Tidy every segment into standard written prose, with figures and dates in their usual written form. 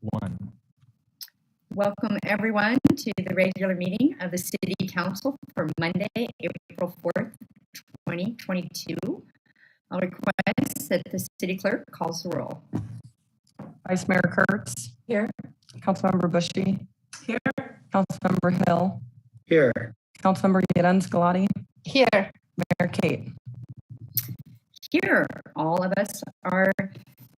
One. Welcome everyone to the regular meeting of the City Council for Monday, April 4th, 2022. I'll request that the City Clerk calls the roll. Vice Mayor Kurtz. Here. Councilmember Bushy. Here. Councilmember Hill. Here. Councilmember Yeren Scalati. Here. Mayor Kate. Here. All of us are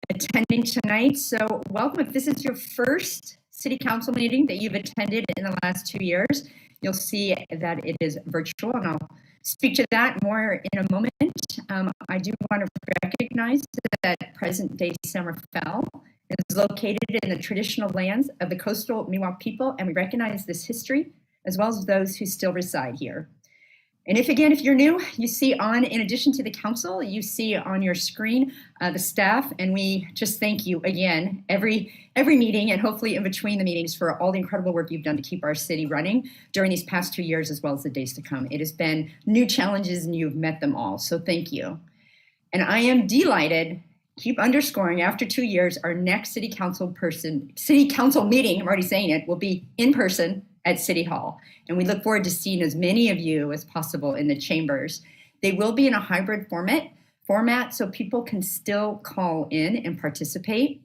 attending tonight, so welcome. If this is your first City Council meeting that you've attended in the last 2 years, you'll see that it is virtual, and I'll speak to that more in a moment. I do want to recognize that present-day San Rafael is located in the traditional lands of the coastal Miwok people, and we recognize this history as well as those who still reside here. And if you're new, you see in addition to the council, you see on your screen the staff, and we just thank you again every meeting and hopefully in between the meetings for all the incredible work you've done to keep our city running during these past 2 years as well as the days to come. It has been new challenges and you've met them all, so thank you. And I am delighted, keep underscoring, after 2 years, our next City Council meeting, I'm already saying it, will be in person at City Hall. And we look forward to seeing as many of you as possible in the chambers. They will be in a hybrid format so people can still call in and participate.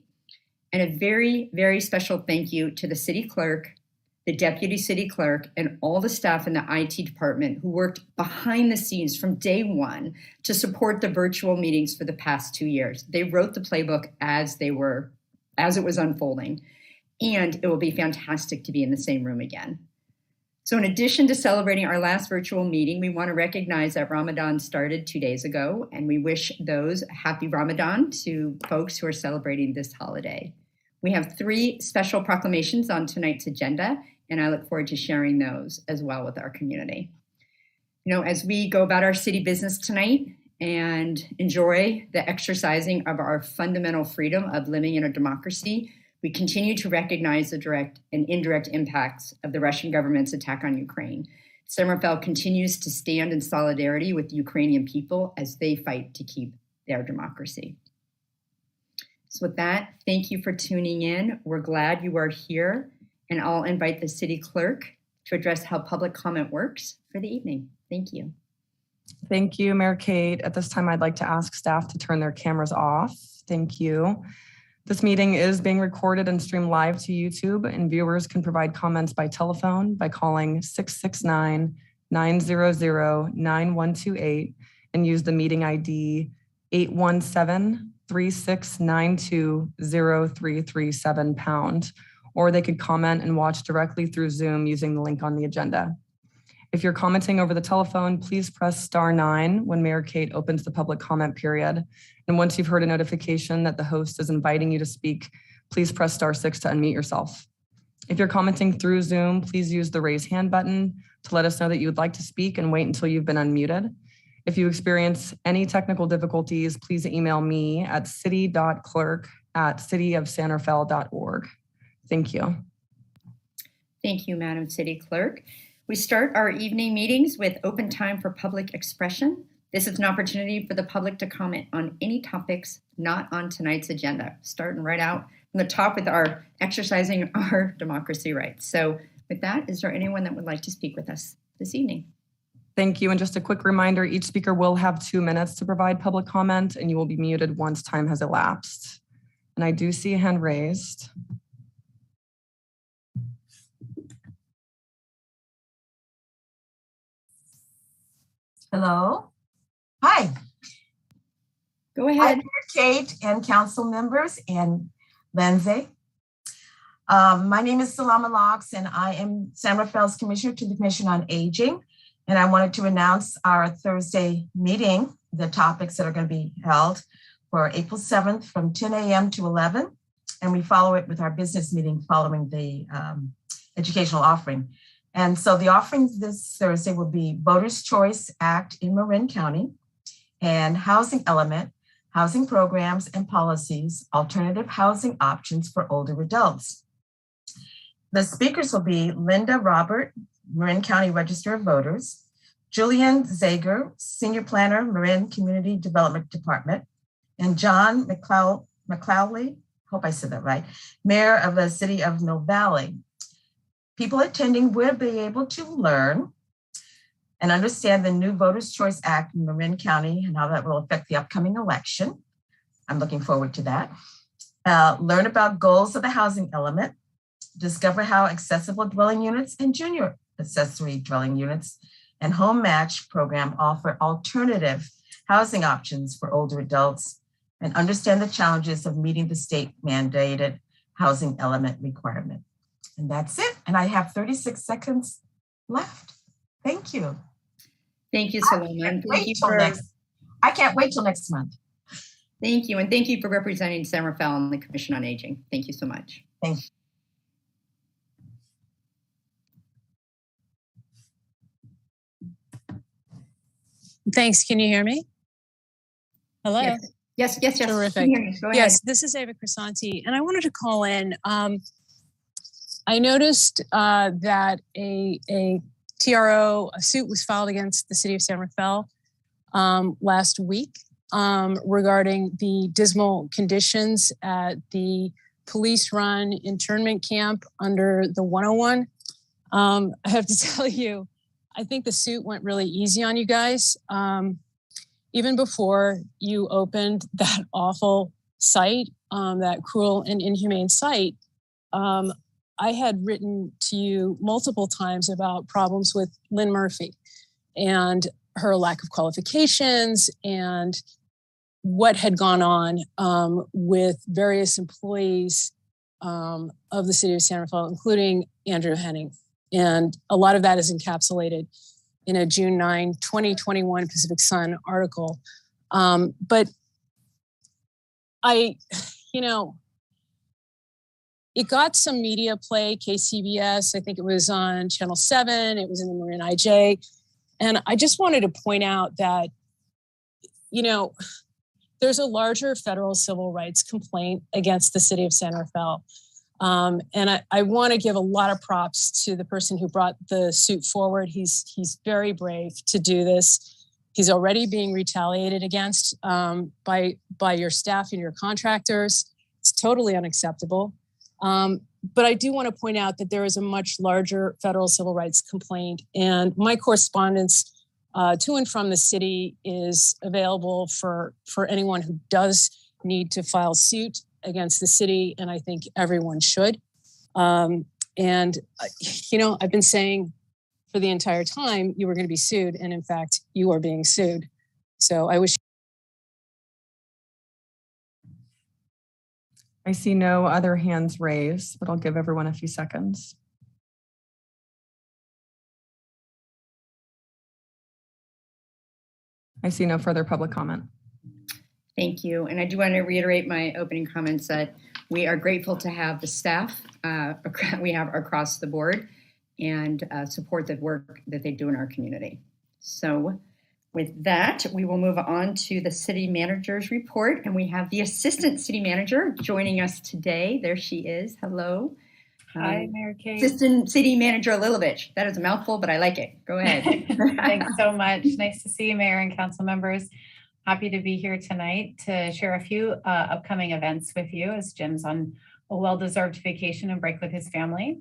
And a very, very special thank you to the City Clerk, the Deputy City Clerk, and all the staff in the IT department who worked behind the scenes from day one to support the virtual meetings for the past 2 years. They wrote the playbook as it was unfolding. And it will be fantastic to be in the same room again. So in addition to celebrating our last virtual meeting, we want to recognize that Ramadan started 2 days ago, and we wish those a happy Ramadan to folks who are celebrating this holiday. We have 3 special proclamations on tonight's agenda, and I look forward to sharing those as well with our community. As we go about our city business tonight and enjoy the exercising of our fundamental freedom of living in a democracy, we continue to recognize the direct and indirect impacts of the Russian government's attack on Ukraine. San Rafael continues to stand in solidarity with the Ukrainian people as they fight to keep their democracy. So with that, thank you for tuning in. We're glad you are here, and I'll invite the City Clerk to address how public comment works for the evening. Thank you. Thank you, Mayor Kate. At this time, I'd like to ask staff to turn their cameras off. Thank you. This meeting is being recorded and streamed live to YouTube, and viewers can provide comments by telephone by calling 669-900-9128 and use the meeting ID 817-3692-0337#, or they could comment and watch directly through Zoom using the link on the agenda. If you're commenting over the telephone, please press *9 when Mayor Kate opens the public comment period. And once you've heard a notification that the host is inviting you to speak, please press *6 to unmute yourself. If you're commenting through Zoom, please use the raise hand button to let us know that you would like to speak and wait until you've been unmuted. If you experience any technical difficulties, please email me at city.clerk@cityofsanrafael.org. Thank you. Thank you, Madam City Clerk. We start our evening meetings with open time for public expression. This is an opportunity for the public to comment on any topics not on tonight's agenda, starting right out from the top with our exercising our democracy rights. So with that, is there anyone that would like to speak with us this evening? Thank you. And just a quick reminder, each speaker will have 2 minutes to provide public comment, and you will be muted once time has elapsed. And I do see a hand raised. Hello. Hi. Go ahead. Hi, Kate and council members and Lindsay. My name is Salama Locks, and I am San Rafael's Commissioner to the Commission on Aging. And I wanted to announce our Thursday meeting, the topics that are going to be held for April 7th from 10 a.m. to 11. And we follow it with our business meeting following the educational offering. And so the offerings this Thursday will be Voters' Choice Act in Marin County and Housing Element, Housing Programs and Policies, Alternative Housing Options for Older Adults. The speakers will be Linda Robert, Marin County Register of Voters, Julian Zager, Senior Planner, Marin Community Development Department, and John McClowley, hope I said that right, Mayor of the City of Mill Valley. People attending will be able to learn and understand the new Voters' Choice Act in Marin County and how that will affect the upcoming election. I'm looking forward to that. Learn about goals of the housing element, discover how accessible dwelling units and junior accessory dwelling units and home match program offer alternative housing options for older adults, and understand the challenges of meeting the state mandated housing element requirement. And that's it. And I have 36 seconds left. Thank you. Thank you, Saloma. I can't wait till next month. Thank you. And thank you for representing San Rafael and the Commission on Aging. Thank you so much. Thank you. Thanks. Can you hear me? Hello? Yes. Terrific. Go ahead. Yes, this is Ava Crisanti, and I wanted to call in. I noticed that a TRO, a suit was filed against the City of San Rafael last week regarding the dismal conditions at the police-run internment camp under the 101. I have to tell you, I think the suit went really easy on you guys. Even before you opened that awful site, that cruel and inhumane site, I had written to you multiple times about problems with Lynn Murphy and her lack of qualifications and what had gone on with various employees of the City of San Rafael, including Andrew Henning. And a lot of that is encapsulated in a June 9, 2021 Pacific Sun article. But it got some media play, KCBS, I think it was on Channel 7, it was in the Marin IJ. And I just wanted to point out that, there's a larger federal civil rights complaint against the City of San Rafael. And I want to give a lot of props to the person who brought the suit forward. He's very brave to do this. He's already being retaliated against by your staff and your contractors. It's totally unacceptable. But I do want to point out that there is a much larger federal civil rights complaint, and my correspondence to and from the city is available for anyone who does need to file suit against the city, and I think everyone should. I've been saying for the entire time you were going to be sued, and in fact, you are being sued. So I wish. I see no other hands raised, but I'll give everyone a few seconds. I see no further public comment. Thank you. And I do want to reiterate my opening comments that we are grateful to have the staff we have across the board and support the work that they do in our community. So with that, we will move on to the city manager's report, and we have the assistant city manager joining us today. There she is. Hello. Hi, Mayor Kate. Assistant City Manager Lilovich. That is a mouthful, but I like it. Go ahead. Thanks so much. Nice to see you, Mayor and council members. Happy to be here tonight to share a few upcoming events with you as Jim's on a well-deserved vacation and break with his family.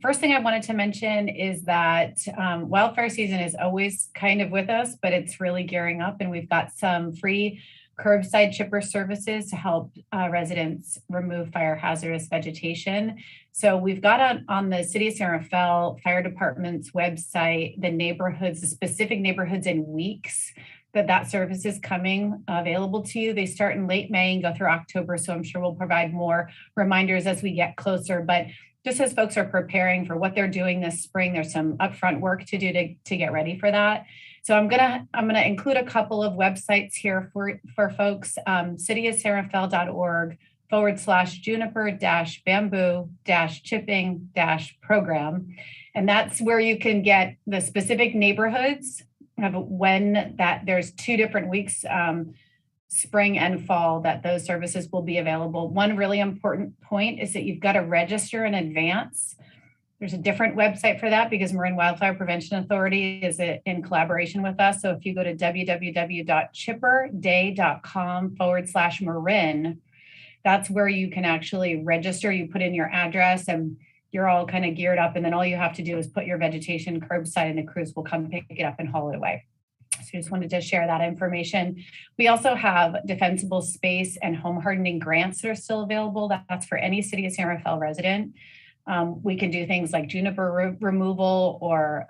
First thing I wanted to mention is that wildfire season is always kind of with us, but it's really gearing up, and we've got some free curbside chipper services to help residents remove fire hazardous vegetation. So we've got on the City of San Rafael Fire Department's website, the specific neighborhoods and weeks that service is coming available to you. They start in late May and go through October. So I'm sure we'll provide more reminders as we get closer. But just as folks are preparing for what they're doing this spring, there's some upfront work to do to get ready for that. So I'm gonna include a couple of websites here for folks. cityofsanrafael.org/juniper-bamboo-chipping-program. And that's where you can get the specific neighborhoods of when there's 2 different weeks, spring and fall, that those services will be available. One really important point is that you've got to register in advance. There's a different website for that because Marin Wildfire Prevention Authority is in collaboration with us. So if you go to www.chipperday.com/Marin, That's where you can actually register. You put in your address and you're all kind of geared up. And then all you have to do is put your vegetation curbside and the crews will come pick it up and haul it away. So I just wanted to share that information. We also have defensible space and home hardening grants that are still available. That's for any City of San Rafael resident. We can do things like juniper removal or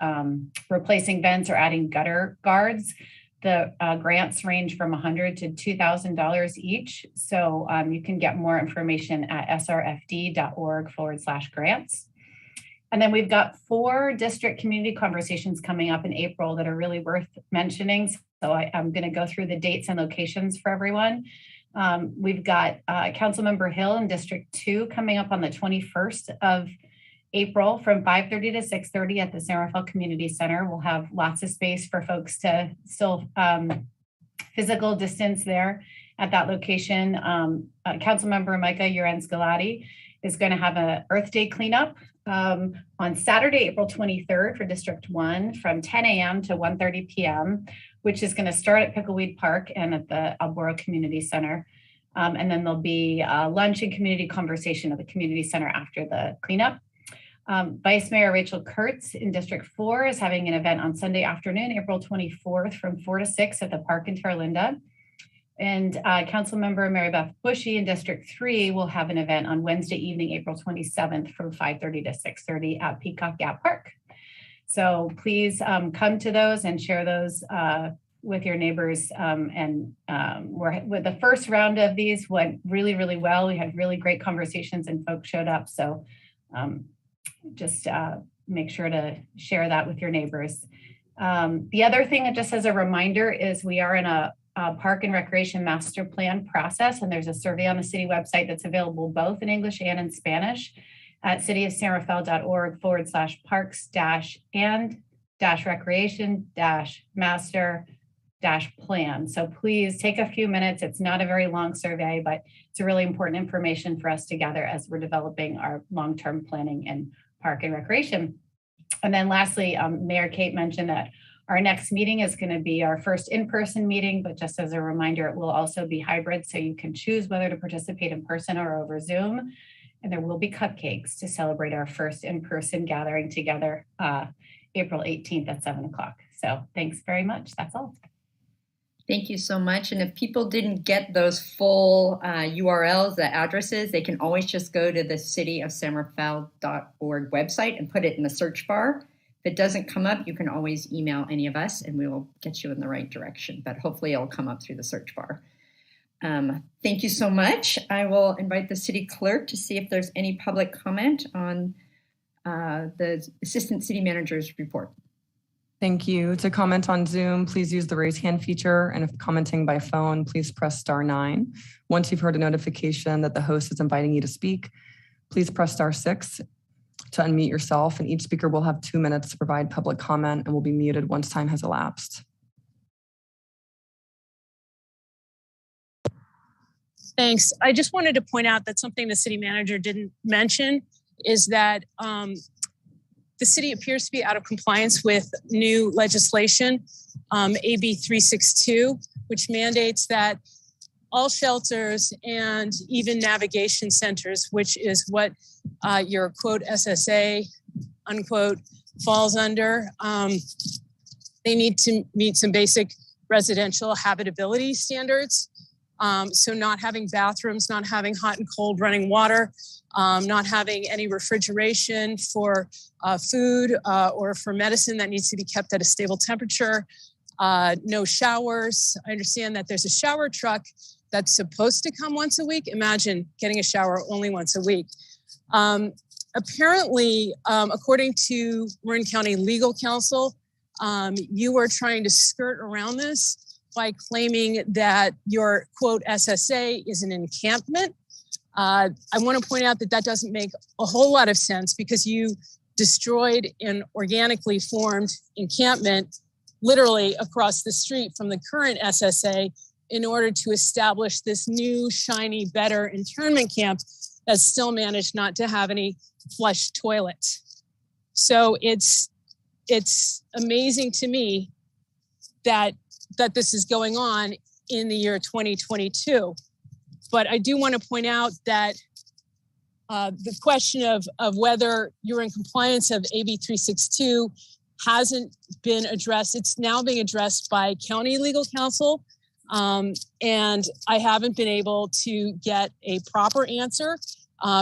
replacing vents or adding gutter guards. The grants range from $100 to $2,000 each. So you can get more information at srfd.org/grants. And then we've got 4 district community conversations coming up in April that are really worth mentioning. So I'm going to go through the dates and locations for everyone. We've got Councilmember Hill in District 2 coming up on the 21st of April from 5:30 to 6:30 at the San Rafael Community Center. We'll have lots of space for folks to still physical distance there at that location. Councilmember Micah Uren-Scalati is going to have an Earth Day cleanup on Saturday, April 23rd for District 1 from 10 a.m. to 1:30 p.m., which is going to start at Pickleweed Park and at the Alboro Community Center. And then there'll be lunch and community conversation at the community center after the cleanup. Vice Mayor Rachel Kurtz in District 4 is having an event on Sunday afternoon, April 24th from 4 to 6 at the park in Terralinda. And Councilmember Mary Beth Bushy in District 3 will have an event on Wednesday evening, April 27th from 5:30 to 6:30 at Peacock Gap Park. So please come to those and share those with your neighbors. With the first round of these went really, really well. We had really great conversations and folks showed up. So just make sure to share that with your neighbors. The other thing, just as a reminder, is we are in a Park and Recreation Master Plan process, and there's a survey on the city website that's available both in English and in Spanish at cityofsanrafael.org/parks-and-recreation-master-plan. So please take a few minutes. It's not a very long survey, but it's a really important information for us to gather as we're developing our long-term planning in park and recreation. And then lastly, Mayor Kate mentioned that our next meeting is going to be our first in-person meeting, but just as a reminder, it will also be hybrid, so you can choose whether to participate in person or over Zoom. And there will be cupcakes to celebrate our first in-person gathering together April 18th at 7 o'clock. So thanks very much. That's all. Thank you so much. And if people didn't get those full URLs, the addresses, they can always just go to the cityofsanrafael.org website and put it in the search bar. If it doesn't come up, you can always email any of us and we will get you in the right direction, but hopefully it'll come up through the search bar. Thank you so much. I will invite the city clerk to see if there's any public comment on the Assistant City Manager's report. Thank you. To comment on Zoom, please use the raise hand feature. And if commenting by phone, please press *9. Once you've heard a notification that the host is inviting you to speak, please press *6 to unmute yourself. And each speaker will have 2 minutes to provide public comment and will be muted once time has elapsed. Thanks. I just wanted to point out that something the city manager didn't mention is that the city appears to be out of compliance with new legislation, AB 362, which mandates that all shelters and even navigation centers, which is what your quote SSA unquote falls under, they need to meet some basic residential habitability standards. So not having bathrooms, not having hot and cold running water, not having any refrigeration for food or for medicine that needs to be kept at a stable temperature, no showers. I understand that there's a shower truck that's supposed to come once a week. Imagine getting a shower only once a week. Apparently, according to Marin County Legal Counsel, you are trying to skirt around this by claiming that your quote SSA is an encampment. I want to point out that that doesn't make a whole lot of sense because you destroyed an organically formed encampment literally across the street from the current SSA in order to establish this new, shiny, better internment camp that still managed not to have any flush toilets. So it's amazing to me that this is going on in the year 2022. But I do want to point out that the question of whether you're in compliance of AB 362 hasn't been addressed. It's now being addressed by county legal counsel. And I haven't been able to get a proper answer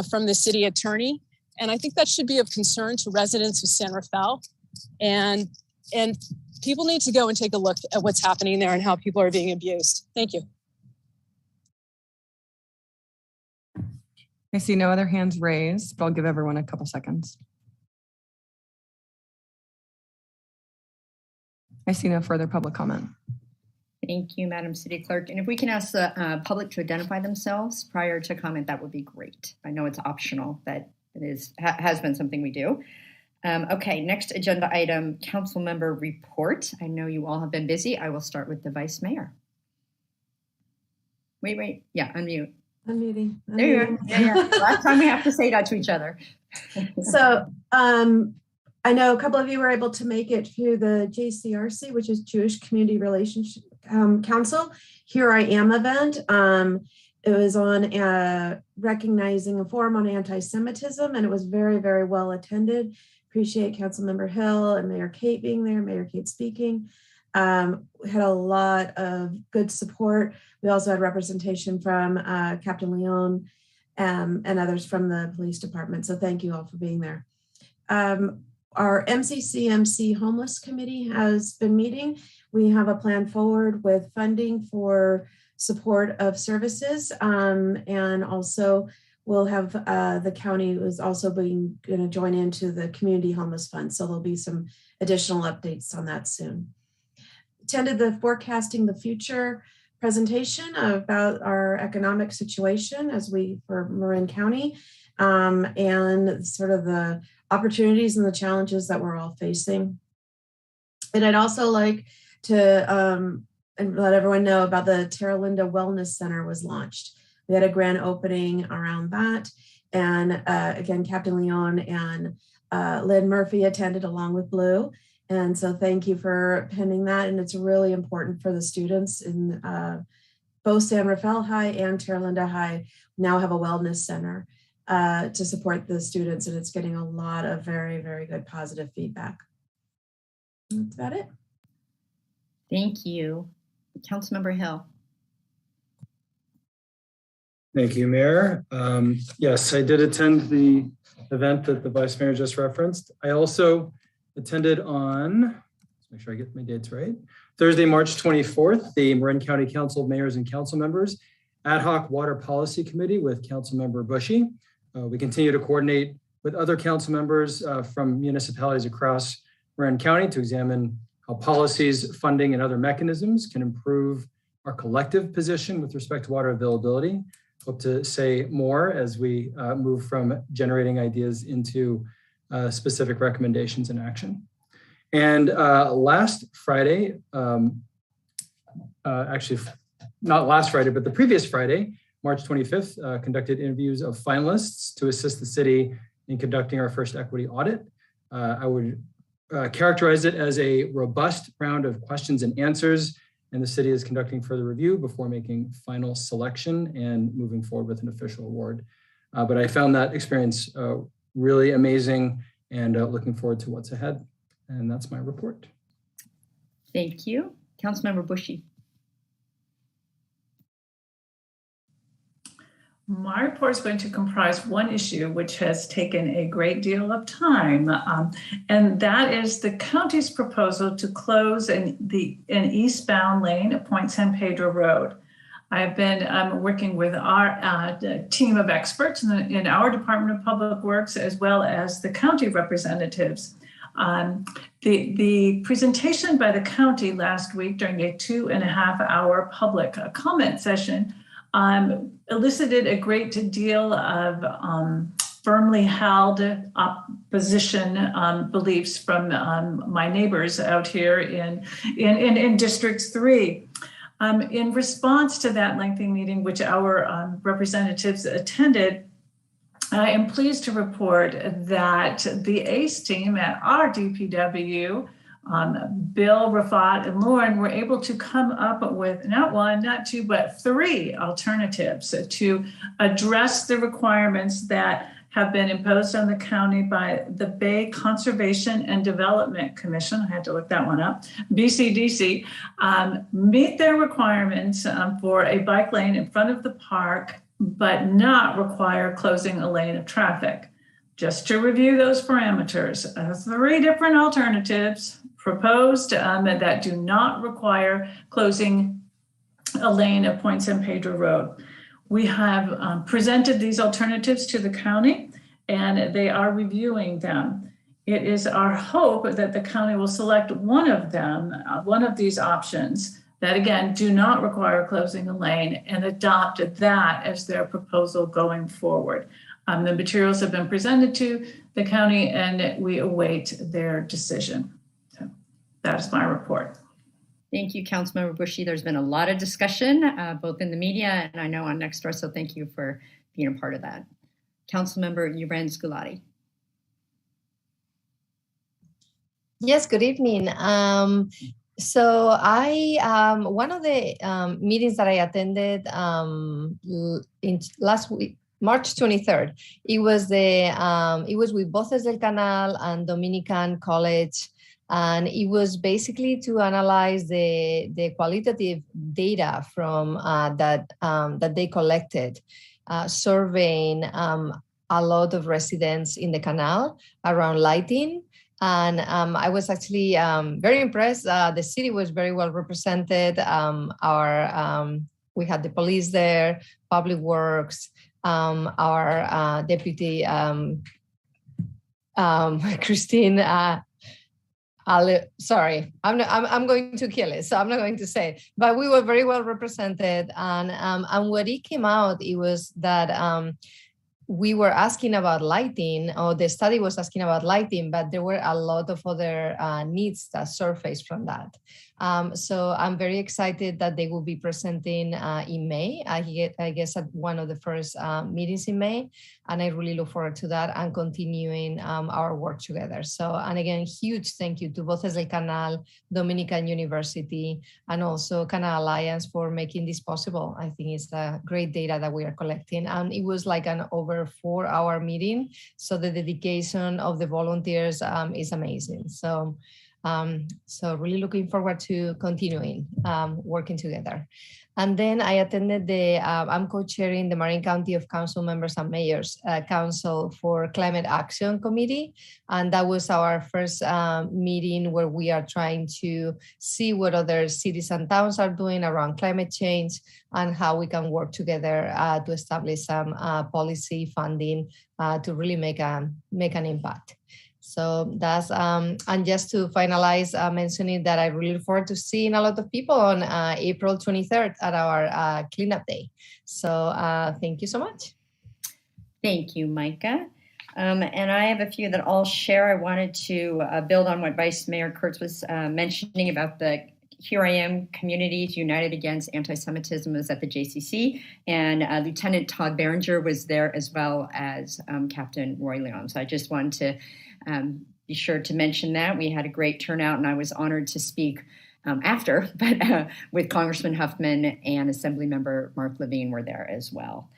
from the city attorney. And I think that should be of concern to residents of San Rafael. And people need to go and take a look at what's happening there and how people are being abused. Thank you. I see no other hands raised, but I'll give everyone a couple seconds. I see no further public comment. Thank you, Madam City Clerk. And if we can ask the public to identify themselves prior to comment, that would be great. I know it's optional, but it has been something we do. Okay, next agenda item, Councilmember Report. I know you all have been busy. I will start with the Vice Mayor. Wait. Yeah, unmute. Unmuting. There you are. Yeah. Last time we have to say that to each other. So I know a couple of you were able to make it through the JCRC, which is Jewish Community Relationship Council. Here I Am event. It was on recognizing a forum on anti-Semitism, and it was very, very well attended. Appreciate Councilmember Hill and Mayor Kate being there, Mayor Kate speaking. We had a lot of good support. We also had representation from Captain Leon and others from the police department. So thank you all for being there. Our MCCMC Homeless Committee has been meeting. We have a plan forward with funding for support of services, and also we'll have the county is also going to join into the Community Homeless Fund. So there'll be some additional updates on that soon. Attended the Forecasting the Future presentation about our economic situation for Marin County, and sort of the opportunities and the challenges that we're all facing. And I'd also like to and let everyone know about the Terra Linda Wellness Center was launched. We had a grand opening around that. And again, Captain Leon and Lynn Murphy attended along with Blue. And so thank you for attending that. And it's really important for the students in both San Rafael High and Terra Linda High now have a wellness center to support the students. And it's getting a lot of very, very good positive feedback. That's about it. Thank you. Councilmember Hill. Thank you, Mayor. Yes, I did attend the event that the Vice Mayor just referenced. I also attended on, let's make sure I get my dates right, Thursday, March 24th, the Marin County Council of Mayors and Council Members Ad Hoc Water Policy Committee with Councilmember Bushy. We continue to coordinate with other council members from municipalities across Marin County to examine how policies, funding, and other mechanisms can improve our collective position with respect to water availability. Hope to say more as we move from generating ideas into specific recommendations and action. And last Friday, actually not last Friday, but the previous Friday, March 25th, conducted interviews of finalists to assist the city in conducting our first equity audit. I would characterize it as a robust round of questions and answers, and the city is conducting further review before making final selection and moving forward with an official award. But I found that experience really amazing and looking forward to what's ahead. And that's my report. Thank you. Councilmember Bushy. My report is going to comprise one issue which has taken a great deal of time, and that is the county's proposal to close an eastbound lane at Point San Pedro Road. I've been working with our team of experts in our Department of Public Works as well as the county representatives. The presentation by the county last week during a 2.5-hour public comment session elicited a great deal of firmly held opposition beliefs from my neighbors out here in District 3. In response to that lengthy meeting, which our representatives attended, I am pleased to report that the ACE team at our DPW Bill, Rafat, and Lauren were able to come up with not one, not two, but three alternatives to address the requirements that have been imposed on the county by the Bay Conservation and Development Commission. I had to look that one up. BCDC, meet their requirements for a bike lane in front of the park, but not require closing a lane of traffic. Just to review those parameters, three different alternatives proposed that do not require closing a lane of Point San Pedro Road. We have presented these alternatives to the county, and they are reviewing them. It is our hope that the county will select one of them, one of these options that, again, do not require closing a lane, and adopt that as their proposal going forward. The materials have been presented to the county, and we await their decision. So that is my report. Thank you, Councilmember Bushy. There's been a lot of discussion, both in the media and I know on Nextdoor, so thank you for being a part of that. Councilmember Uren Sculati. Yes, good evening. So I, one of the meetings that I attended in last week, March 23rd, it was with Voces del Canal and Dominican College. And it was basically to analyze the qualitative data from that they collected, surveying a lot of residents in the canal around lighting. And I was actually very impressed. The city was very well represented. We had the police there, Public Works, our deputy Christine. Sorry, I'm going to kill it, so I'm not going to say. But we were very well represented, and what it came out, it was that we were asking about lighting, or the study was asking about lighting, but there were a lot of other needs that surfaced from that. So I'm very excited that they will be presenting in May, I guess at one of the first meetings in May. And I really look forward to that and continuing our work together. So, and again, huge thank you to Voces del Canal, Dominican University, and also Canal Alliance for making this possible. I think it's the great data that we are collecting. And it was like an over 4-hour meeting. So the dedication of the volunteers is amazing. So really looking forward to continuing working together. And then I attended I'm co-chairing the Marin County of Council Members and Mayors Council for Climate Action Committee. And that was our first meeting where we are trying to see what other cities and towns are doing around climate change and how we can work together to establish some policy funding to really make an impact. So that's, and just to finalize mentioning that I really look forward to seeing a lot of people on April 23rd at our cleanup day. So thank you so much. Thank you, Micah. And I have a few that I'll share. I wanted to build on what Vice Mayor Kurtz was mentioning about the Here I Am Communities United Against Anti-Semitism was at the JCC, and Lieutenant Todd Berenger was there as well as Captain Roy Leon. So I just wanted to be sure to mention that. We had a great turnout, and I was honored to speak after, but with Congressman Huffman and Assemblymember Mark Levine were there as well.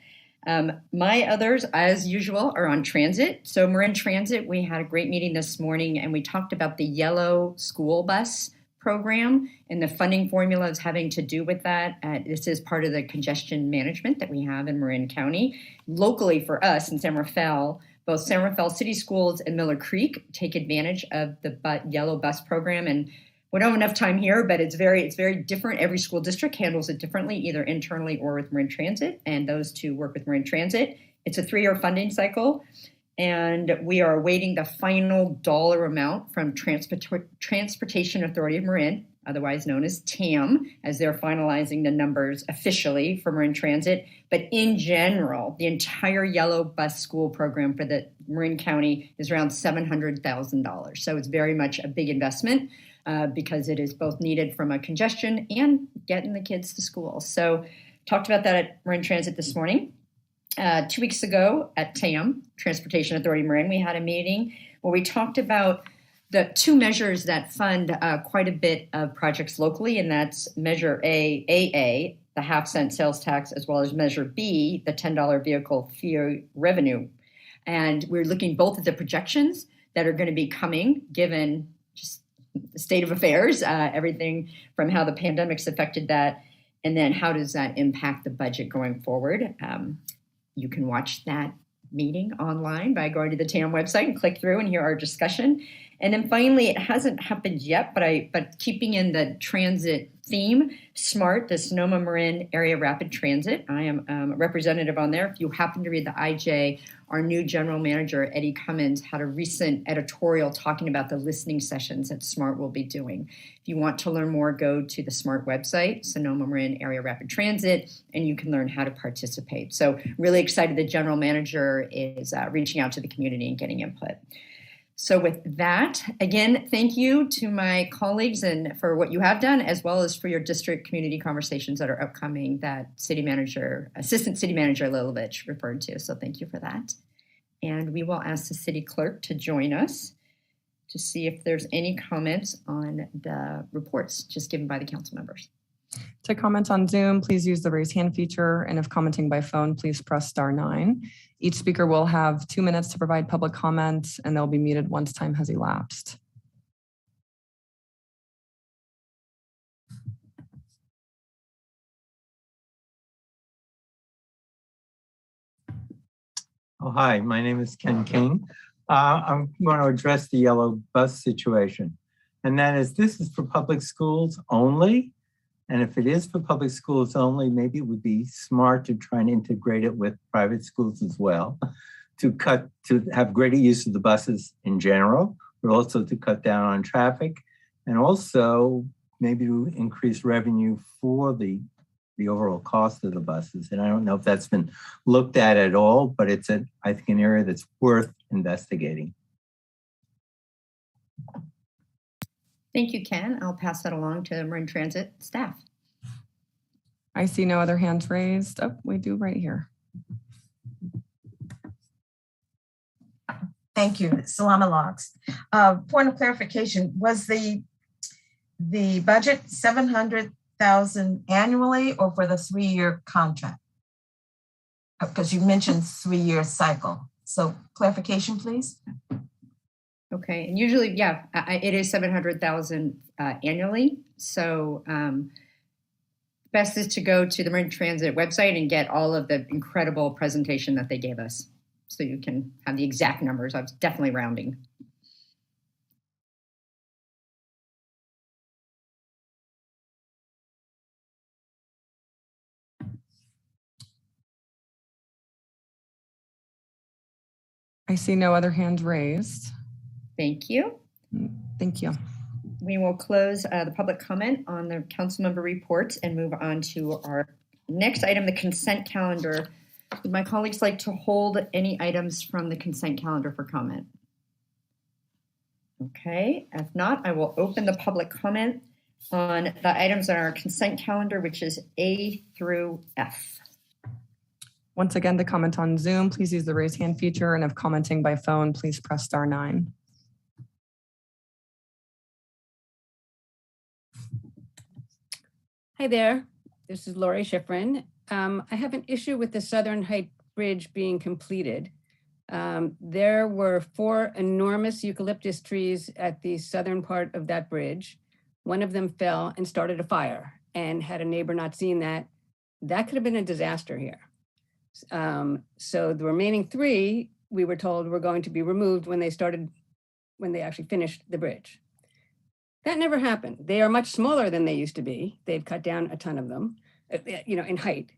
My others, as usual, are on transit. So Marin Transit, we had a great meeting this morning, and we talked about the yellow school bus program and the funding formulas having to do with that. This is part of the congestion management that we have in Marin County. Locally for us in San Rafael, both San Rafael City Schools and Miller Creek take advantage of the yellow bus program. And we don't have enough time here, but it's very different. Every school district handles it differently, either internally or with Marin Transit, and those two work with Marin Transit. It's a 3-year funding cycle, and we are awaiting the final dollar amount from Transportation Authority of Marin, otherwise known as TAM, as they're finalizing the numbers officially for Marin Transit. But in general, the entire yellow bus school program for the Marin County is around $700,000. So it's very much a big investment because it is both needed from a congestion and getting the kids to school. So talked about that at Marin Transit this morning. 2 weeks ago at TAM, Transportation Authority Marin, we had a meeting where we talked about the two measures that fund quite a bit of projects locally, and that's Measure AA, the half-cent sales tax, as well as Measure B, the $10 vehicle fee revenue. And we're looking both at the projections that are going to be coming, given just the state of affairs, everything from how the pandemic's affected that, and then how does that impact the budget going forward. You can watch that meeting online by going to the TAM website and click through and hear our discussion. And then finally, it hasn't happened yet, but keeping in the transit theme, SMART, the Sonoma Marin Area Rapid Transit. I am a representative on there. If you happen to read the IJ, our new general manager, Eddie Cummins, had a recent editorial talking about the listening sessions that SMART will be doing. If you want to learn more, go to the SMART website, Sonoma Marin Area Rapid Transit, and you can learn how to participate. So really excited the general manager is reaching out to the community and getting input. So with that, again, thank you to my colleagues and for what you have done, as well as for your district community conversations that are upcoming that Assistant City Manager Lilovich referred to. So thank you for that. And we will ask the city clerk to join us to see if there's any comments on the reports just given by the council members. To comment on Zoom, please use the raise hand feature. And if commenting by phone, please press *9. Each speaker will have 2 minutes to provide public comment, and they'll be muted once time has elapsed. Oh, hi, my name is Ken King. I'm going to address the yellow bus situation. And that is, this is for public schools only. And if it is for public schools only, maybe it would be smart to try and integrate it with private schools as well, to have greater use of the buses in general, but also to cut down on traffic, and also maybe to increase revenue for the overall cost of the buses. And I don't know if that's been looked at all, but it's I think an area that's worth investigating. Thank you, Ken. I'll pass that along to the Marin Transit staff. I see no other hands raised. Oh, we do right here. Thank you, Salama Logs. Point of clarification, was the budget 700,000 annually or for the 3-year contract? Because you mentioned 3-year cycle. So clarification, please. Okay, and usually, yeah, it is 700,000 annually. So best is to go to the Marin Transit website and get all of the incredible presentation that they gave us, so you can have the exact numbers. I was definitely rounding. I see no other hands raised. Thank you. Thank you. We will close the public comment on the council member reports and move on to our next item, the consent calendar. Would my colleagues like to hold any items from the consent calendar for comment? Okay, if not, I will open the public comment on the items on our consent calendar, which is A through F. Once again, to comment on Zoom, please use the raise hand feature. And if commenting by phone, please press *9. Hi there, this is Lori Schifrin. I have an issue with the Southern Heights Bridge being completed. There were 4 enormous eucalyptus trees at the southern part of that bridge. One of them fell and started a fire, and had a neighbor not seen that, that could have been a disaster here. So the remaining 3, we were told, were going to be removed when they actually finished the bridge. That never happened. They are much smaller than they used to be. They've cut down a ton of them, in height.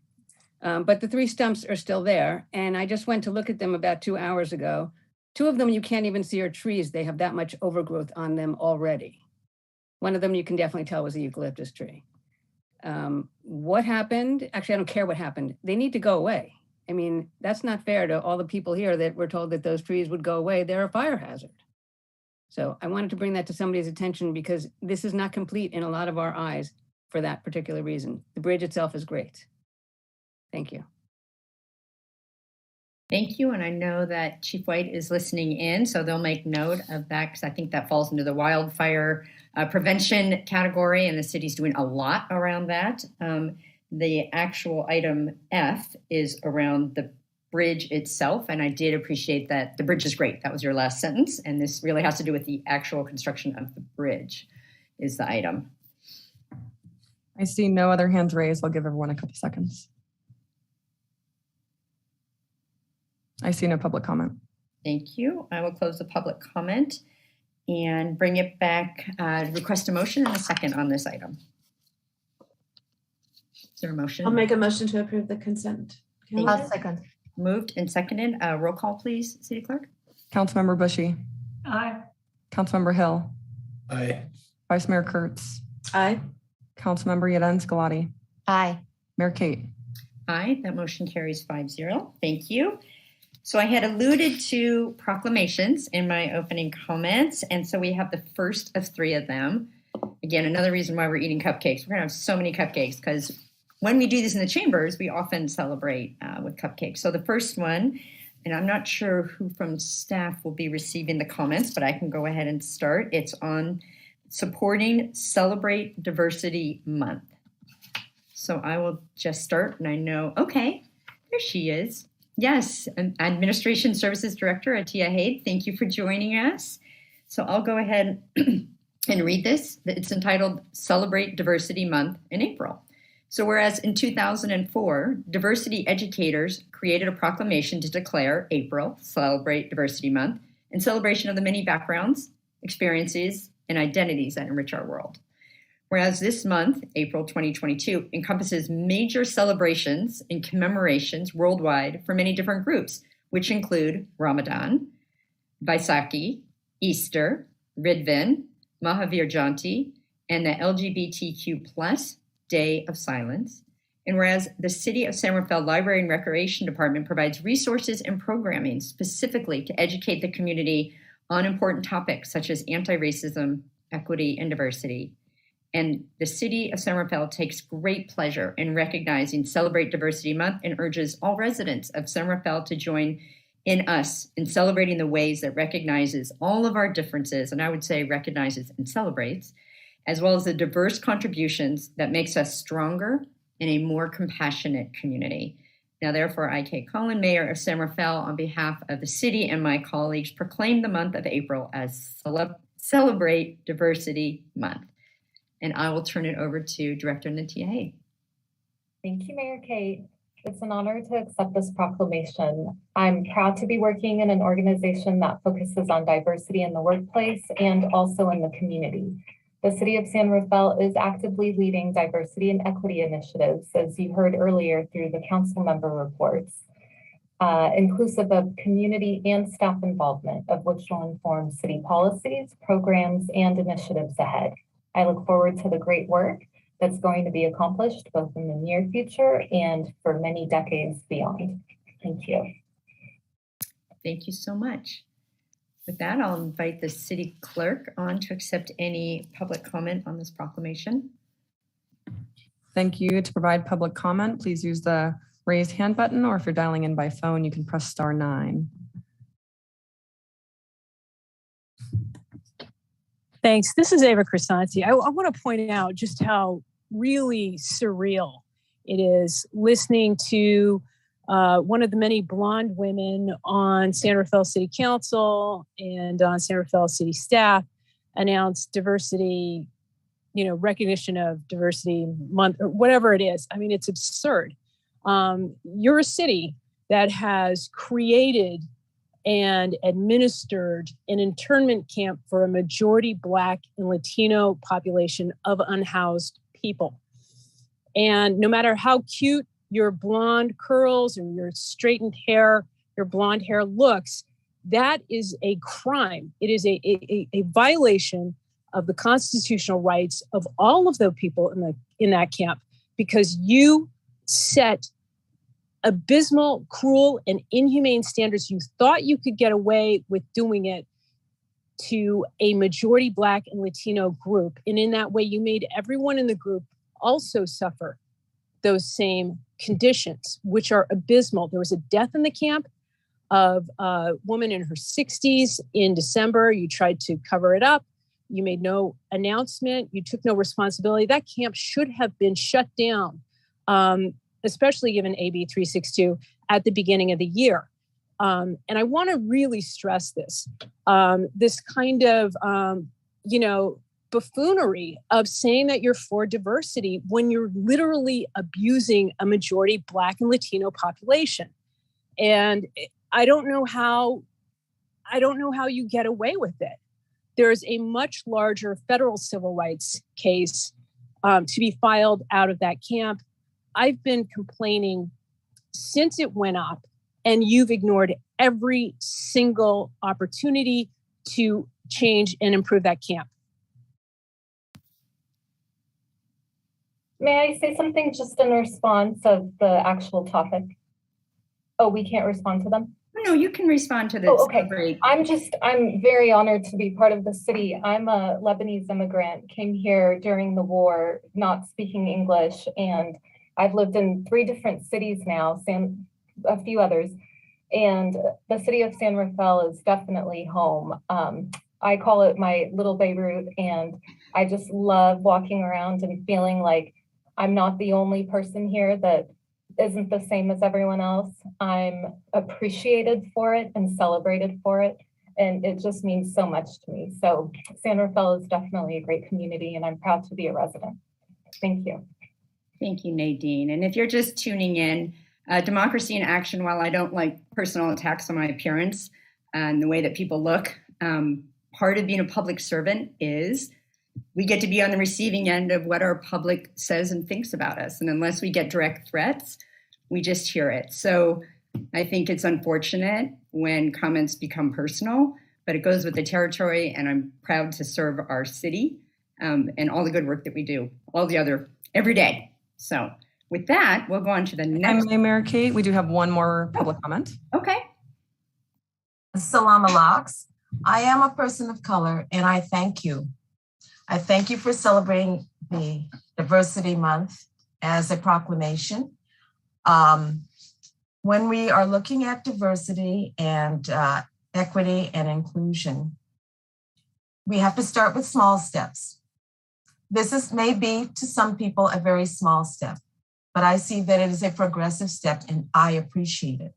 But the 3 stumps are still there. And I just went to look at them about 2 hours ago. 2 of them you can't even see are trees. They have that much overgrowth on them already. One of them you can definitely tell was a eucalyptus tree. What happened? Actually, I don't care what happened. They need to go away. I mean, that's not fair to all the people here that were told that those trees would go away. They're a fire hazard. So I wanted to bring that to somebody's attention because this is not complete in a lot of our eyes for that particular reason. The bridge itself is great. Thank you. Thank you. And I know that Chief White is listening in, so they'll make note of that because I think that falls into the wildfire prevention category, and the city's doing a lot around that. The actual item F is around the bridge itself, and I did appreciate that the bridge is great. That was your last sentence, and this really has to do with the actual construction of the bridge is the item. I see no other hands raised. I'll give everyone a couple seconds. I see no public comment. Thank you. I will close the public comment and bring it back, request a motion and a second on this item. Is there a motion? I'll make a motion to approve the consent. I'll second. Moved and seconded. Roll call, please, City Clerk. Councilmember Bushy. Aye. Councilmember Hill. Aye. Vice Mayor Kurtz. Aye. Councilmember Yeden Scalati. Aye. Mayor Kate. Aye, that motion carries 5-0. Thank you. So I had alluded to proclamations in my opening comments, and so we have the first of 3 of them. Again, another reason why we're eating cupcakes. We're gonna have so many cupcakes because when we do this in the chambers, we often celebrate with cupcakes. So the first one, and I'm not sure who from staff will be receiving the comments, but I can go ahead and start. It's on supporting Celebrate Diversity Month. So I will just start, and I know, okay, there she is. Yes, Administration Services Director Atia Haid, thank you for joining us. So I'll go ahead and read this. It's entitled Celebrate Diversity Month in April. So whereas in 2004, diversity educators created a proclamation to declare April, Celebrate Diversity Month, in celebration of the many backgrounds, experiences, and identities that enrich our world. Whereas this month, April 2022, encompasses major celebrations and commemorations worldwide for many different groups, which include Ramadan, Vaisakhi, Easter, Ridvan, Mahavir Jayanti, and the LGBTQ+ Day of Silence. And whereas the City of San Rafael Library and Recreation Department provides resources and programming specifically to educate the community on important topics such as anti-racism, equity, and diversity. And the City of San Rafael takes great pleasure in recognizing Celebrate Diversity Month and urges all residents of San Rafael to join in us in celebrating the ways that recognizes all of our differences, and I would say recognizes and celebrates, as well as the diverse contributions that makes us stronger and a more compassionate community. Now, therefore, I, Kate Collin, Mayor of San Rafael, on behalf of the city and my colleagues, proclaim the month of April as Celebrate Diversity Month. And I will turn it over to Director Natia Haid. Thank you, Mayor Kate. It's an honor to accept this proclamation. I'm proud to be working in an organization that focuses on diversity in the workplace and also in the community. The City of San Rafael is actively leading diversity and equity initiatives, as you heard earlier through the Councilmember Reports, inclusive of community and staff involvement, of which will inform city policies, programs, and initiatives ahead. I look forward to the great work that's going to be accomplished both in the near future and for many decades beyond. Thank you. Thank you so much. With that, I'll invite the city clerk on to accept any public comment on this proclamation. Thank you. To provide public comment, please use the raise hand button, or if you're dialing in by phone, you can press *9. Thanks. This is Ava Crisanti. I want to point out just how really surreal it is listening to one of the many blonde women on San Rafael City Council and on San Rafael City staff announce diversity, recognition of diversity month or whatever it is. I mean, it's absurd. You're a city that has created and administered an internment camp for a majority Black and Latino population of unhoused people. And no matter how cute your blonde curls and your straightened hair, your blonde hair looks, that is a crime. It is a violation of the constitutional rights of all of the people in that camp, because you set abysmal, cruel, and inhumane standards. You thought you could get away with doing it to a majority Black and Latino group. And in that way, you made everyone in the group also suffer those same conditions, which are abysmal. There was a death in the camp. of a woman in her 60s in December. You tried to cover it up. You made no announcement. You took no responsibility. That camp should have been shut down, especially given AB 362 at the beginning of the year. And I want to really stress this, this kind of, buffoonery of saying that you're for diversity when you're literally abusing a majority Black and Latino population. And I don't know how you get away with it. There's a much larger federal civil rights case to be filed out of that camp. I've been complaining since it went up, and you've ignored every single opportunity to change and improve that camp. May I say something just in response of the actual topic? Oh, we can't respond to them? No, you can respond to this. Oh, okay. I'm very honored to be part of the city. I'm a Lebanese immigrant, came here during the war, not speaking English, and I've lived in 3 different cities now, a few others, and the city of San Rafael is definitely home. I call it my little Beirut, and I just love walking around and feeling like I'm not the only person here that isn't the same as everyone else. I'm appreciated for it and celebrated for it. And it just means so much to me. So San Rafael is definitely a great community, and I'm proud to be a resident. Thank you. Thank you, Nadine. And if you're just tuning in, Democracy in Action, while I don't like personal attacks on my appearance and the way that people look, part of being a public servant is we get to be on the receiving end of what our public says and thinks about us. And unless we get direct threats, we just hear it. So I think it's unfortunate when comments become personal, but it goes with the territory. And I'm proud to serve our city and all the good work that we do, every day. So with that, we'll go on to the next. Mayor Kate, we do have one more public comment. Okay. Salam alaikum. I am a person of color, and I thank you. I thank you for celebrating the Diversity Month as a proclamation. When we are looking at diversity and equity and inclusion, we have to start with small steps. This may be to some people a very small step, but I see that it is a progressive step, and I appreciate it.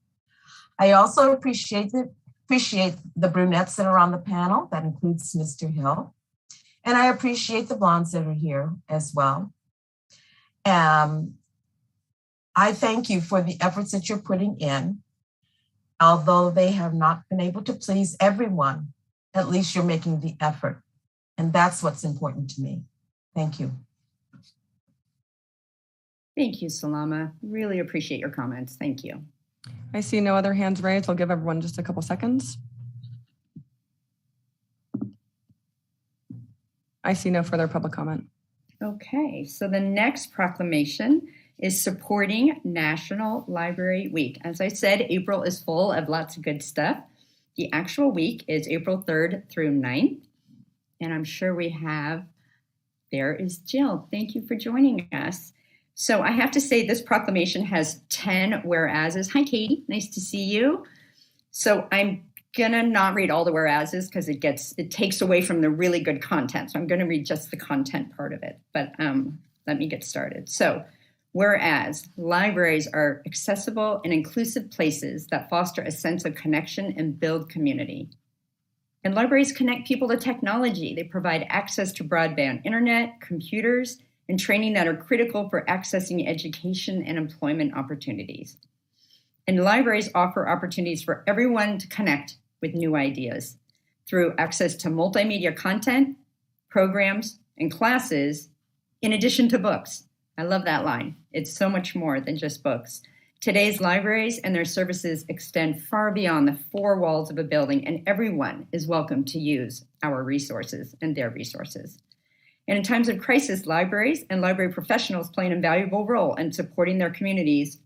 I also appreciate the brunettes that are on the panel. That includes Mr. Hill. And I appreciate the blondes that are here as well. I thank you for the efforts that you're putting in. Although they have not been able to please everyone, at least you're making the effort. And that's what's important to me. Thank you. Thank you, Salama. Really appreciate your comments. Thank you. I see no other hands raised. I'll give everyone just a couple seconds. I see no further public comment. Okay, so the next proclamation is supporting National Library Week. As I said, April is full of lots of good stuff. The actual week is April 3rd through 9th. And I'm sure there is Jill. Thank you for joining us. So I have to say this proclamation has 10 whereases. Hi, Katie, nice to see you. So I'm gonna not read all the whereases because it takes away from the really good content. So I'm gonna read just the content part of it, but let me get started. So whereas libraries are accessible and inclusive places that foster a sense of connection and build community. And libraries connect people to technology. They provide access to broadband internet, computers, and training that are critical for accessing education and employment opportunities. And libraries offer opportunities for everyone to connect with new ideas through access to multimedia content, programs, and classes, in addition to books. I love that line. It's so much more than just books. Today's libraries and their services extend far beyond the 4 walls of a building, and everyone is welcome to use our resources and their resources. And in times of crisis, libraries and library professionals play an invaluable role in supporting their communities,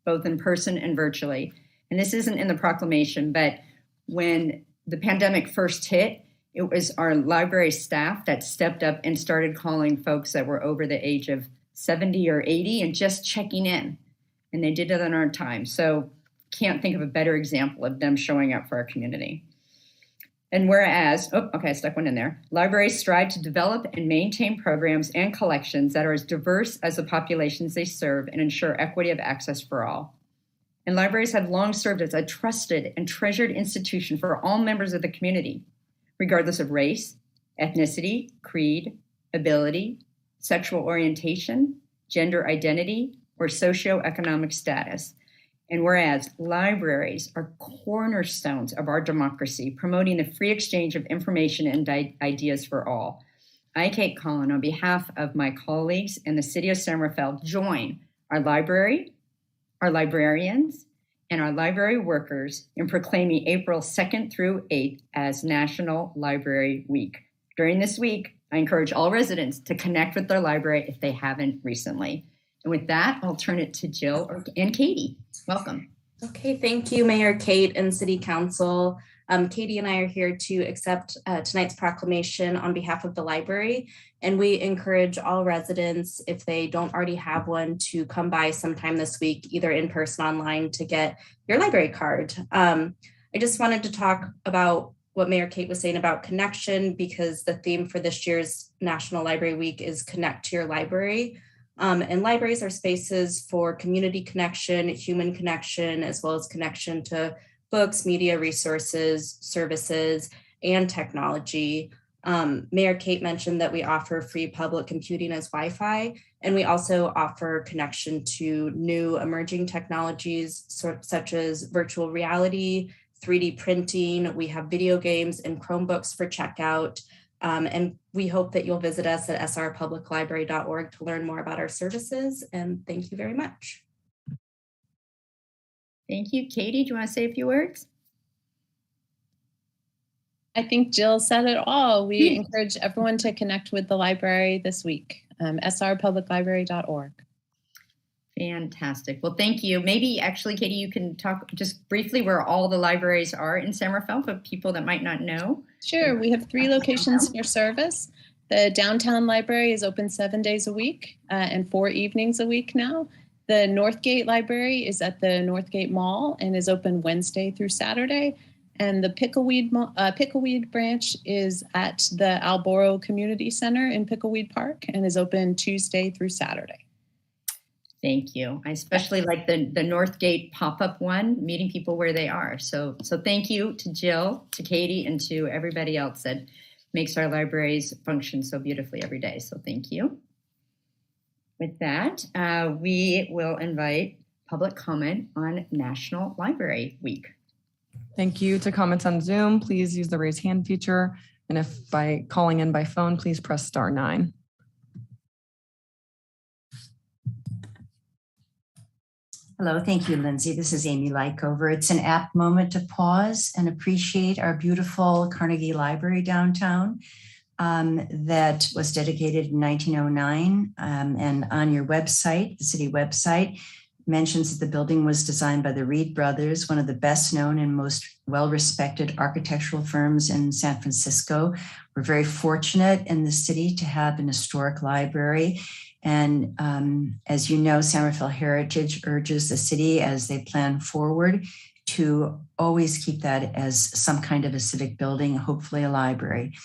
both in person and virtually. And this isn't in the proclamation, but when the pandemic first hit, it was our library staff that stepped up and started calling folks that were over the age of 70 or 80 and just checking in. And they did it on our time. So can't think of a better example of them showing up for our community. And whereas, I stuck one in there. Libraries strive to develop and maintain programs and collections that are as diverse as the populations they serve and ensure equity of access for all. And libraries have long served as a trusted and treasured institution for all members of the community, regardless of race, ethnicity, creed, ability, sexual orientation, gender identity, or socioeconomic status. And whereas libraries are cornerstones of our democracy, promoting the free exchange of information and ideas for all, I, Kate Collin, on behalf of my colleagues in the City of San Rafael, join our library, our librarians, and our library workers in proclaiming April 2nd through 8th as National Library Week. During this week, I encourage all residents to connect with their library if they haven't recently. And with that, I'll turn it to Jill and Katie. Welcome. Okay, thank you, Mayor Kate and City Council. Katie and I are here to accept tonight's proclamation on behalf of the library, and we encourage all residents, if they don't already have one, to come by sometime this week, either in person or online, to get your library card. I just wanted to talk about what Mayor Kate was saying about connection, because the theme for this year's National Library Week is Connect to Your Library. And libraries are spaces for community connection, human connection, as well as connection to books, media resources, services, and technology. Mayor Kate mentioned that we offer free public computing as Wi-Fi, and we also offer connection to new emerging technologies such as virtual reality, 3D printing. We have video games and Chromebooks for checkout. And we hope that you'll visit us at srpubliclibrary.org to learn more about our services. And thank you very much. Thank you. Katie, do you want to say a few words? I think Jill said it all. We encourage everyone to connect with the library this week, srpubliclibrary.org. Fantastic. Well, thank you. Maybe actually, Katie, you can talk just briefly where all the libraries are in San Rafael for people that might not know. Sure. We have 3 locations for service. The downtown library is open 7 days a week and 4 evenings a week now. The Northgate Library is at the Northgate Mall and is open Wednesday through Saturday. And the Pickleweed branch is at the Alboro Community Center in Pickleweed Park and is open Tuesday through Saturday. Thank you. I especially like the Northgate pop-up one, meeting people where they are. So thank you to Jill, to Katie, and to everybody else that makes our libraries function so beautifully every day. So thank you. With that, we will invite public comment on National Library Week. Thank you. To comment on Zoom, please use the raise hand feature. And if by calling in by phone, please press *9. Hello, thank you, Lindsay. This is Amy Lykover. It's an apt moment to pause and appreciate our beautiful Carnegie Library downtown that was dedicated in 1909. And on your website, the city website, mentions that the building was designed by the Reed brothers, one of the best known and most well-respected architectural firms in San Francisco. We're very fortunate in the city to have an historic library. And as you know, San Rafael Heritage urges the city as they plan forward to always keep that as some kind of a civic building, hopefully a library.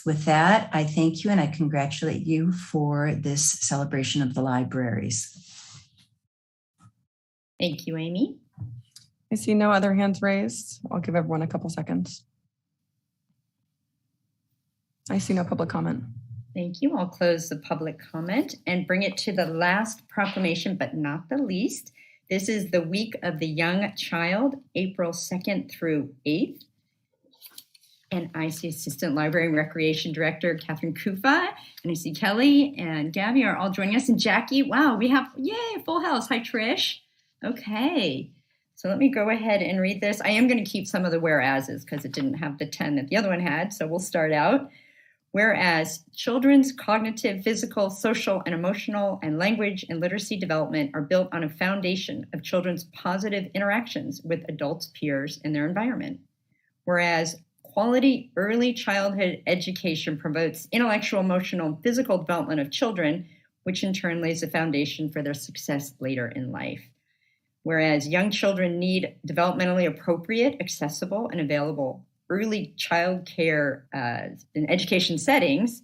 With that, I thank you and I congratulate you for this celebration of the libraries. Thank you, Amy. I see no other hands raised. I'll give everyone a couple seconds. I see no public comment. Thank you. I'll close the public comment and bring it to the last proclamation, but not the least. This is the Week of the Young Child, April 2nd through 8th. And I see Assistant Library and Recreation Director Catherine Kufa, and I see Kelly and Gabby are all joining us, and Jackie. Wow, we have, yay, full house. Hi, Trish. Okay, so let me go ahead and read this. I am going to keep some of the whereases because it didn't have the 10 that the other one had, so we'll start out. Whereas children's cognitive, physical, social, and emotional, and language and literacy development are built on a foundation of children's positive interactions with adults, peers, and their environment. Whereas quality early childhood education promotes intellectual, emotional, and physical development of children, which in turn lays the foundation for their success later in life. Whereas young children need developmentally appropriate, accessible, and available early child care in education settings.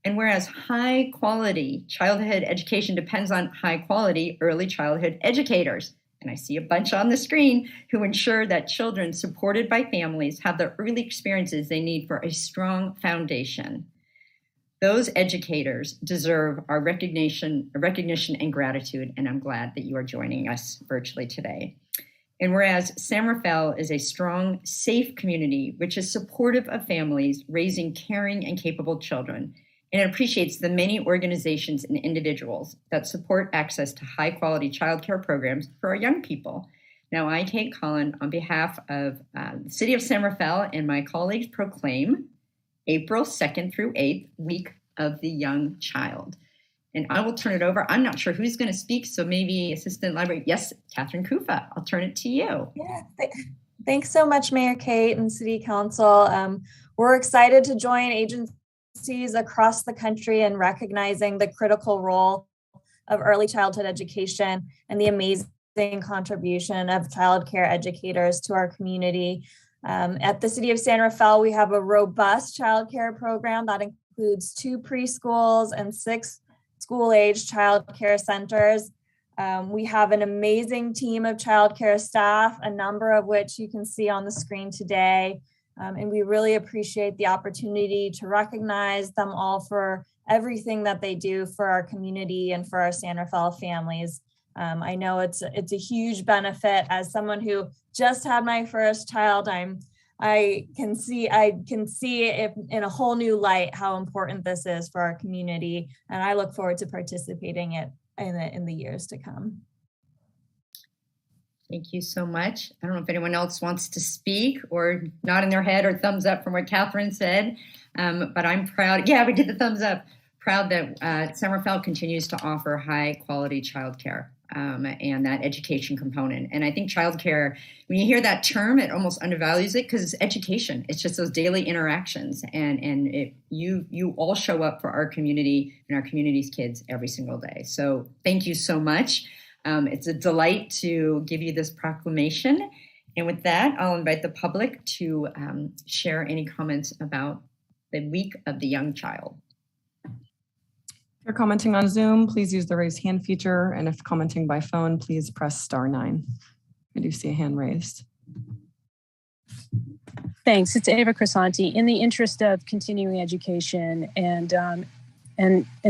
And whereas high quality childhood education depends on high quality early childhood educators. And I see a bunch on the screen who ensure that children supported by families have the early experiences they need for a strong foundation. Those educators deserve our recognition and gratitude, and I'm glad that you are joining us virtually today. And whereas San Rafael is a strong, safe community which is supportive of families raising caring and capable children, and it appreciates the many organizations and individuals that support access to high-quality childcare programs for our young people. Now, I, Kate Collin, on behalf of the City of San Rafael and my colleagues, proclaim April 2nd through 8th, Week of the Young Child. And I will turn it over. I'm not sure who's going to speak, so maybe Assistant Library. Yes, Catherine Kufa, I'll turn it to you. Yeah, thanks so much, Mayor Kate and City Council. We're excited to join agencies across the country in recognizing the critical role of early childhood education and the amazing contribution of childcare educators to our community. At the City of San Rafael, we have a robust childcare program that includes 2 preschools and 6 school-age childcare centers. We have an amazing team of childcare staff, a number of which you can see on the screen today. And we really appreciate the opportunity to recognize them all for everything that they do for our community and for our San Rafael families. I know it's a huge benefit. As someone who just had my first child, I can see it in a whole new light how important this is for our community, and I look forward to participating in the years to come. Thank you so much. I don't know if anyone else wants to speak or nod in their head or thumbs up from what Catherine said, but I'm proud. Yeah, we did the thumbs up. Proud that San Rafael continues to offer high quality childcare and that education component. And I think childcare, when you hear that term, it almost undervalues it because it's education. It's just those daily interactions, and you all show up for our community and our community's kids every single day. So thank you so much. It's a delight to give you this proclamation. And with that, I'll invite the public to share any comments about the Week of the Young Child. If you're commenting on Zoom, please use the raise hand feature. And if commenting by phone, please press *9. I do see a hand raised. Thanks. It's Ava Crisanti. In the interest of continuing education and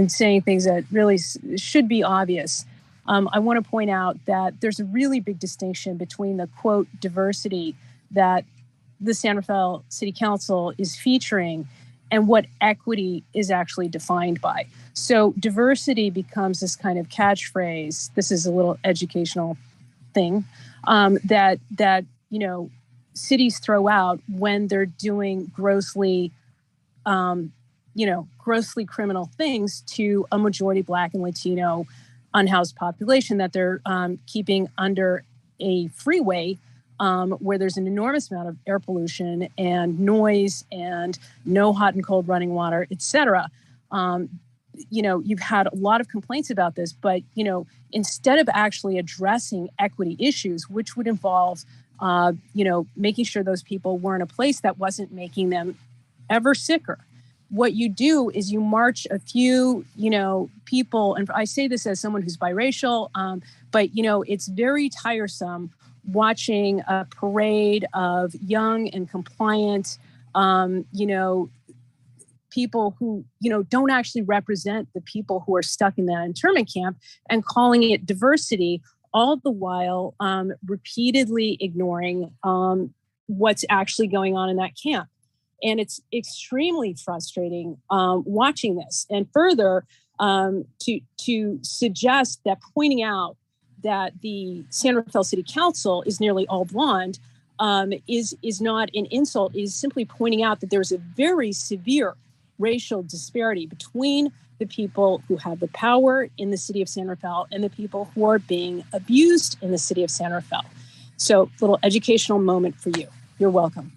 saying things that really should be obvious, I want to point out that there's a really big distinction between the quote diversity that the San Rafael City Council is featuring and what equity is actually defined by. So diversity becomes this kind of catchphrase. This is a little educational thing that cities throw out when they're doing grossly criminal things to a majority Black and Latino unhoused population that they're keeping under a freeway where there's an enormous amount of air pollution and noise and no hot and cold running water, et cetera. You've had a lot of complaints about this, but, instead of actually addressing equity issues, which would involve, making sure those people were in a place that wasn't making them ever sicker, what you do is you march a few, people, and I say this as someone who's biracial, but, it's very tiresome watching a parade of young and compliant, people who, don't actually represent the people who are stuck in that internment camp and calling it diversity, all the while repeatedly ignoring what's actually going on in that camp. And it's extremely frustrating watching this. And further, to suggest that pointing out that the San Rafael City Council is nearly all blonde is not an insult, is simply pointing out that there's a very severe racial disparity between the people who have the power in the city of San Rafael and the people who are being abused in the city of San Rafael. So, little educational moment for you. You're welcome.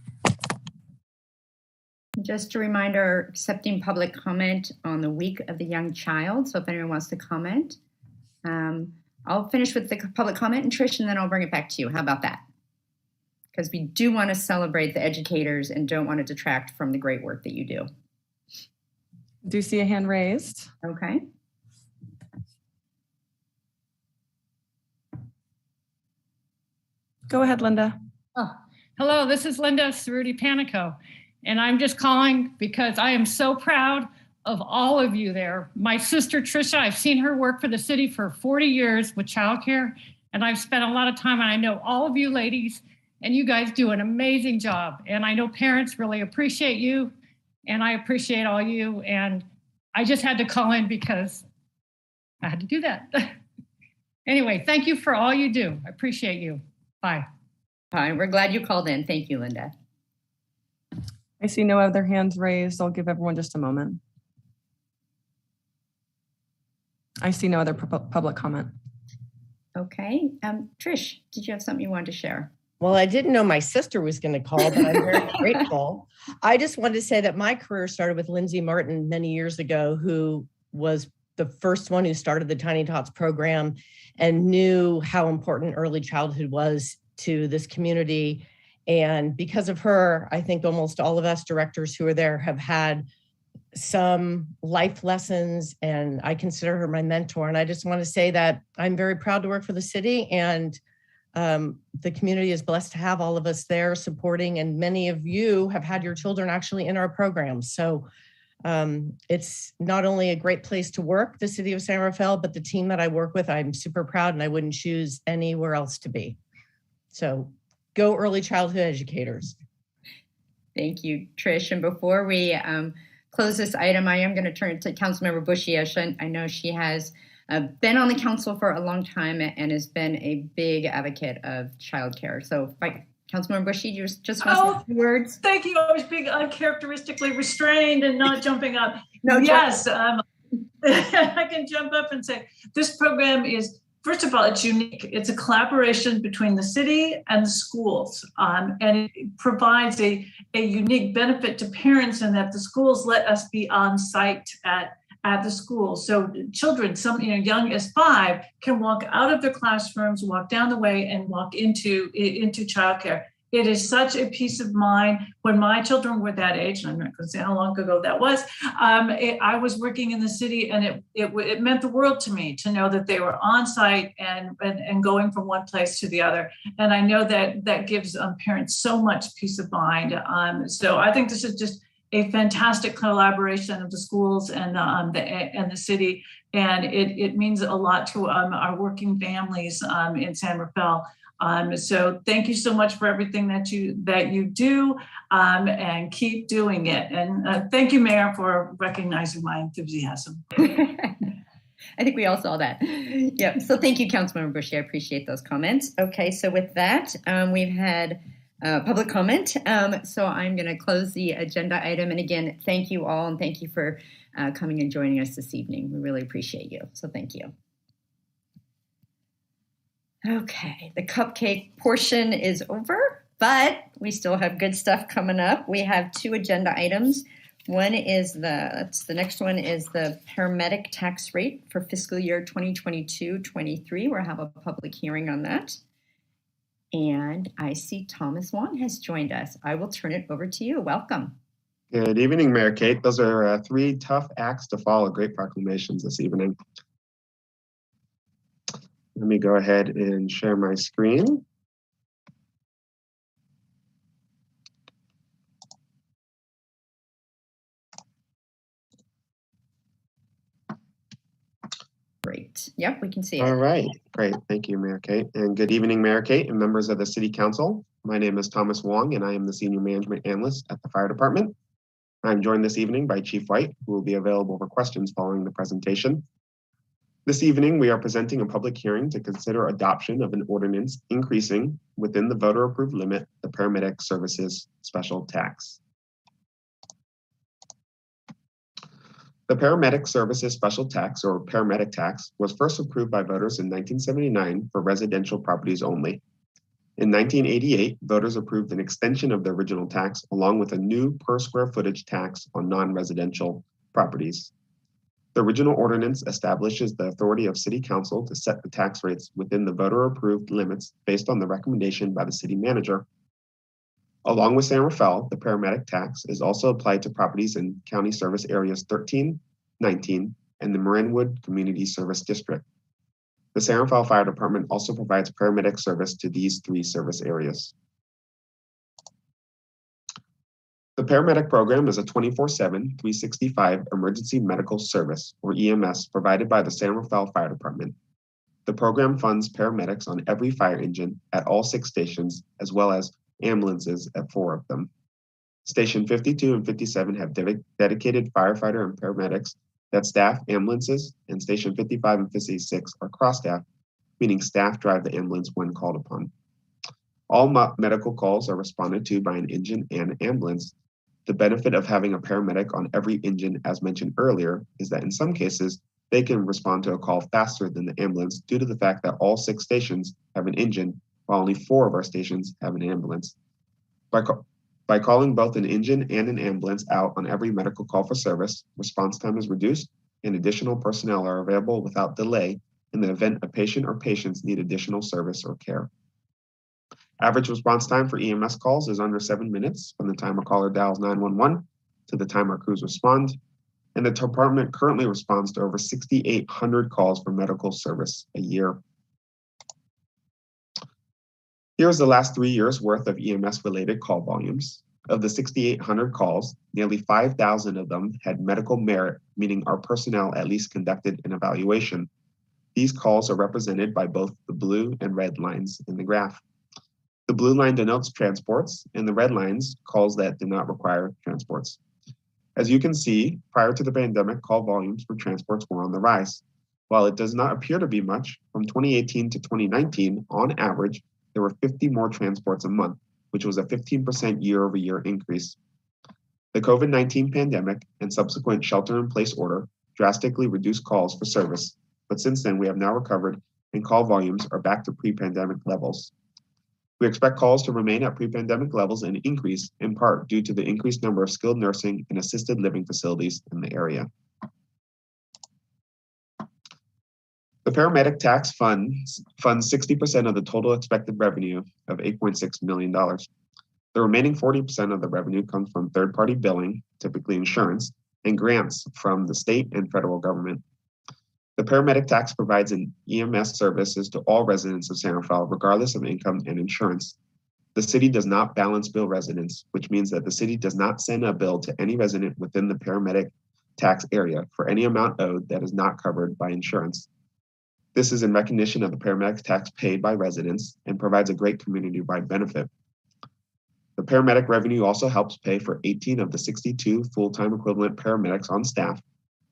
Just a reminder, accepting public comment on the Week of the Young Child. So if anyone wants to comment, I'll finish with the public comment and Trish, and then I'll bring it back to you. How about that? Because we do want to celebrate the educators and don't want to detract from the great work that you do. Do you see a hand raised? Okay. Go ahead, Linda. Oh, hello, this is Linda Cerruti Panico, and I'm just calling because I am so proud of all of you there. My sister Trisha, I've seen her work for the city for 40 years with childcare, and I've spent a lot of time, and I know all of you ladies, and you guys do an amazing job. And I know parents really appreciate you, and I appreciate all you, and I just had to call in because I had to do that. Anyway, thank you for all you do. I appreciate you. Bye. Hi, we're glad you called in. Thank you, Linda. I see no other hands raised. I'll give everyone just a moment. I see no other public comment. Okay. Trish, did you have something you wanted to share? Well, I didn't know my sister was going to call, but I'm very grateful. I just wanted to say that my career started with Lindsay Martin many years ago, who was the first one who started the Tiny Tots program and knew how important early childhood was to this community. And because of her, I think almost all of us directors who are there have had some life lessons, and I consider her my mentor. And I just want to say that I'm very proud to work for the city, and the community is blessed to have all of us there supporting, and many of you have had your children actually in our programs. So it's not only a great place to work, the City of San Rafael, but the team that I work with, I'm super proud, and I wouldn't choose anywhere else to be. So go early childhood educators. Thank you, Trish. And before we close this item, I am going to turn it to Councilmember Bushy. I know she has been on the council for a long time and has been a big advocate of childcare. So, Councilmember Bushy, you just want to say a few words? Thank you. I was being uncharacteristically restrained and not jumping up. No, yes, I can jump up and say this program is, first of all, it's unique. It's a collaboration between the city and the schools, and it provides a unique benefit to parents in that the schools let us be on site at the school. So children, some young as 5, can walk out of their classrooms, walk down the way, and walk into childcare. It is such a peace of mind. When my children were that age, and I'm not going to say how long ago that was, I was working in the city, and it meant the world to me to know that they were on site and going from one place to the other. And I know that gives parents so much peace of mind. So I think this is just a fantastic collaboration of the schools and the city, and it means a lot to our working families in San Rafael. So thank you so much for everything that you do, and keep doing it. And thank you, Mayor, for recognizing my enthusiasm. I think we all saw that. Yeah. So thank you, Councilmember Bushy. I appreciate those comments. Okay. So with that, we've had public comment. So I'm going to close the agenda item. And again, thank you all, and thank you for coming and joining us this evening. We really appreciate you. So thank you. Okay, the cupcake portion is over, but we still have good stuff coming up. We have 2 agenda items. One is the next one is the paramedic tax rate for fiscal year 2022-23. We'll have a public hearing on that. And I see Thomas Wong has joined us. I will turn it over to you. Welcome. Good evening, Mayor Kate. Those are 3 tough acts to follow. Great proclamations this evening. Let me go ahead and share my screen. Great. Yep, we can see it. All right, great. Thank you, Mayor Kate. And good evening, Mayor Kate and members of the City Council. My name is Thomas Wong, and I am the Senior Management Analyst at the Fire Department. I'm joined this evening by Chief White, who will be available for questions following the presentation. This evening, we are presenting a public hearing to consider adoption of an ordinance increasing within the voter-approved limit the paramedic services special tax. The paramedic services special tax, or paramedic tax, was first approved by voters in 1979 for residential properties only. In 1988, voters approved an extension of the original tax along with a new per square footage tax on non-residential properties. The original ordinance establishes the authority of City Council to set the tax rates within the voter-approved limits based on the recommendation by the city manager. Along with San Rafael, the paramedic tax is also applied to properties in County Service Areas 13, 19, and the Marinwood Community Service District. The San Rafael Fire Department also provides paramedic service to these 3 service areas. The paramedic program is a 24/7, 365 emergency medical service, or EMS, provided by the San Rafael Fire Department. The program funds paramedics on every fire engine at all 6 stations, as well as ambulances at 4 of them. Station 52 and 57 have dedicated firefighter and paramedics that staff ambulances, and Station 55 and 56 are cross-staff, meaning staff drive the ambulance when called upon. All medical calls are responded to by an engine and ambulance. The benefit of having a paramedic on every engine, as mentioned earlier, is that in some cases, they can respond to a call faster than the ambulance due to the fact that all 6 stations have an engine, while only 4 of our stations have an ambulance. By calling both an engine and an ambulance out on every medical call for service, response time is reduced and additional personnel are available without delay in the event a patient or patients need additional service or care. Average response time for EMS calls is under 7 minutes from the time a caller dials 911 to the time our crews respond, and the department currently responds to over 6,800 calls for medical service a year. Here's the last 3 years' worth of EMS-related call volumes. Of the 6,800 calls, nearly 5,000 of them had medical merit, meaning our personnel at least conducted an evaluation. These calls are represented by both the blue and red lines in the graph. The blue line denotes transports, and the red lines calls that do not require transports. As you can see, prior to the pandemic, call volumes for transports were on the rise. While it does not appear to be much, from 2018 to 2019, on average, there were 50 more transports a month, which was a 15% year-over-year increase. The COVID-19 pandemic and subsequent shelter-in-place order drastically reduced calls for service, but since then we have now recovered and call volumes are back to pre-pandemic levels. We expect calls to remain at pre-pandemic levels and increase in part due to the increased number of skilled nursing and assisted living facilities in the area. The paramedic tax funds 60% of the total expected revenue of $8.6 million. The remaining 40% of the revenue comes from third-party billing, typically insurance, and grants from the state and federal government. The paramedic tax provides an EMS services to all residents of San Rafael, regardless of income and insurance. The city does not balance bill residents, which means that the city does not send a bill to any resident within the paramedic tax area for any amount owed that is not covered by insurance. This is in recognition of the paramedic tax paid by residents and provides a great community-wide benefit. The paramedic revenue also helps pay for 18 of the 62 full-time equivalent paramedics on staff,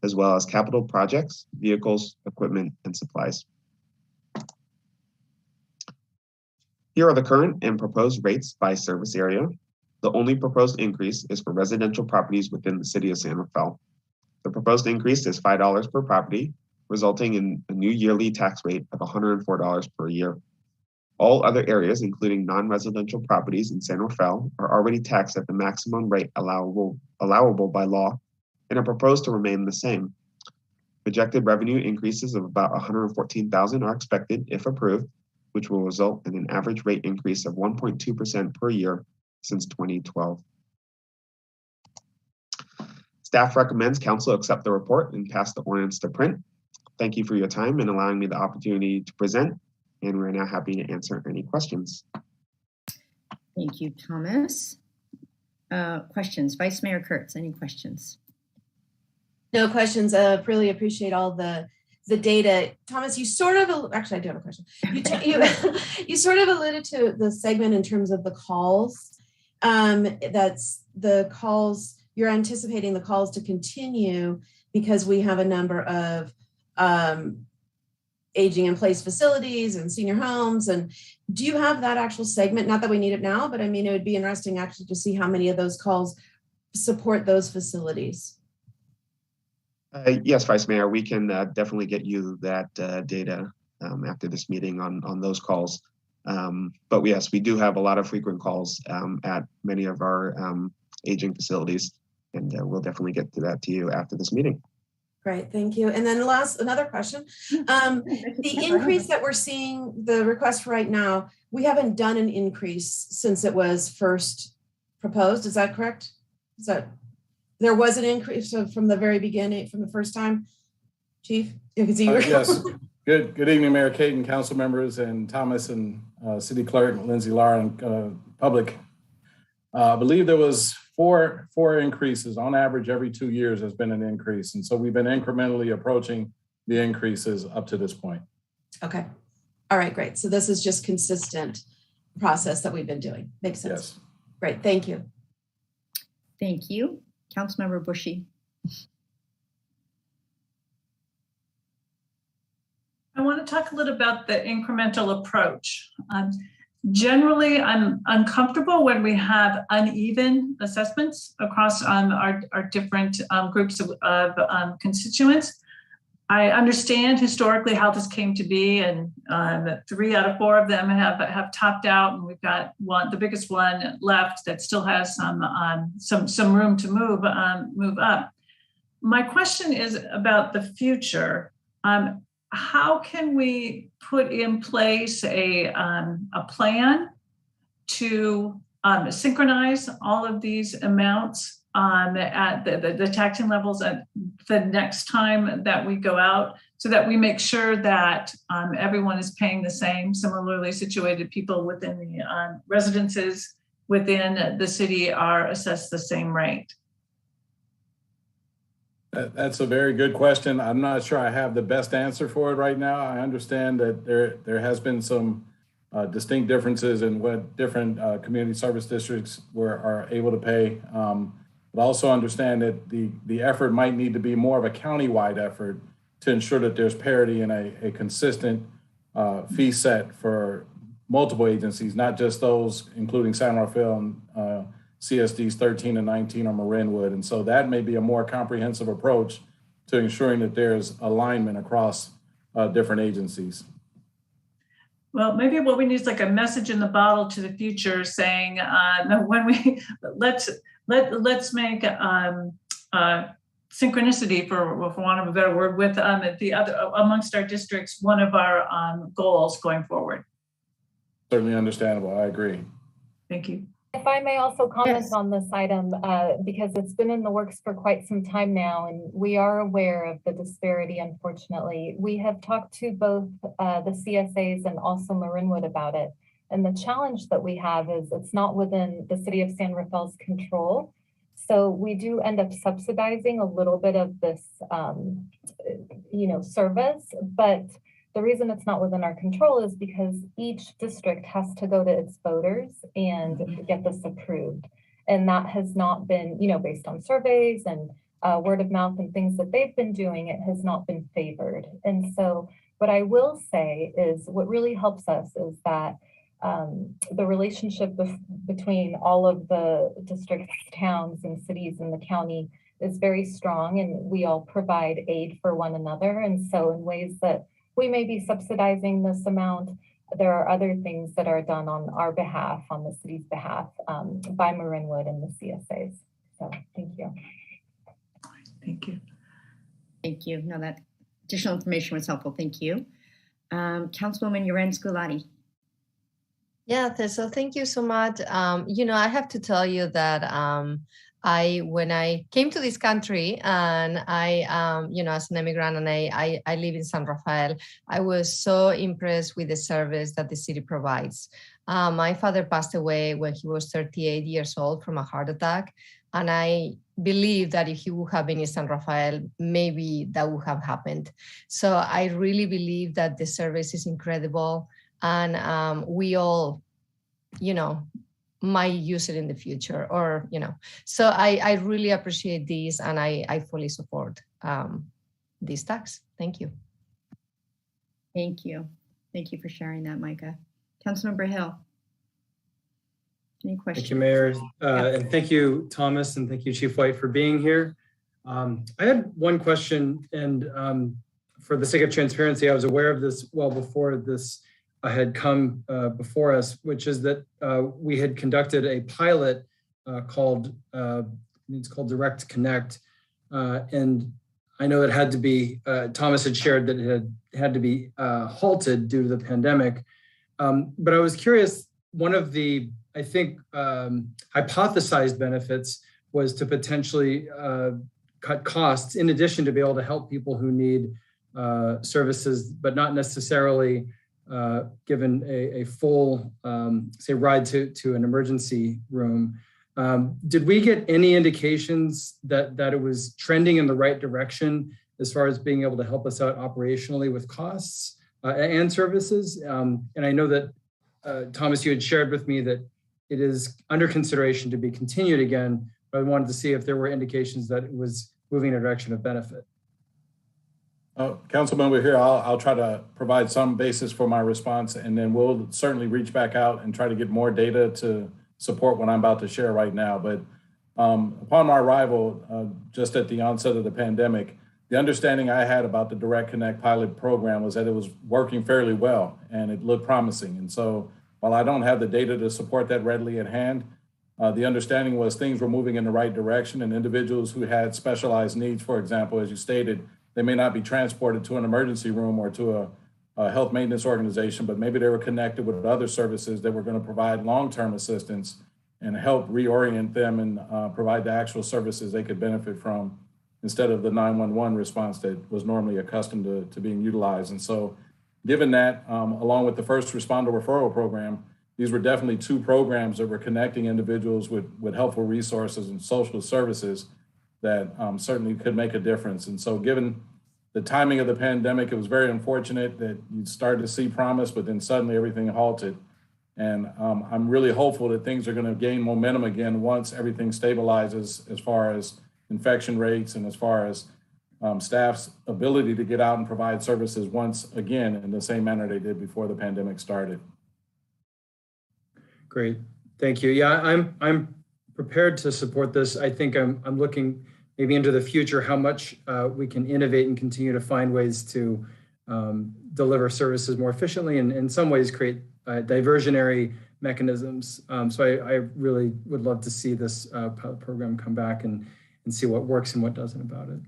as well as capital projects, vehicles, equipment, and supplies. Here are the current and proposed rates by service area. The only proposed increase is for residential properties within the city of San Rafael. The proposed increase is $5 per property, resulting in a new yearly tax rate of $104 per year. All other areas, including non-residential properties in San Rafael, are already taxed at the maximum rate allowable by law and are proposed to remain the same. Projected revenue increases of about $114,000 are expected if approved, which will result in an average rate increase of 1.2% per year since 2012. Staff recommends council accept the report and pass the ordinance to print. Thank you for your time and allowing me the opportunity to present, and we're now happy to answer any questions. Thank you, Thomas. Questions? Vice Mayor Kurtz, any questions? No questions. Really appreciate all the data. Thomas, you sort of, actually I do have a question. You sort of alluded to the segment in terms of the calls. That's the calls, you're anticipating the calls to continue because we have a number of aging in place facilities and senior homes. And do you have that actual segment? Not that we need it now, but I mean, it would be interesting actually to see how many of those calls support those facilities. Yes, Vice Mayor, we can definitely get you that data after this meeting on those calls. But yes, we do have a lot of frequent calls at many of our aging facilities, and we'll definitely get to that to you after this meeting. Great, thank you. And then another question. The increase that we're seeing, the request right now, we haven't done an increase since it was first proposed. Is that correct? Is that there was an increase from the very beginning, from the first time, Chief? Yes. Good evening, Mayor Kate and council members and Thomas and City Clerk Lindsay Lara and public. I believe there was four increases on average every 2 years has been an increase. And so we've been incrementally approaching the increases up to this point. Okay. All right, great. So this is just consistent process that we've been doing. Makes sense. Yes. Great, thank you. Thank you. Councilmember Bushy. I want to talk a little about the incremental approach. Generally, I'm uncomfortable when we have uneven assessments across our different groups of constituents. I understand historically how this came to be, and 3 out of 4 of them have topped out, and we've got the biggest one left that still has some room to move up. My question is about the future. How can we put in place a plan to synchronize all of these amounts at the taxing levels at the next time that we go out, so that we make sure that everyone is paying the same? Similarly situated people within the residences within the city are assessed the same rate. That's a very good question. I'm not sure I have the best answer for it right now. I understand that there has been some distinct differences in what different community service districts are able to pay. But also understand that the effort might need to be more of a countywide effort to ensure that there's parity and a consistent fee set for multiple agencies, not just those including San Rafael and CSDs 13 and 19 or Marinwood. And so that may be a more comprehensive approach to ensuring that there's alignment across different agencies. Well, maybe what we need is like a message in the bottle to the future saying, when we let's make synchronicity, for want of a better word, with the other amongst our districts, one of our goals going forward. Certainly understandable. I agree. Thank you. If I may also comment on this item, because it's been in the works for quite some time now, and we are aware of the disparity, unfortunately. We have talked to both the CSAs and also Marinwood about it. And the challenge that we have is it's not within the City of San Rafael's control. So we do end up subsidizing a little bit of this, service, but the reason it's not within our control is because each district has to go to its voters and get this approved. And that has not been, based on surveys and word of mouth and things that they've been doing, it has not been favored. And so what I will say is what really helps us is that the relationship between all of the districts, towns, and cities in the county is very strong, and we all provide aid for one another. And so in ways that we may be subsidizing this amount, there are other things that are done on our behalf, on the city's behalf, by Marinwood and the CSAs. So thank you. Thank you. Thank you. No, that additional information was helpful. Thank you. Councilwoman Scolari. Yeah, so thank you so much. I have to tell you that when I came to this country and I, as an immigrant, and I live in San Rafael, I was so impressed with the service that the city provides. My father passed away when he was 38 years old from a heart attack. And I believe that if he would have been in San Rafael, maybe that would have happened. So I really believe that the service is incredible. And we all, might use it in the future, or, so I really appreciate this, and I fully support this tax. Thank you. Thank you. Thank you for sharing that, Micah. Councilmember Hill. Any questions? Thank you, Mayor. And thank you, Thomas, and thank you, Chief White, for being here. I had one question, and for the sake of transparency, I was aware of this well before this had come before us, which is that we had conducted a pilot called Direct Connect, and I know it had to be, Thomas had shared that it had to be halted due to the pandemic. But I was curious, one of the, I think, hypothesized benefits was to potentially cut costs in addition to be able to help people who need services, but not necessarily given a full, say, ride to an emergency room. Did we get any indications that it was trending in the right direction as far as being able to help us out operationally with costs and services? And I know that, Thomas, you had shared with me that it is under consideration to be continued again, but I wanted to see if there were indications that it was moving in a direction of benefit. Councilmember here, I'll try to provide some basis for my response, and then we'll certainly reach back out and try to get more data to support what I'm about to share right now. But upon my arrival, just at the onset of the pandemic, the understanding I had about the Direct Connect pilot program was that it was working fairly well and it looked promising. And so while I don't have the data to support that readily at hand, the understanding was things were moving in the right direction, and individuals who had specialized needs, for example, as you stated, they may not be transported to an emergency room or to a health maintenance organization, but maybe they were connected with other services that were going to provide long-term assistance and help reorient them and provide the actual services they could benefit from instead of the 911 response that was normally accustomed to being utilized. And so given that, along with the first responder referral program, these were definitely two programs that were connecting individuals with helpful resources and social services that certainly could make a difference. And so given the timing of the pandemic, it was very unfortunate that you started to see promise, but then suddenly everything halted. And I'm really hopeful that things are going to gain momentum again once everything stabilizes as far as infection rates and as far as staff's ability to get out and provide services once again in the same manner they did before the pandemic started. Great, thank you. Yeah, I'm prepared to support this. I think I'm looking maybe into the future, how much we can innovate and continue to find ways to deliver services more efficiently and in some ways create diversionary mechanisms. So I really would love to see this program come back and see what works and what doesn't about it.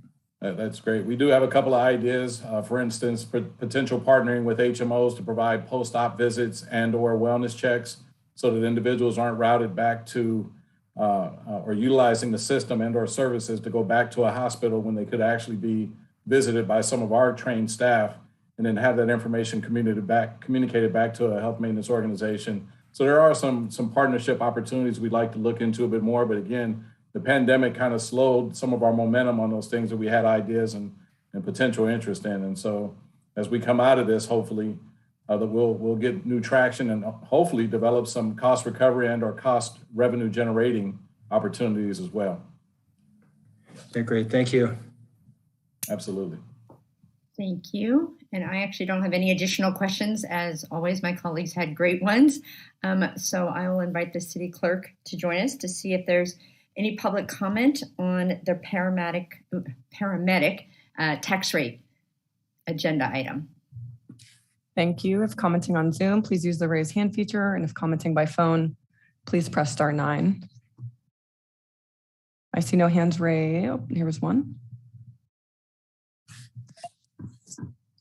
That's great. We do have a couple of ideas. For instance, potential partnering with HMOs to provide post-op visits and or wellness checks so that individuals aren't routed back to or utilizing the system and or services to go back to a hospital when they could actually be visited by some of our trained staff and then have that information communicated back to a health maintenance organization. So there are some partnership opportunities we'd like to look into a bit more, but again, the pandemic kind of slowed some of our momentum on those things that we had ideas and potential interest in. And so as we come out of this, hopefully that we'll get new traction and hopefully develop some cost recovery and or cost revenue generating opportunities as well. Okay, great, thank you. Absolutely. Thank you. And I actually don't have any additional questions. As always, my colleagues had great ones. So I will invite the city clerk to join us to see if there's any public comment on the paramedic tax rate agenda item. Thank you. If commenting on Zoom, please use the raise hand feature. And if commenting by phone, please press *9. I see no hands raised. Oh, here was one.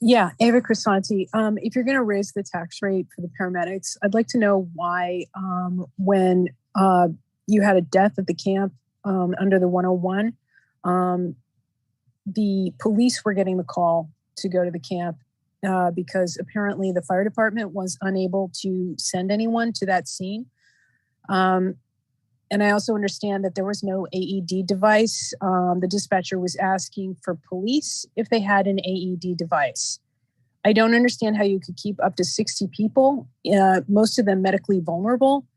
Yeah, Ava Crisanti. If you're going to raise the tax rate for the paramedics, I'd like to know why when you had a death at the camp under the 101, the police were getting the call to go to the camp because apparently the fire department was unable to send anyone to that scene. And I also understand that there was no AED device. The dispatcher was asking for police if they had an AED device. I don't understand how you could keep up to 60 people, most of them medically vulnerable,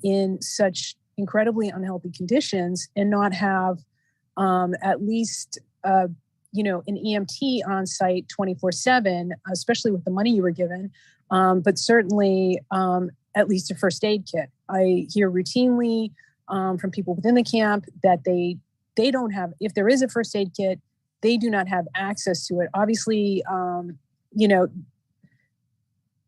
in such incredibly unhealthy conditions and not have at least an EMT on site 24/7, especially with the money you were given, but certainly at least a first aid kit. I hear routinely from people within the camp that they don't have, if there is a first aid kit, they do not have access to it. Obviously,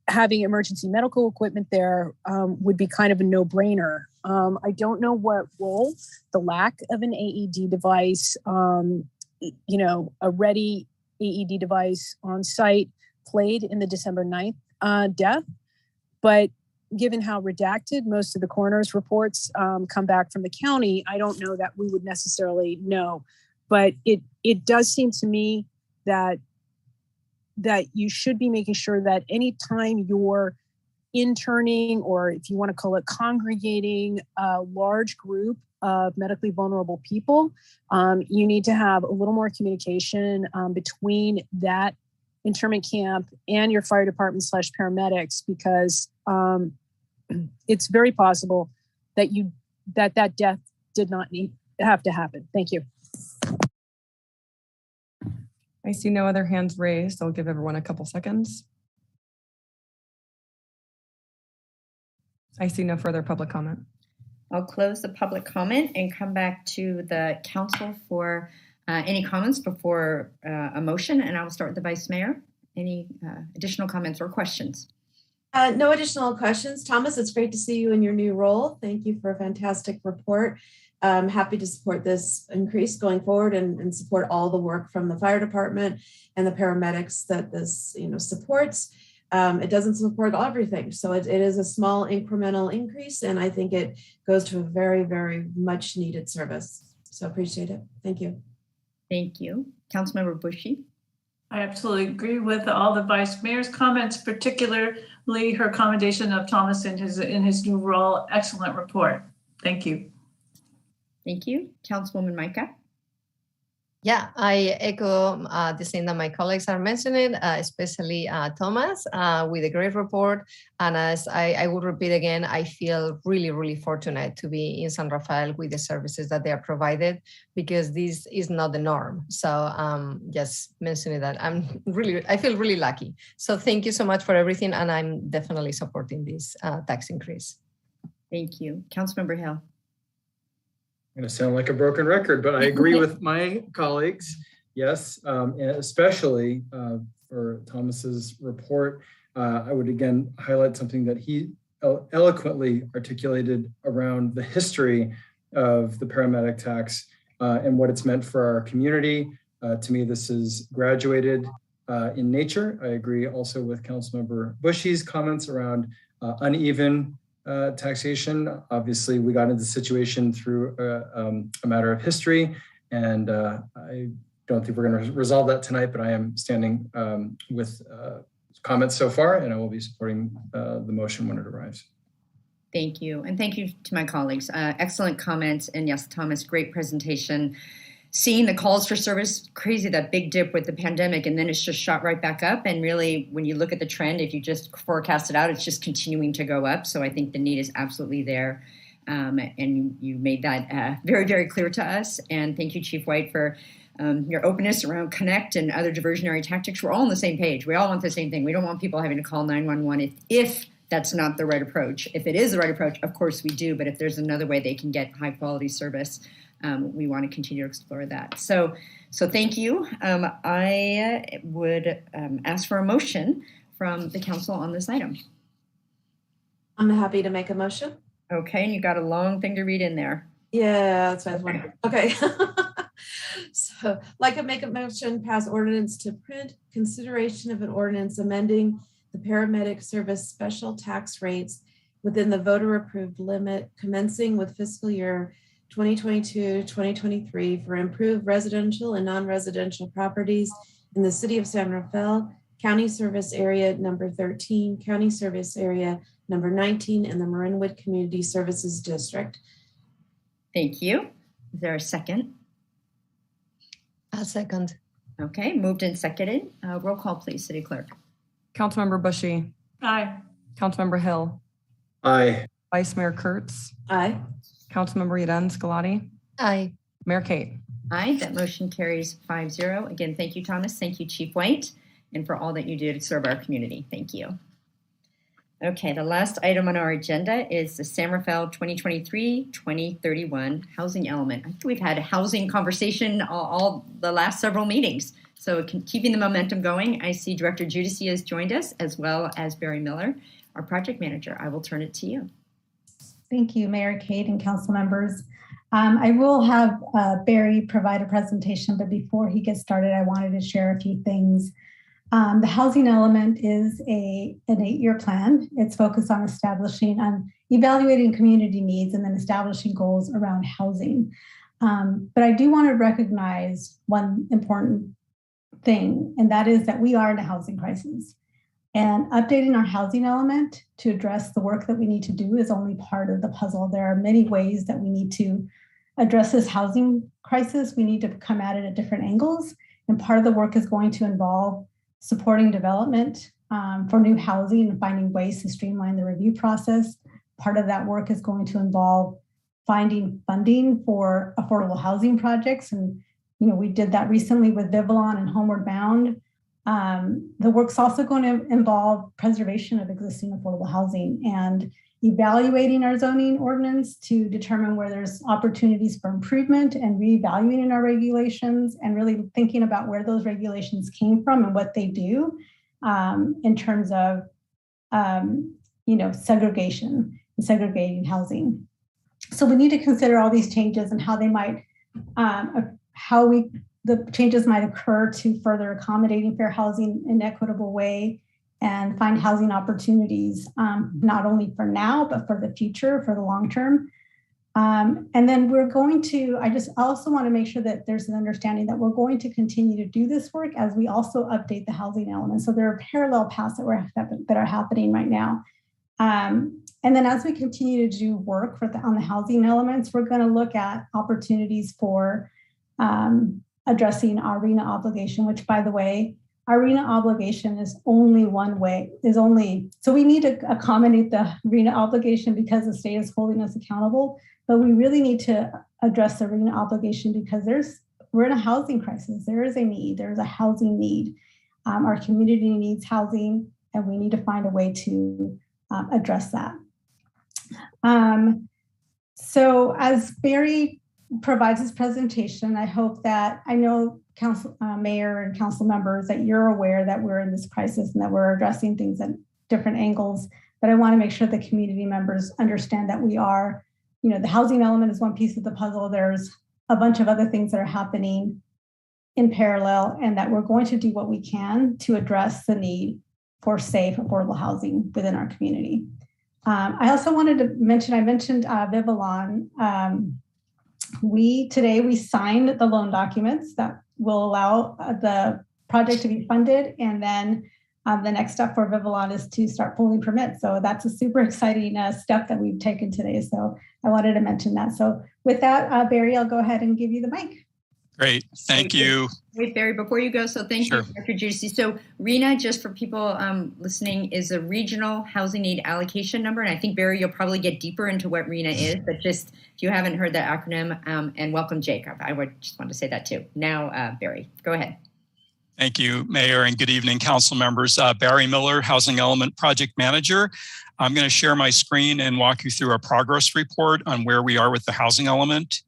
having emergency medical equipment there would be kind of a no-brainer. I don't know what role the lack of an AED device a ready AED device on site played in the December 9th death. But given how redacted most of the coroner's reports come back from the county, I don't know that we would necessarily know. But it does seem to me that you should be making sure that anytime you're interning, or if you want to call it congregating, a large group of medically vulnerable people, you need to have a little more communication between that internment camp and your fire department / paramedics, because it's very possible that that death did not have to happen. Thank you. I see no other hands raised. I'll give everyone a couple seconds. I see no further public comment. I'll close the public comment and come back to the council for any comments before a motion, and I will start with the Vice Mayor. Any additional comments or questions? No additional questions. Thomas, it's great to see you in your new role. Thank you for a fantastic report. I'm happy to support this increase going forward and support all the work from the fire department and the paramedics that this supports. It doesn't support everything. So it is a small incremental increase, and I think it goes to a very, very much needed service. So appreciate it. Thank you. Thank you. Councilmember Bushy. I absolutely agree with all the Vice Mayor's comments, particularly her commendation of Thomas in his new role. Excellent report. Thank you. Thank you. Councilwoman Micah. Yeah, I echo the same that my colleagues are mentioning, especially Thomas, with a great report. And as I would repeat again, I feel really, really fortunate to be in San Rafael with the services that they are provided, because this is not the norm. So just mentioning that, I feel really lucky. So thank you so much for everything. And I'm definitely supporting this tax increase. Thank you. Councilmember Hill. I'm going to sound like a broken record, but I agree with my colleagues. Yes, and especially for Thomas's report. I would again highlight something that he eloquently articulated around the history of the paramedic tax and what it's meant for our community. To me, this is graduated in nature. I agree also with Councilmember Bushy's comments around uneven taxation. Obviously, we got into the situation through a matter of history, and I don't think we're going to resolve that tonight, but I am standing with comments so far, and I will be supporting the motion when it arrives. Thank you. And thank you to my colleagues. Excellent comments. And yes, Thomas, great presentation. Seeing the calls for service, crazy, that big dip with the pandemic, and then it's just shot right back up. And really, when you look at the trend, if you just forecast it out, it's just continuing to go up. So I think the need is absolutely there. And you made that very, very clear to us. And thank you, Chief White, for your openness around Connect and other diversionary tactics. We're all on the same page. We all want the same thing. We don't want people having to call 911 if that's not the right approach. If it is the right approach, of course we do. But if there's another way they can get high quality service, we want to continue to explore that. So thank you. I would ask for a motion from the council on this item. I'm happy to make a motion. Okay, and you got a long thing to read in there. Yeah, that's what I was wondering. Okay. So, like to make a motion, pass ordinance to print, consideration of an ordinance amending the paramedic service special tax rates within the voter approved limit commencing with fiscal year 2022-2023 for improved residential and non-residential properties in the City of San Rafael, County Service Area number 13, County Service Area number 19, and the Marinwood Community Services District. Thank you. Is there a second? A second. Okay, moved and seconded. Roll call, please, City Clerk. Councilmember Bushy. Aye. Councilmember Hill. Aye. Vice Mayor Kurtz. Aye. Councilmember Yeden Scalati. Aye. Mayor Kate. Aye, that motion carries 5-0. Again, thank you, Thomas. Thank you, Chief White, and for all that you do to serve our community. Thank you. Okay, the last item on our agenda is the San Rafael 2023-2031 housing element. I think we've had a housing conversation all the last several meetings. So keeping the momentum going, I see Director Giudice has joined us, as well as Barry Miller, our project manager. I will turn it to you. Thank you, Mayor Kate and council members. I will have Barry provide a presentation, but before he gets started, I wanted to share a few things. The housing element is an 8-year plan. It's focused on evaluating community needs and then establishing goals around housing. But I do want to recognize one important thing, and that is that we are in a housing crisis. And updating our housing element to address the work that we need to do is only part of the puzzle. There are many ways that we need to address this housing crisis. We need to come at it at different angles. And part of the work is going to involve supporting development for new housing and finding ways to streamline the review process. Part of that work is going to involve finding funding for affordable housing projects. And, we did that recently with Vivalon and Homeward Bound. The work's also going to involve preservation of existing affordable housing and evaluating our zoning ordinance to determine where there's opportunities for improvement and reevaluating our regulations and really thinking about where those regulations came from and what they do in terms of, segregation and segregating housing. So we need to consider all these changes and how they might, the changes might occur to further accommodating fair housing in an equitable way and find housing opportunities, not only for now, but for the future, for the long term. And then we're going to, I also want to make sure that there's an understanding that we're going to continue to do this work as we also update the housing element. So there are parallel paths that are happening right now. And then as we continue to do work on the housing elements, we're going to look at opportunities for addressing our RENA obligation, which, by the way, our RENA obligation is only one way, so we need to accommodate the RENA obligation because the state is holding us accountable, but we really need to address the RENA obligation because we're in a housing crisis. There is a need, there's a housing need. Our community needs housing and we need to find a way to address that. So as Barry provides his presentation, I know Council Mayor and council members that you're aware that we're in this crisis and that we're addressing things at different angles. But I want to make sure the community members understand that we are, the housing element is one piece of the puzzle. There's a bunch of other things that are happening in parallel, and that we're going to do what we can to address the need for safe, affordable housing within our community. I also wanted to mention, I mentioned Vivalon. Today we signed the loan documents that will allow the project to be funded. And then the next step for Vivalon is to start pulling permits. So that's a super exciting step that we've taken today. So I wanted to mention that. So with that, Barry, I'll go ahead and give you the mic. Great, thank you. Wait, Barry, before you go, so thank you, Dr. Juicy. So RENA, just for people listening, is a regional housing need allocation number. And I think, Barry, you'll probably get deeper into what RENA is, but just if you haven't heard that acronym, and welcome, Jacob. I would just want to say that too. Now, Barry, go ahead. Thank you, Mayor, and good evening, council members. Barry Miller, Housing Element Project Manager. I'm going to share my screen and walk you through a progress report on where we are with the housing element.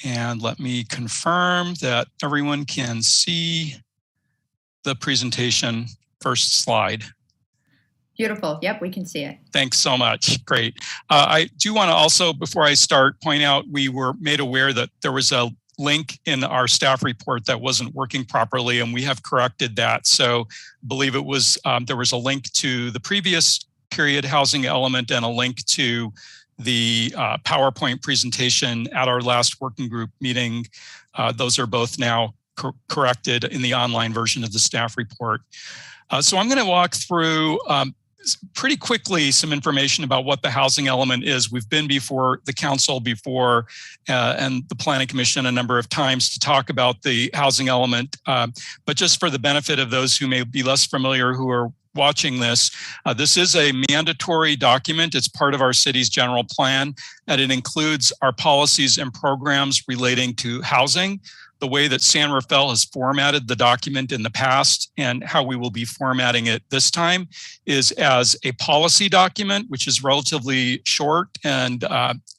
And let me confirm that everyone can see the presentation. First slide. Beautiful. Yep, we can see it. Thanks so much. Great. I do want to also, before I start, point out we were made aware that there was a link in our staff report that wasn't working properly, and we have corrected that. So I believe it was there was a link to the previous period housing element and a link to the PowerPoint presentation at our last working group meeting. Those are both now corrected in the online version of the staff report. So I'm going to walk through pretty quickly some information about what the housing element is. We've been before the council before and the Planning Commission a number of times to talk about the housing element. But just for the benefit of those who may be less familiar who are watching this, this is a mandatory document. It's part of our city's general plan, and it includes our policies and programs relating to housing, the way that San Rafael has formatted the document in the past and how we will be formatting it this time is as a policy document, which is relatively short and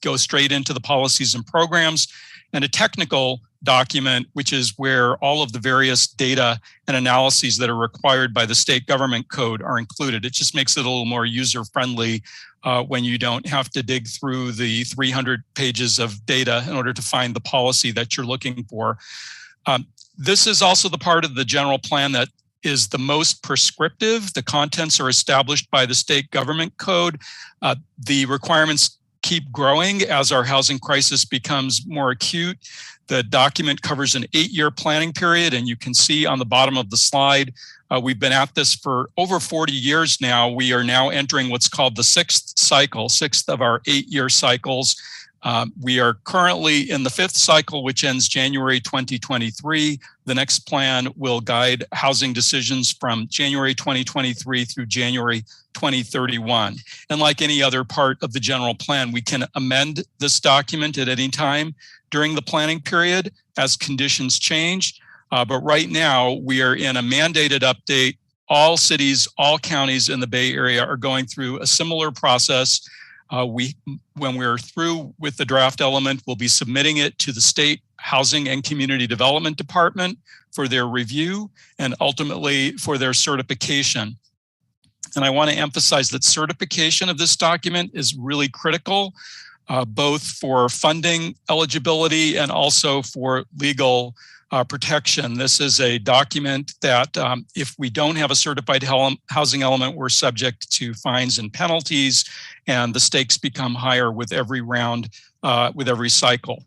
goes straight into the policies and programs. and a technical document, which is where all of the various data and analyses that are required by the state government code are included. It just makes it a little more user-friendly when you don't have to dig through the 300 pages of data in order to find the policy that you're looking for. This is also the part of the general plan that is the most prescriptive. The contents are established by the state government code. The requirements keep growing as our housing crisis becomes more acute. The document covers an 8-year planning period, and you can see on the bottom of the slide, we've been at this for over 40 years now. We are now entering what's called the sixth of our 8-year cycles. We are currently in the 5th cycle, which ends January 2023. The next plan will guide housing decisions from January 2023 through January 2031. And like any other part of the general plan, we can amend this document at any time during the planning period as conditions change. But right now, we are in a mandated update. All cities, all counties in the Bay Area are going through a similar process. When we're through with the draft element, we'll be submitting it to the State Housing and Community Development Department for their review and ultimately for their certification. And I want to emphasize that certification of this document is really critical, both for funding eligibility and also for legal protection. This is a document that if we don't have a certified housing element, we're subject to fines and penalties, and the stakes become higher with every round, with every cycle.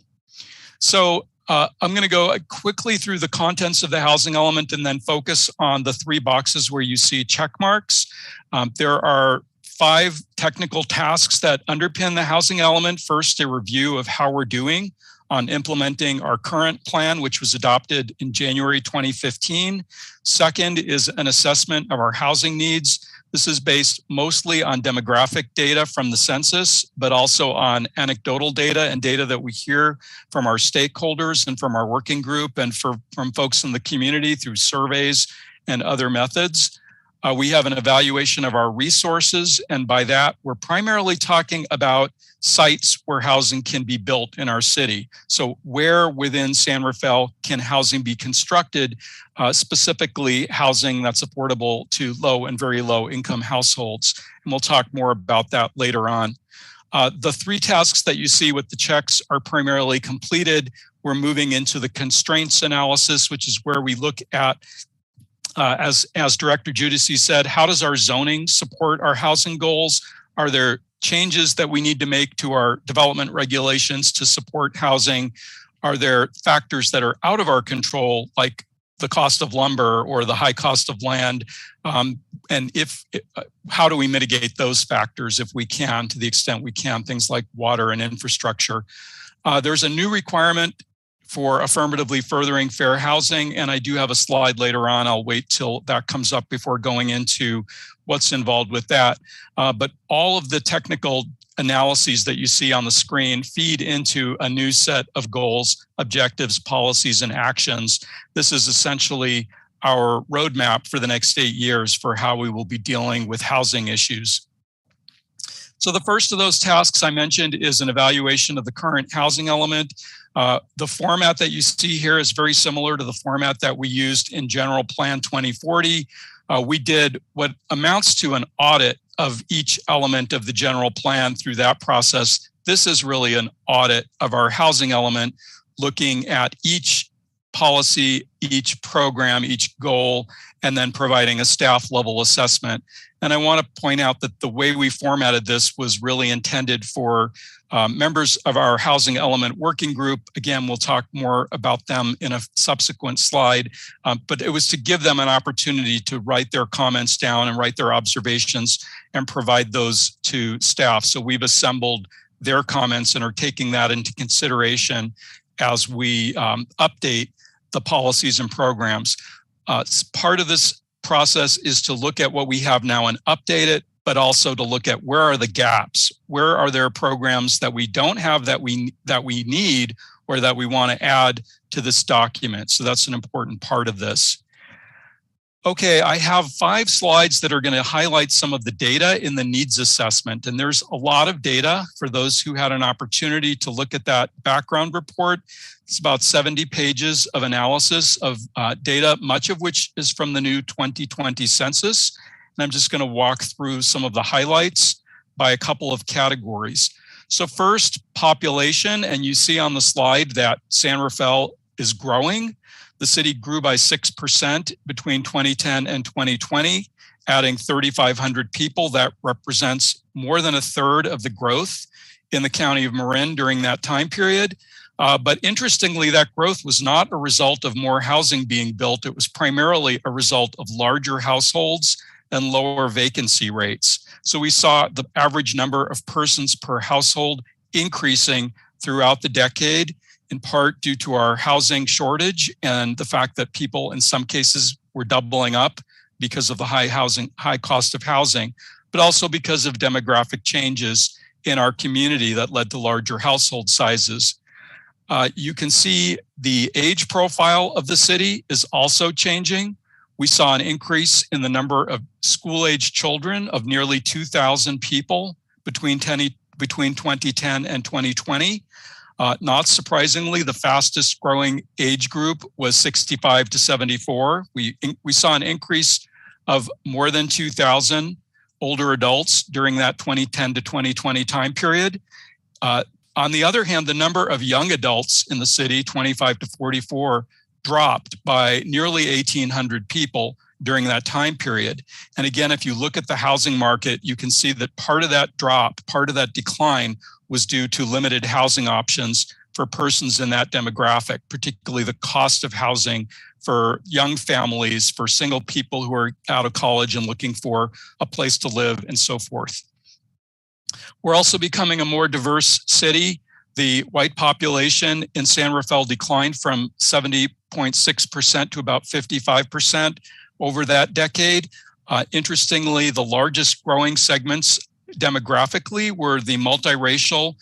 So I'm going to go quickly through the contents of the housing element and then focus on the 3 boxes where you see check marks. There are 5 technical tasks that underpin the housing element. First, a review of how we're doing on implementing our current plan, which was adopted in January 2015. Second is an assessment of our housing needs. This is based mostly on demographic data from the census, but also on anecdotal data and data that we hear from our stakeholders and from our working group and from folks in the community through surveys and other methods. We have an evaluation of our resources, and by that, we're primarily talking about sites where housing can be built in our city. So where within San Rafael can housing be constructed, specifically housing that's affordable to low and very low income households. And we'll talk more about that later on. The 3 tasks that you see with the checks are primarily completed. We're moving into the constraints analysis, which is where we look at as Director Giudice said, how does our zoning support our housing goals? Are there changes that we need to make to our development regulations to support housing? Are there factors that are out of our control, like the cost of lumber or the high cost of land? And how do we mitigate those factors if we can, to the extent we can, things like water and infrastructure? There's a new requirement for affirmatively furthering fair housing. And I do have a slide later on. I'll wait till that comes up before going into what's involved with that. But all of the technical analyses that you see on the screen feed into a new set of goals, objectives, policies, and actions. This is essentially our roadmap for the next 8 years for how we will be dealing with housing issues. So the first of those tasks I mentioned is an evaluation of the current housing element. The format that you see here is very similar to the format that we used in General Plan 2040. We did what amounts to an audit of each element of the general plan through that process. This is really an audit of our housing element, looking at each policy, each program, each goal, and then providing a staff level assessment. And I want to point out that the way we formatted this was really intended for members of our housing element working group. Again, we'll talk more about them in a subsequent slide, but it was to give them an opportunity to write their comments down and write their observations and provide those to staff. So we've assembled their comments and are taking that into consideration as we update the policies and programs. Part of this process is to look at what we have now and update it, but also to look at where are the gaps? Where are there programs that we don't have that we need or that we want to add to this document? So that's an important part of this. Okay, I have 5 slides that are going to highlight some of the data in the needs assessment. And there's a lot of data for those who had an opportunity to look at that background report. It's about 70 pages of analysis of data, much of which is from the new 2020 census. And I'm just going to walk through some of the highlights by a couple of categories. So first, population, and you see on the slide that San Rafael is growing. The city grew by 6% between 2010 and 2020, adding 3,500 people. That represents more than a third of the growth in the county of Marin during that time period. But interestingly, that growth was not a result of more housing being built. It was primarily a result of larger households and lower vacancy rates. So we saw the average number of persons per household increasing throughout the decade, in part due to our housing shortage and the fact that people in some cases were doubling up because of the high cost of housing, but also because of demographic changes in our community that led to larger household sizes. You can see the age profile of the city is also changing. We saw an increase in the number of school-age children of nearly 2,000 people between 2010 and 2020. Not surprisingly, the fastest growing age group was 65 to 74. We saw an increase of more than 2,000 older adults during that 2010 to 2020 time period. On the other hand, the number of young adults in the city, 25 to 44, dropped by nearly 1,800 people during that time period. And again, if you look at the housing market, you can see that part of that drop, part of that decline was due to limited housing options for persons in that demographic, particularly the cost of housing for young families, for single people who are out of college and looking for a place to live and so forth. We're also becoming a more diverse city. The white population in San Rafael declined from 70.6% to about 55% over that decade. Interestingly, the largest growing segments demographically were the multiracial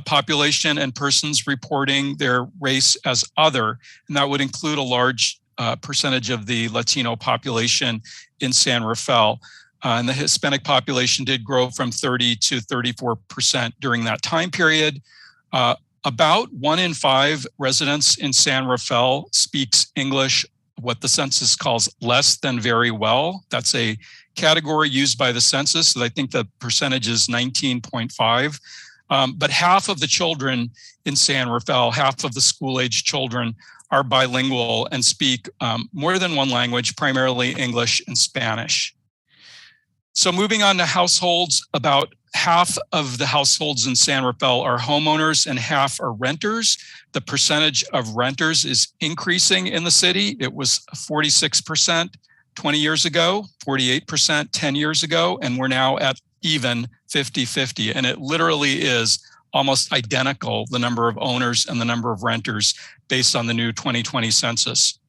population and persons reporting their race as other, and that would include a large percentage of the Latino population in San Rafael. And the Hispanic population did grow from 30 to 34% during that time period. About 1 in 5 residents in San Rafael speaks English, what the census calls less than very well. That's a category used by the census. So I think the percentage is 19.5. But half of the children in San Rafael, half of the school-age children are bilingual and speak more than one language, primarily English and Spanish. So moving on to households, about half of the households in San Rafael are homeowners and half are renters. The percentage of renters is increasing in the city. It was 46% 20 years ago, 48% 10 years ago, and we're now at even 50-50. And it literally is almost identical, the number of owners and the number of renters based on the new 2020 census.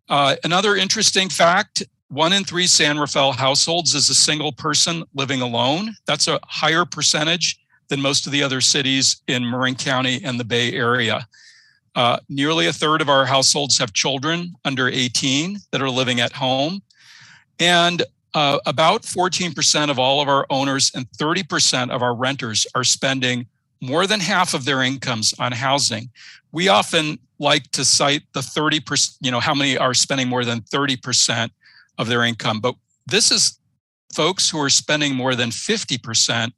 Another interesting fact, 1 in 3 San Rafael households is a single person living alone. That's a higher percentage than most of the other cities in Marin County and the Bay Area. Nearly a third of our households have children under 18 that are living at home. And about 14% of all of our owners and 30% of our renters are spending more than half of their incomes on housing. We often like to cite the 30%, how many are spending more than 30% of their income. But this is folks who are spending more than 50%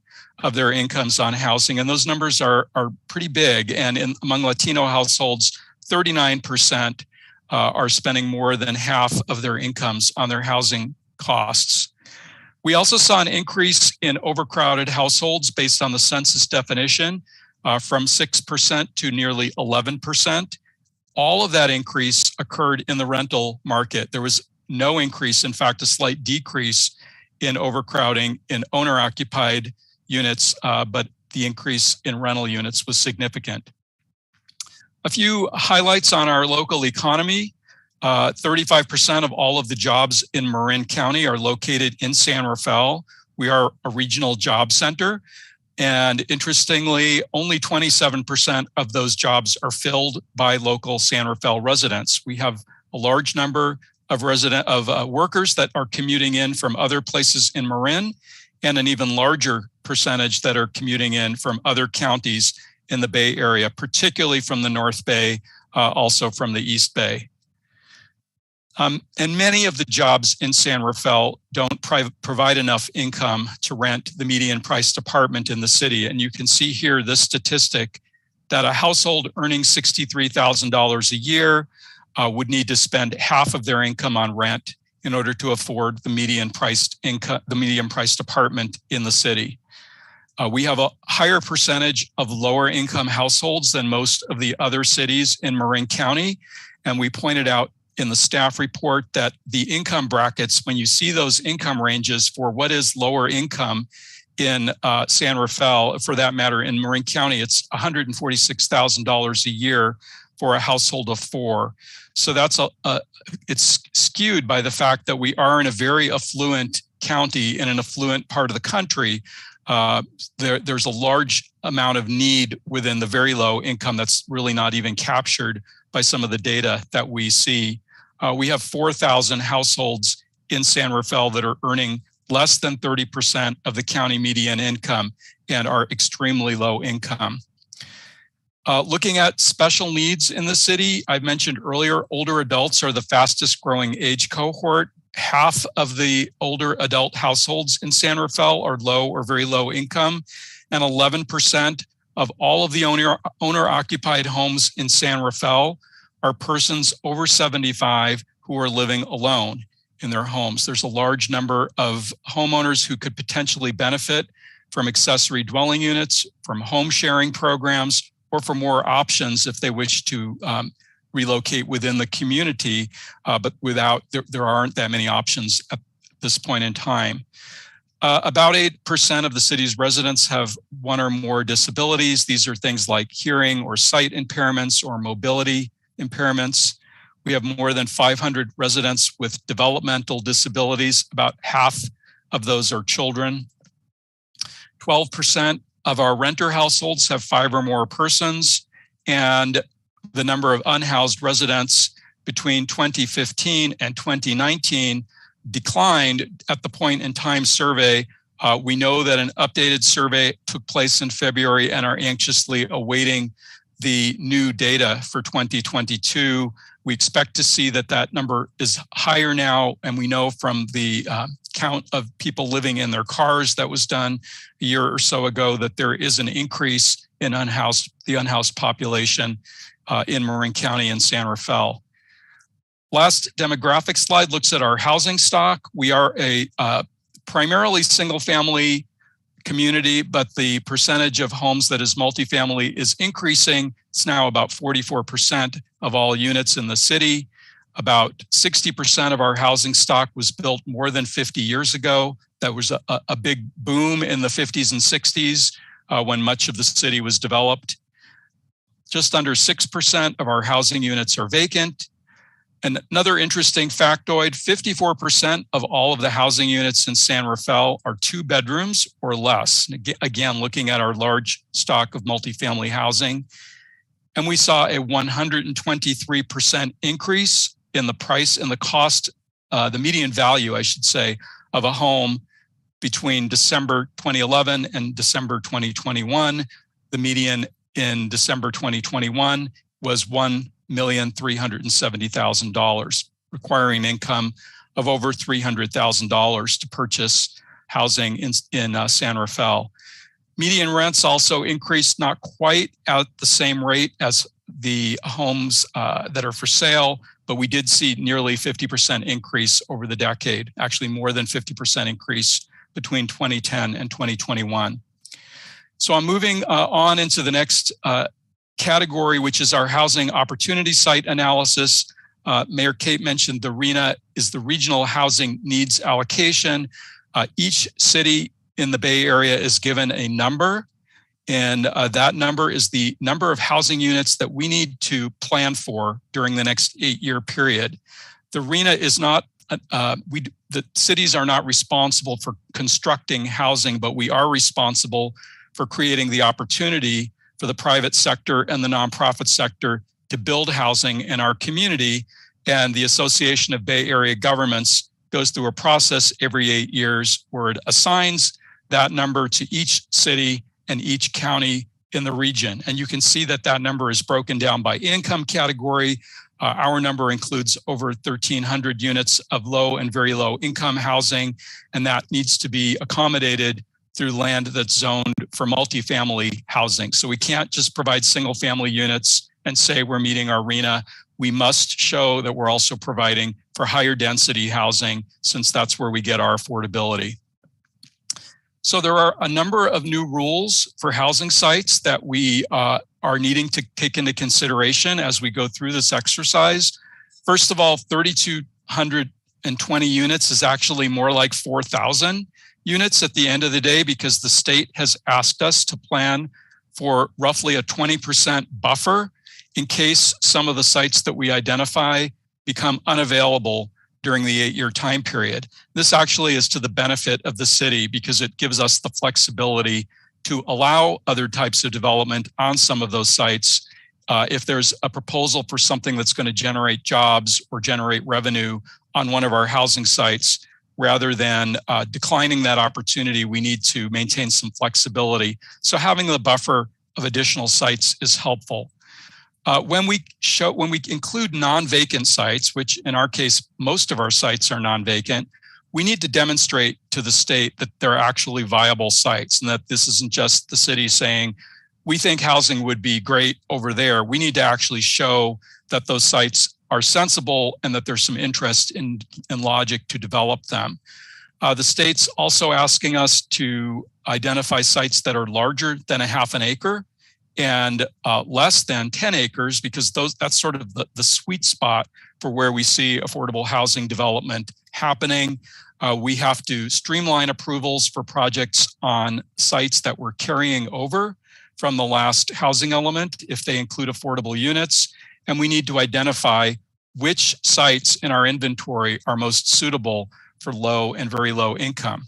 of their incomes on housing. And those numbers are pretty big. And among Latino households, 39% are spending more than half of their incomes on their housing costs. We also saw an increase in overcrowded households based on the census definition from 6% to nearly 11%. All of that increase occurred in the rental market. There was no increase, in fact, a slight decrease in overcrowding in owner-occupied units, but the increase in rental units was significant. A few highlights on our local economy. 35% of all of the jobs in Marin County are located in San Rafael. We are a regional job center. And interestingly, only 27% of those jobs are filled by local San Rafael residents. We have a large number of workers that are commuting in from other places in Marin, and an even larger percentage that are commuting in from other counties in the Bay Area, particularly from the North Bay, also from the East Bay. And many of the jobs in San Rafael don't provide enough income to rent the median priced apartment in the city. And you can see here this statistic that a household earning $63,000 a year would need to spend half of their income on rent in order to afford the median priced apartment in the city. We have a higher percentage of lower income households than most of the other cities in Marin County. And we pointed out in the staff report that the income brackets, when you see those income ranges for what is lower income in San Rafael, for that matter, in Marin County, it's $146,000 a year for a household of four. So that's it's skewed by the fact that we are in a very affluent county in an affluent part of the country. There's a large amount of need within the very low income that's really not even captured by some of the data that we see. We have 4,000 households in San Rafael that are earning less than 30% of the county median income and are extremely low income. Looking at special needs in the city, I mentioned earlier, older adults are the fastest growing age cohort. Half of the older adult households in San Rafael are low or very low income, and 11% of all of the owner-occupied homes in San Rafael are persons over 75 who are living alone in their homes. There's a large number of homeowners who could potentially benefit from accessory dwelling units, from home sharing programs, or for more options if they wish to relocate within the community, but there aren't that many options at this point in time. About 8% of the city's residents have one or more disabilities. These are things like hearing or sight impairments or mobility impairments. We have more than 500 residents with developmental disabilities. About half of those are children. 12% of our renter households have 5 or more persons, and the number of unhoused residents between 2015 and 2019 declined at the point in time survey. We know that an updated survey took place in February and are anxiously awaiting the new data for 2022. We expect to see that that number is higher now, and we know from the count of people living in their cars that was done a year or so ago that there is an increase in the unhoused population in Marin County and San Rafael. Last demographic slide looks at our housing stock. We are a primarily single-family community, but the percentage of homes that is multifamily is increasing. It's now about 44% of all units in the city. About 60% of our housing stock was built more than 50 years ago. That was a big boom in the 50s and 60s when much of the city was developed. Just under 6% of our housing units are vacant. And another interesting factoid, 54% of all of the housing units in San Rafael are 2 bedrooms or less. Again, looking at our large stock of multifamily housing. And we saw a 123% increase in the price and the cost, the median value, I should say, of a home between December 2011 and December 2021. The median in December 2021 was $1,370,000, requiring income of over $300,000 to purchase housing in San Rafael. Median rents also increased not quite at the same rate as the homes that are for sale, but we did see nearly 50% increase over the decade, actually more than 50% increase between 2010 and 2021. So I'm moving on into the next category, which is our housing opportunity site analysis. Mayor Kate mentioned the RHNA is the Regional Housing Needs Allocation. Each city in the Bay Area is given a number, and that number is the number of housing units that we need to plan for during the next 8-year period. The RHNA is not, the cities are not responsible for constructing housing, but we are responsible for creating the opportunity for the private sector and the nonprofit sector to build housing in our community. And the Association of Bay Area Governments goes through a process every 8 years where it assigns that number to each city and each county in the region. And you can see that that number is broken down by income category. Our number includes over 1,300 units of low and very low income housing, and that needs to be accommodated through land that's zoned for multifamily housing. So we can't just provide single family units and say we're meeting our RHNA. We must show that we're also providing for higher density housing, since that's where we get our affordability. So there are a number of new rules for housing sites that we are needing to take into consideration as we go through this exercise. First of all, 3,220 units is actually more like 4,000 units at the end of the day, because the state has asked us to plan for roughly a 20% buffer in case some of the sites that we identify become unavailable during the 8-year time period. This actually is to the benefit of the city because it gives us the flexibility to allow other types of development on some of those sites if there's a proposal for something that's going to generate jobs or generate revenue on one of our housing sites. Rather than declining that opportunity, we need to maintain some flexibility. So having the buffer of additional sites is helpful. When we include non-vacant sites, which in our case, most of our sites are non-vacant, we need to demonstrate to the state that they're actually viable sites and that this isn't just the city saying, we think housing would be great over there. We need to actually show that those sites are sensible and that there's some interest in logic to develop them. The state's also asking us to identify sites that are larger than a half an acre and less than 10 acres, because that's sort of the sweet spot for where we see affordable housing development happening. We have to streamline approvals for projects on sites that we're carrying over from the last housing element if they include affordable units. And we need to identify which sites in our inventory are most suitable for low and very low income.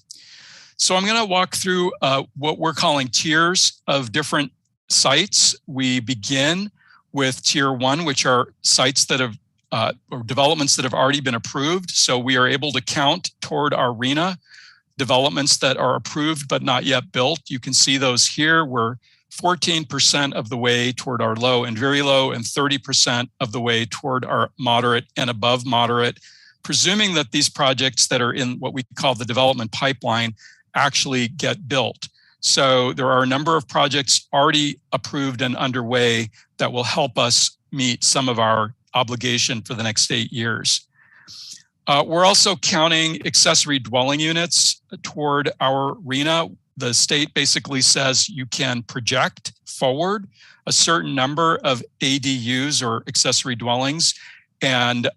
So I'm going to walk through what we're calling tiers of different sites. We begin with tier 1, which are sites that have or developments that have already been approved. So we are able to count toward our RHNA developments that are approved but not yet built. You can see those here. We're 14% of the way toward our low and very low, and 30% of the way toward our moderate and above moderate, presuming that these projects that are in what we call the development pipeline actually get built. So there are a number of projects already approved and underway that will help us meet some of our obligation for the next 8 years. We're also counting accessory dwelling units toward our RHNA. The state basically says you can project forward a certain number of ADUs or accessory dwellings, and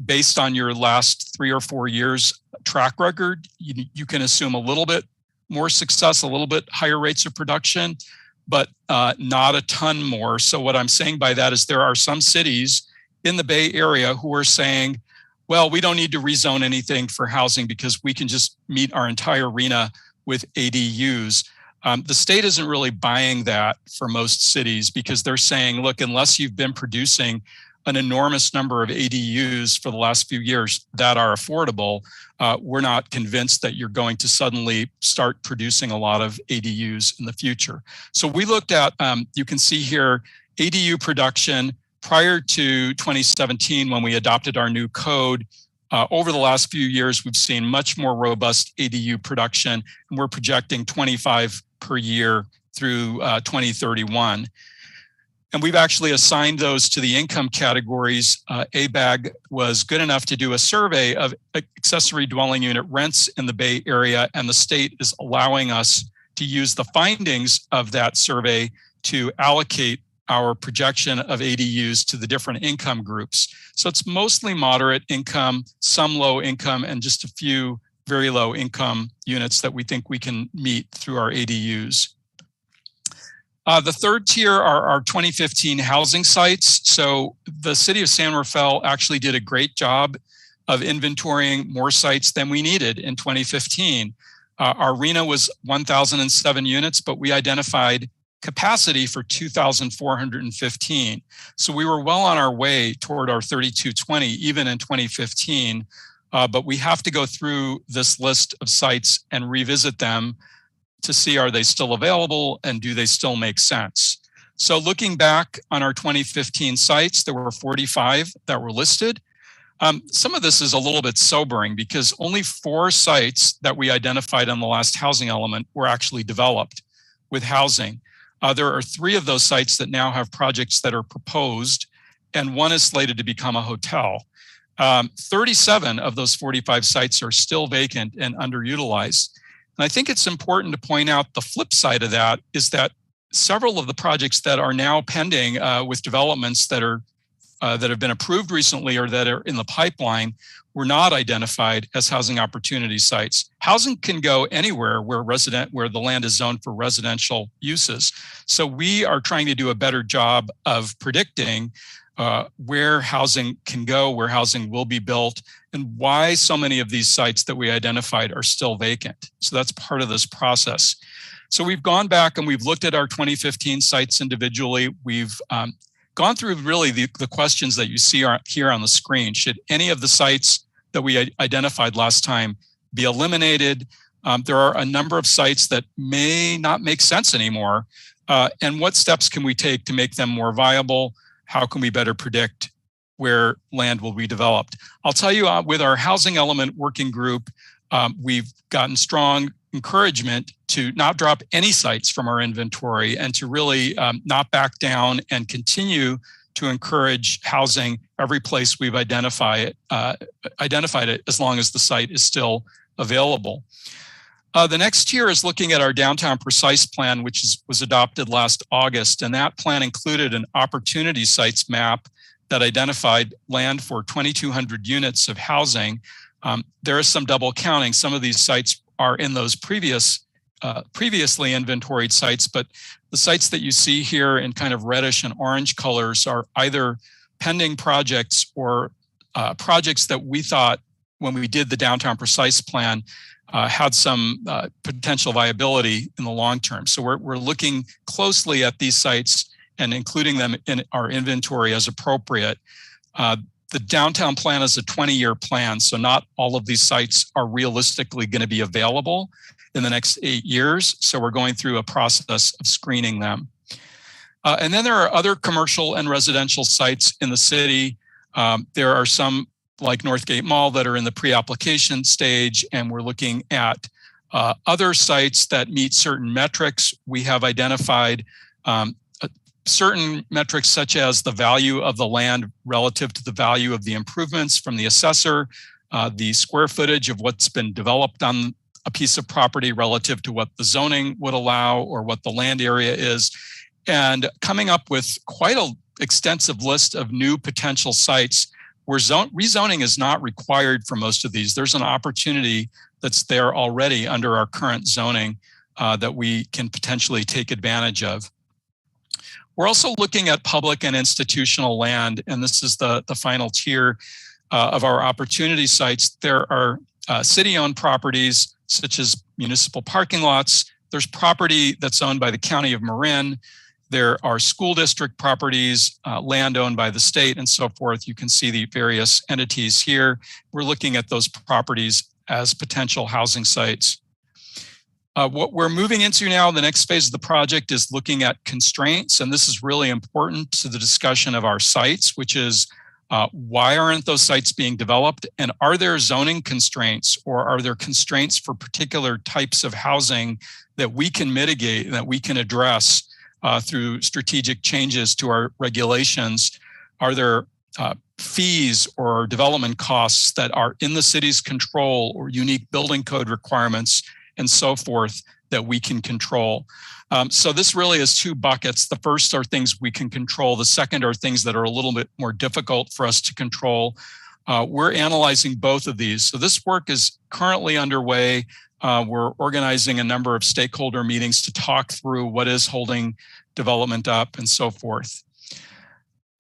based on your last 3 or 4 years track record, you can assume a little bit more success, a little bit higher rates of production, but not a ton more. So what I'm saying by that is there are some cities in the Bay Area who are saying, well, we don't need to rezone anything for housing because we can just meet our entire RHNA with ADUs. The state isn't really buying that for most cities because they're saying, look, unless you've been producing an enormous number of ADUs for the last few years that are affordable, we're not convinced that you're going to suddenly start producing a lot of ADUs in the future. So we looked at, you can see here, ADU production prior to 2017 when we adopted our new code. Over the last few years, we've seen much more robust ADU production, and we're projecting 25 per year through 2031. And we've actually assigned those to the income categories. ABAG was good enough to do a survey of accessory dwelling unit rents in the Bay Area, and the state is allowing us to use the findings of that survey to allocate our projection of ADUs to the different income groups. So it's mostly moderate income, some low income, and just a few very low income units that we think we can meet through our ADUs. The third tier are our 2015 housing sites. So the City of San Rafael actually did a great job of inventorying more sites than we needed in 2015. Our RHNA was 1,007 units, but we identified capacity for 2,415. So we were well on our way toward our 3,220, even in 2015. But we have to go through this list of sites and revisit them to see, are they still available and do they still make sense? So looking back on our 2015 sites, there were 45 that were listed. Some of this is a little bit sobering because only 4 sites that we identified on the last housing element were actually developed with housing. There are 3 of those sites that now have projects that are proposed, and 1 is slated to become a hotel. 37 of those 45 sites are still vacant and underutilized. And I think it's important to point out the flip side of that is that several of the projects that are now pending with developments that have been approved recently or that are in the pipeline were not identified as housing opportunity sites. Housing can go anywhere where the land is zoned for residential uses. So we are trying to do a better job of predicting where housing can go, where housing will be built, and why so many of these sites that we identified are still vacant. So that's part of this process. So we've gone back and we've looked at our 2015 sites individually. We've gone through really the questions that you see here on the screen. Should any of the sites that we identified last time be eliminated? There are a number of sites that may not make sense anymore. And what steps can we take to make them more viable? How can we better predict where land will be developed? I'll tell you, with our housing element working group, we've gotten strong encouragement to not drop any sites from our inventory and to really not back down and continue to encourage housing every place we've identified it as long as the site is still available. The next tier is looking at our downtown precise plan, which was adopted last August, and that plan included an opportunity sites map that identified land for 2,200 units of housing. There is some double counting. Some of these sites are in those previously inventoried sites, but the sites that you see here in kind of reddish and orange colors are either pending projects or projects that we thought when we did the downtown precise plan had some potential viability in the long term. So we're looking closely at these sites and including them in our inventory as appropriate. The downtown plan is a 20-year plan, so not all of these sites are realistically going to be available in the next 8 years. So we're going through a process of screening them. And then there are other commercial and residential sites in the city. There are some like Northgate Mall that are in the pre-application stage, and we're looking at other sites that meet certain metrics. We have identified certain metrics such as the value of the land relative to the value of the improvements from the assessor, the square footage of what's been developed on a piece of property relative to what the zoning would allow or what the land area is, and coming up with quite an extensive list of new potential sites where rezoning is not required for most of these. There's an opportunity that's there already under our current zoning that we can potentially take advantage of. We're also looking at public and institutional land, and this is the final tier of our opportunity sites. There are city-owned properties such as municipal parking lots. There's property that's owned by the County of Marin. There are school district properties, land owned by the state, and so forth. You can see the various entities here. We're looking at those properties as potential housing sites. What we're moving into now, the next phase of the project, is looking at constraints, and this is really important to the discussion of our sites, which is why aren't those sites being developed, and are there zoning constraints, or are there constraints for particular types of housing that we can mitigate and that we can address through strategic changes to our regulations? Are there fees or development costs that are in the city's control, or unique building code requirements and so forth that we can control? So this really is 2 buckets. The first are things we can control. The second are things that are a little bit more difficult for us to control. We're analyzing both of these. So this work is currently underway. We're organizing a number of stakeholder meetings to talk through what is holding development up and so forth.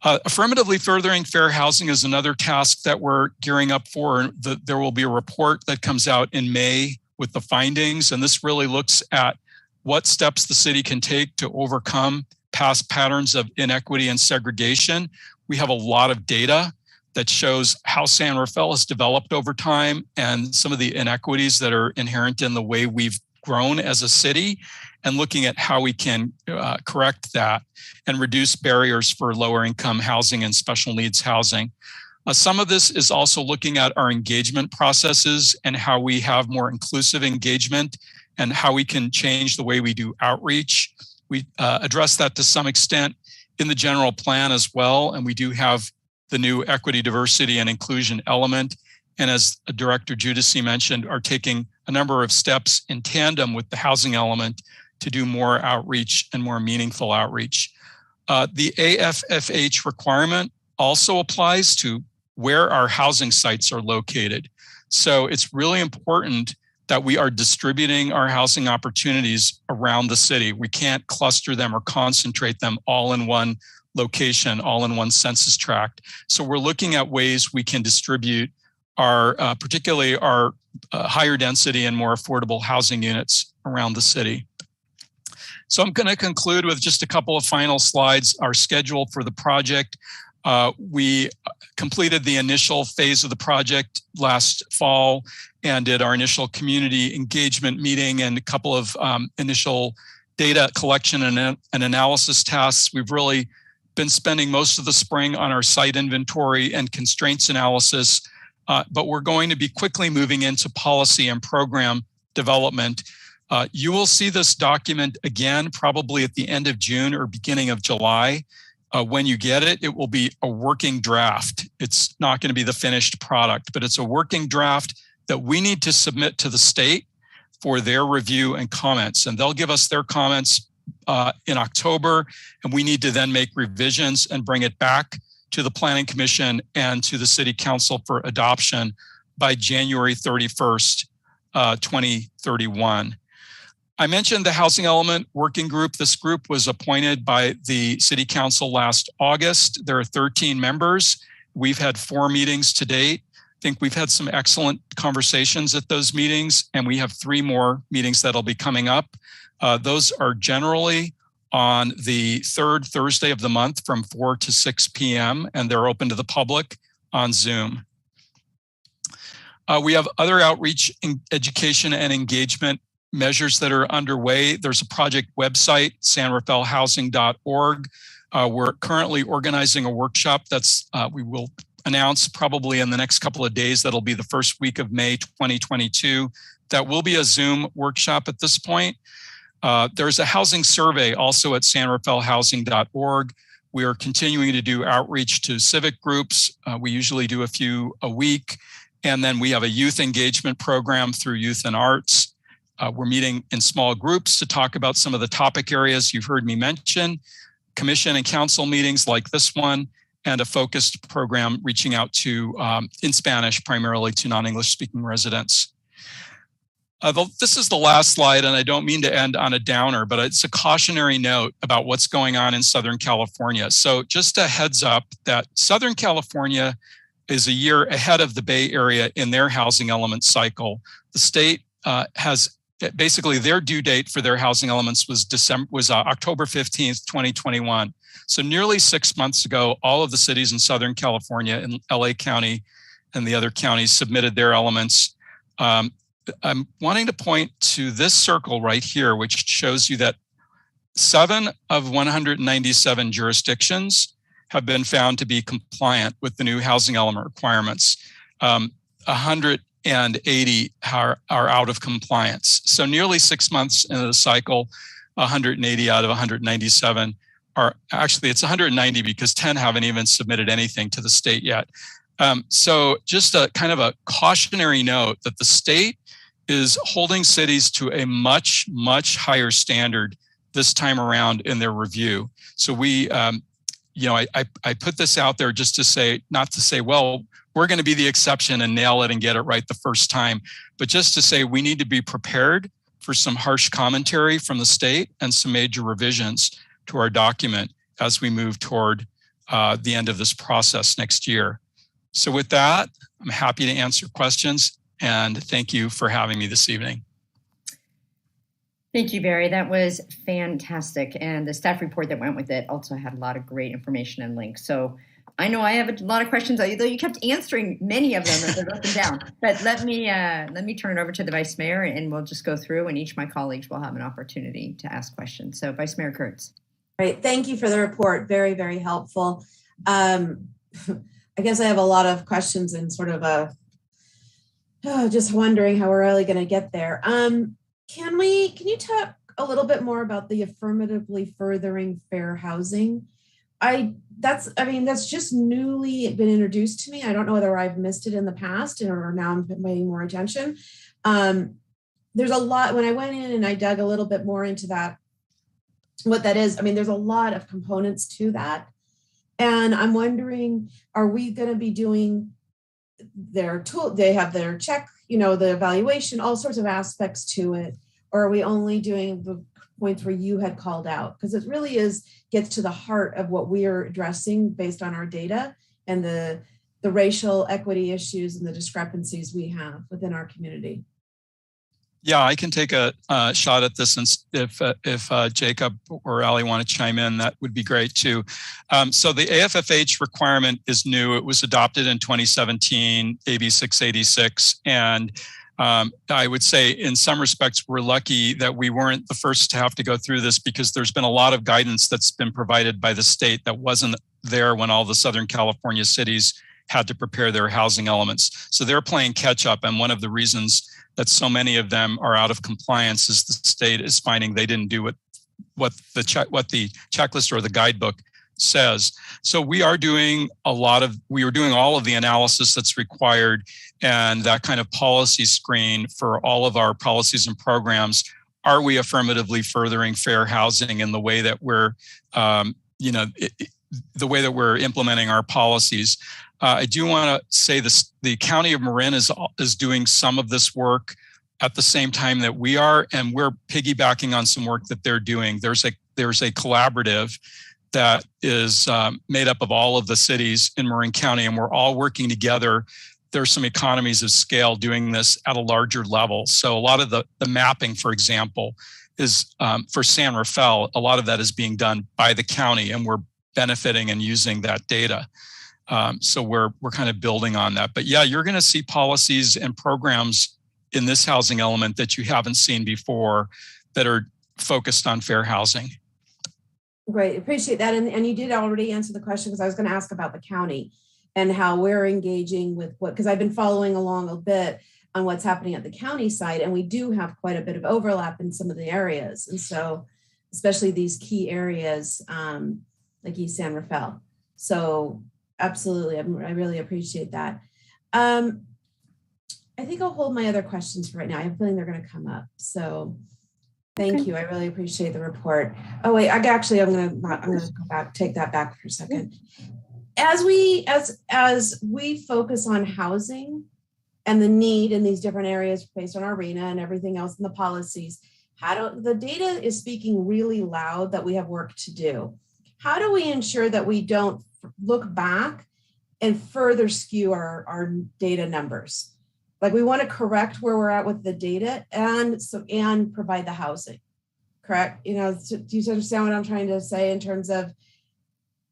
Affirmatively furthering fair housing is another task that we're gearing up for. There will be a report that comes out in May with the findings, and this really looks at what steps the city can take to overcome past patterns of inequity and segregation. We have a lot of data that shows how San Rafael has developed over time and some of the inequities that are inherent in the way we've grown as a city, and looking at how we can correct that and reduce barriers for lower income housing and special needs housing. Some of this is also looking at our engagement processes and how we have more inclusive engagement and how we can change the way we do outreach. We address that to some extent in the general plan as well. And we do have the new equity, diversity, and inclusion element. And as Director Judici mentioned, are taking a number of steps in tandem with the housing element to do more outreach and more meaningful outreach. The AFFH requirement also applies to where our housing sites are located. So it's really important that we are distributing our housing opportunities around the city. We can't cluster them or concentrate them all in one location, all in one census tract. So we're looking at ways we can distribute our, particularly our higher density and more affordable housing units around the city. So I'm going to conclude with just a couple of final slides. Our schedule for the project. We completed the initial phase of the project last fall and did our initial community engagement meeting and a couple of initial data collection and analysis tasks. We've really been spending most of the spring on our site inventory and constraints analysis, but we're going to be quickly moving into policy and program development. You will see this document again, probably at the end of June or beginning of July. When you get it, it will be a working draft. It's not going to be the finished product, but it's a working draft that we need to submit to the state for their review and comments. And they'll give us their comments in October, and we need to then make revisions and bring it back to the Planning Commission and to the City Council for adoption by January 31st, 2031. I mentioned the Housing Element Working Group. This group was appointed by the City Council last August. There are 13 members. We've had 4 meetings to date. I think we've had some excellent conversations at those meetings, and we have 3 more meetings that'll be coming up. Those are generally on the 3rd Thursday of the month from 4 to 6 p.m., and they're open to the public on Zoom. We have other outreach, education, and engagement measures that are underway. There's a project website, sanrafaelhousing.org. We're currently organizing a workshop that's we will announce probably in the next couple of days. That'll be the first week of May 2022. That will be a Zoom workshop at this point. There's a housing survey also at sanrafaelhousing.org. We are continuing to do outreach to civic groups. We usually do a few a week. And then we have a youth engagement program through Youth and Arts. We're meeting in small groups to talk about some of the topic areas you've heard me mention, commission and council meetings like this one, and a focused program reaching out to, in Spanish, primarily to non-English speaking residents. This is the last slide, and I don't mean to end on a downer, but it's a cautionary note about what's going on in Southern California. So just a heads up that Southern California is a year ahead of the Bay Area in their housing element cycle. The state has basically their due date for their housing elements was October 15th, 2021. So nearly 6 months ago, all of the cities in Southern California and LA County and the other counties submitted their elements. I'm wanting to point to this circle right here, which shows you that 7 of 197 jurisdictions have been found to be compliant with the new housing element requirements. 180 are out of compliance. So nearly 6 months into the cycle, 180 out of 197 are actually, it's 190 because 10 haven't even submitted anything to the state yet. So just a kind of a cautionary note that the state is holding cities to a much, much higher standard this time around in their review. So we, I put this out there just to say, not to say, well, we're going to be the exception and nail it and get it right the first time, but just to say we need to be prepared for some harsh commentary from the state and some major revisions to our document as we move toward the end of this process next year. So with that, I'm happy to answer questions, and thank you for having me this evening. Thank you, Barry. That was fantastic. And the staff report that went with it also had a lot of great information and links. So I know I have a lot of questions, though you kept answering many of them as I wrote them down. But let me turn it over to the Vice Mayor, and we'll just go through, and each of my colleagues will have an opportunity to ask questions. So Vice Mayor Kurtz. Great. Thank you for the report. Very, very helpful. I guess I have a lot of questions and sort of just wondering how we're really going to get there. Can you talk a little bit more about the affirmatively furthering fair housing? That's just newly been introduced to me. I don't know whether I've missed it in the past or now I'm paying more attention. There's a lot, when I went in and I dug a little bit more into that, what that is, there's a lot of components to that. And I'm wondering, are we going to be doing their tool? They have their check, the evaluation, all sorts of aspects to it. Or are we only doing the points where you had called out? Because it really gets to the heart of what we are addressing based on our data and the racial equity issues and the discrepancies we have within our community. Yeah, I can take a shot at this, and if Jacob or Ali want to chime in, that would be great too. So the AFFH requirement is new. It was adopted in 2017, AB 686, and I would say in some respects, we're lucky that we weren't the first to have to go through this, because there's been a lot of guidance that's been provided by the state that wasn't there when all the Southern California cities had to prepare their housing elements. So they're playing catch up. And one of the reasons that so many of them are out of compliance is the state is finding they didn't do what the checklist or the guidebook says. So we are doing all of the analysis that's required, and that kind of policy screen for all of our policies and programs. Are we affirmatively furthering fair housing in the way that we're, the way that we're implementing our policies? I do want to say this: the County of Marin is doing some of this work at the same time that we are, and we're piggybacking on some work that they're doing. There's a collaborative that is made up of all of the cities in Marin County, and we're all working together. There's some economies of scale doing this at a larger level. So a lot of the mapping, for example, is for San Rafael. A lot of that is being done by the county, and we're benefiting and using that data. So we're kind of building on that. But yeah, you're going to see policies and programs in this housing element that you haven't seen before that are focused on fair housing. Great, appreciate that. And you did already answer the question, because I was going to ask about the county and how we're engaging with because I've been following along a bit on what's happening at the county side, and we do have quite a bit of overlap in some of the areas. And so, especially these key areas like East San Rafael. So absolutely, I really appreciate that. I think I'll hold my other questions for right now. I have a feeling they're going to come up. So thank you. I really appreciate the report. Oh wait, I'm going to go back, take that back for a second. As we focus on housing and the need in these different areas based on our arena and everything else in the policies, the data is speaking really loud that we have work to do. How do we ensure that we don't look back and further skew our data numbers? Like, we want to correct where we're at with the data and provide the housing, correct? Do you understand what I'm trying to say in terms of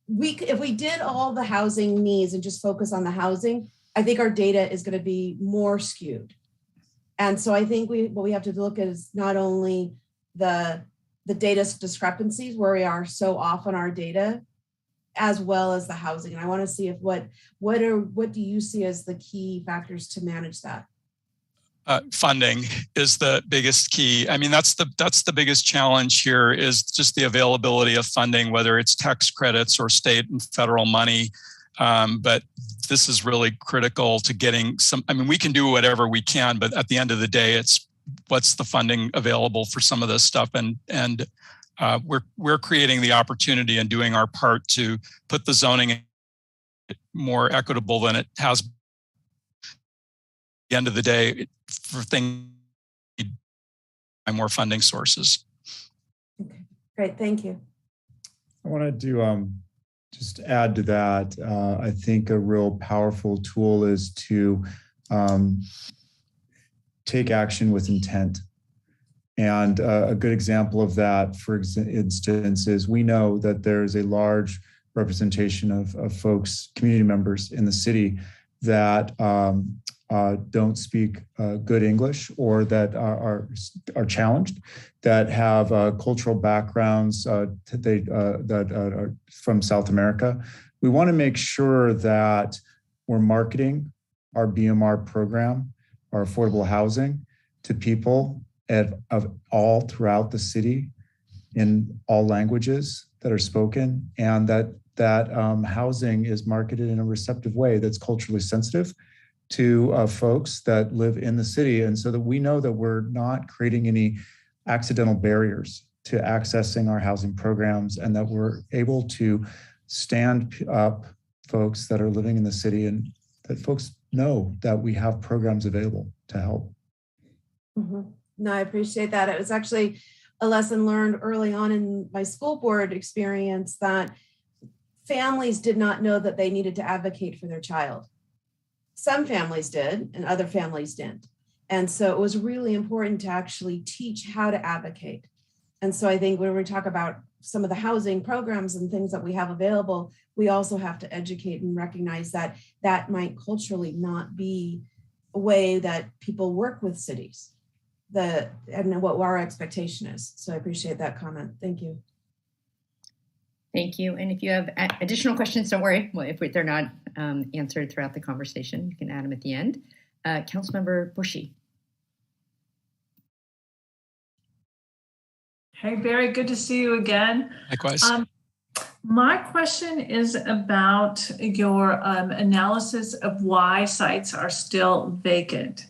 if we did all the housing needs and just focus on the housing, I think our data is going to be more skewed. And so I think what we have to look at is not only the data discrepancies where we are so off on our data, as well as the housing. And I want to see if what do you see as the key factors to manage that? Funding is the biggest key. I mean, that's the biggest challenge here, is just the availability of funding, whether it's tax credits or state and federal money. But this is really critical to getting some. I mean, we can do whatever we can, but at the end of the day, it's what's the funding available for some of this stuff, and we're creating the opportunity and doing our part to put the zoning more equitable than it has. At the end of the day, for things, more funding sources. Okay, great, thank you. I wanted to just add to that. I think a real powerful tool is to take action with intent. And a good example of that, for instance, is we know that there's a large representation of folks, community members in the city that don't speak good English, or that are challenged, that have cultural backgrounds that are from South America. We want to make sure that we're marketing our BMR program, our affordable housing, to people of all throughout the city in all languages that are spoken, and that housing is marketed in a receptive way that's culturally sensitive to folks that live in the city. And so that we know that we're not creating any accidental barriers to accessing our housing programs, and that we're able to stand up folks that are living in the city, and that folks know that we have programs available to help. Mm-hmm. No, I appreciate that. It was actually a lesson learned early on in my school board experience that families did not know that they needed to advocate for their child. Some families did, and other families didn't. And so it was really important to actually teach how to advocate. And so I think when we talk about some of the housing programs and things that we have available, we also have to educate and recognize that that might culturally not be a way that people work with cities, and what our expectation is. So I appreciate that comment. Thank you. Thank you. And if you have additional questions, don't worry. Well, if they're not answered throughout the conversation, you can add them at the end. Councilmember Bushy. Hey, Barry, good to see you again. Likewise. My question is about your analysis of why sites are still vacant.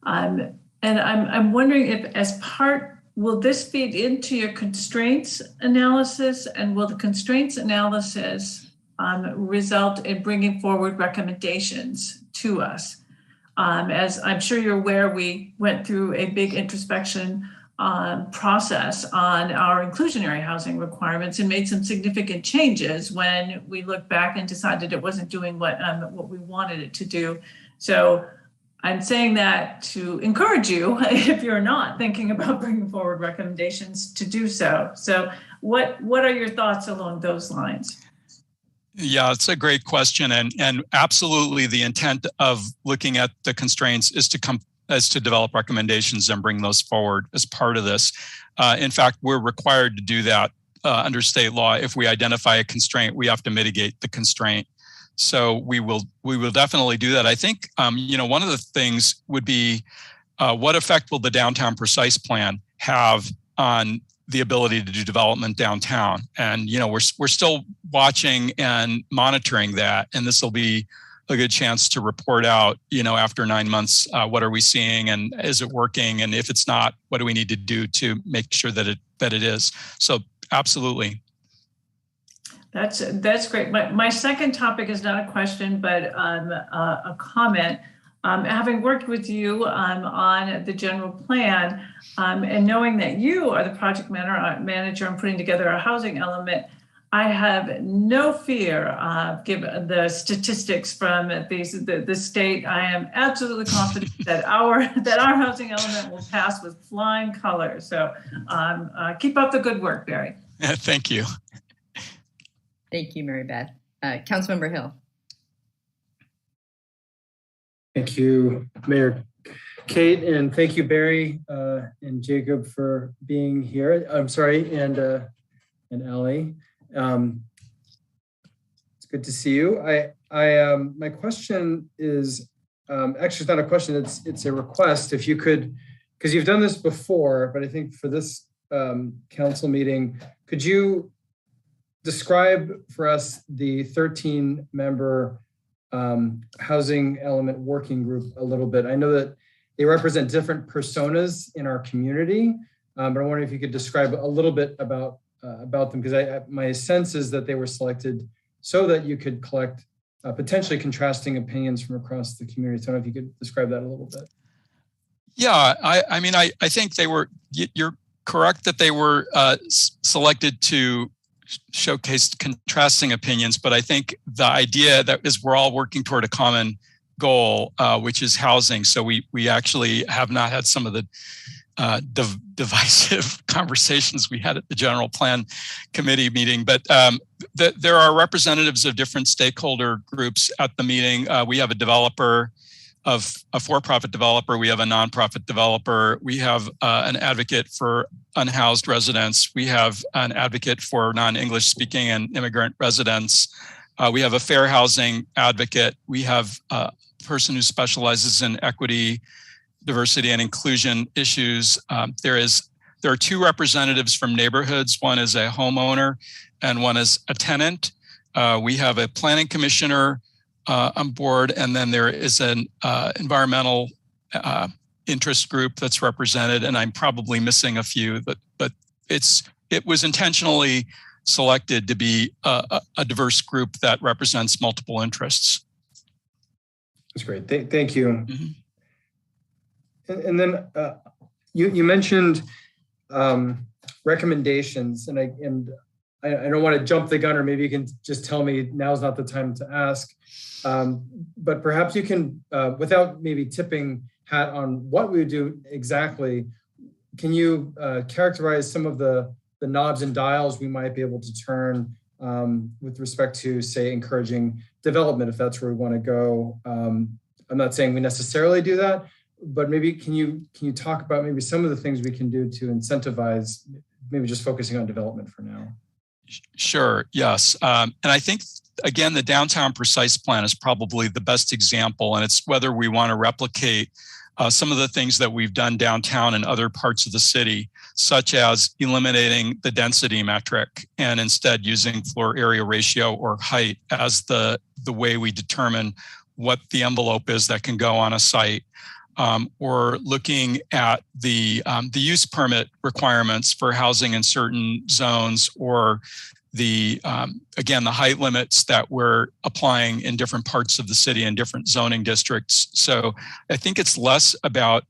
And I'm wondering if, as part, will this feed into your constraints analysis, and will the constraints analysis result in bringing forward recommendations to us? As I'm sure you're aware, we went through a big introspection process on our inclusionary housing requirements and made some significant changes when we looked back and decided it wasn't doing what we wanted it to do. So I'm saying that to encourage you, if you're not thinking about bringing forward recommendations, to do so. So what are your thoughts along those lines? Yeah, it's a great question. And absolutely the intent of looking at the constraints is to develop recommendations and bring those forward as part of this. In fact, we're required to do that under state law. If we identify a constraint, we have to mitigate the constraint. So we will definitely do that. I think one of the things would be what effect will the downtown precise plan have on the ability to do development downtown? And we're still watching and monitoring that, and this will be a good chance to report out, after 9 months, what are we seeing, and is it working? And if it's not, what do we need to do to make sure that it is? So absolutely. That's great. My second topic is not a question, but a comment. Having worked with you on the general plan, and knowing that you are the project manager and putting together a housing element, I have no fear, given the statistics from the state. I am absolutely confident that our housing element will pass with flying colors. So keep up the good work, Barry. Thank you. Thank you, Mary Beth. Councilmember Hill. Thank you, Mayor Kate, and thank you, Barry and Jacob, for being here. I'm sorry, and Ellie. It's good to see you. My question is actually it's not a question. It's a request. If you could, because you've done this before, but I think for this council meeting, could you describe for us the 13-member housing element working group a little bit? I know that they represent different personas in our community, but I wonder if you could describe a little bit about them, because my sense is that they were selected so that you could collect potentially contrasting opinions from across the community. So I don't know if you could describe that a little bit. Yeah, I think you're correct that they were selected to showcase contrasting opinions, but I think the idea that is we're all working toward a common goal, which is housing. So we actually have not had some of the divisive conversations we had at the general plan committee meeting. But there are representatives of different stakeholder groups at the meeting. We have a developer, of a for-profit developer. We have a nonprofit developer. We have an advocate for unhoused residents. We have an advocate for non-English speaking and immigrant residents. We have a fair housing advocate. We have a person who specializes in equity, diversity, and inclusion issues. There are two representatives from neighborhoods. One is a homeowner and one is a tenant. We have a planning commissioner on board, and then there is an environmental interest group that's represented, and I'm probably missing a few, but it was intentionally selected to be a diverse group that represents multiple interests. That's great. Thank you. And then you mentioned recommendations, and I don't want to jump the gun, or maybe you can just tell me now's not the time to ask. But perhaps you can, without maybe tipping hat on what we would do exactly, can you characterize some of the knobs and dials we might be able to turn with respect to, say, encouraging development, if that's where we want to go? I'm not saying we necessarily do that, but maybe can you talk about maybe some of the things we can do to incentivize, maybe just focusing on development for now? Sure, yes. And I think, again, the downtown precise plan is probably the best example, and it's whether we want to replicate some of the things that we've done downtown in other parts of the city, such as eliminating the density metric and instead using floor area ratio or height as the way we determine what the envelope is that can go on a site. Or looking at the use permit requirements for housing in certain zones, or again, the height limits that we're applying in different parts of the city and different zoning districts. So I think it's less about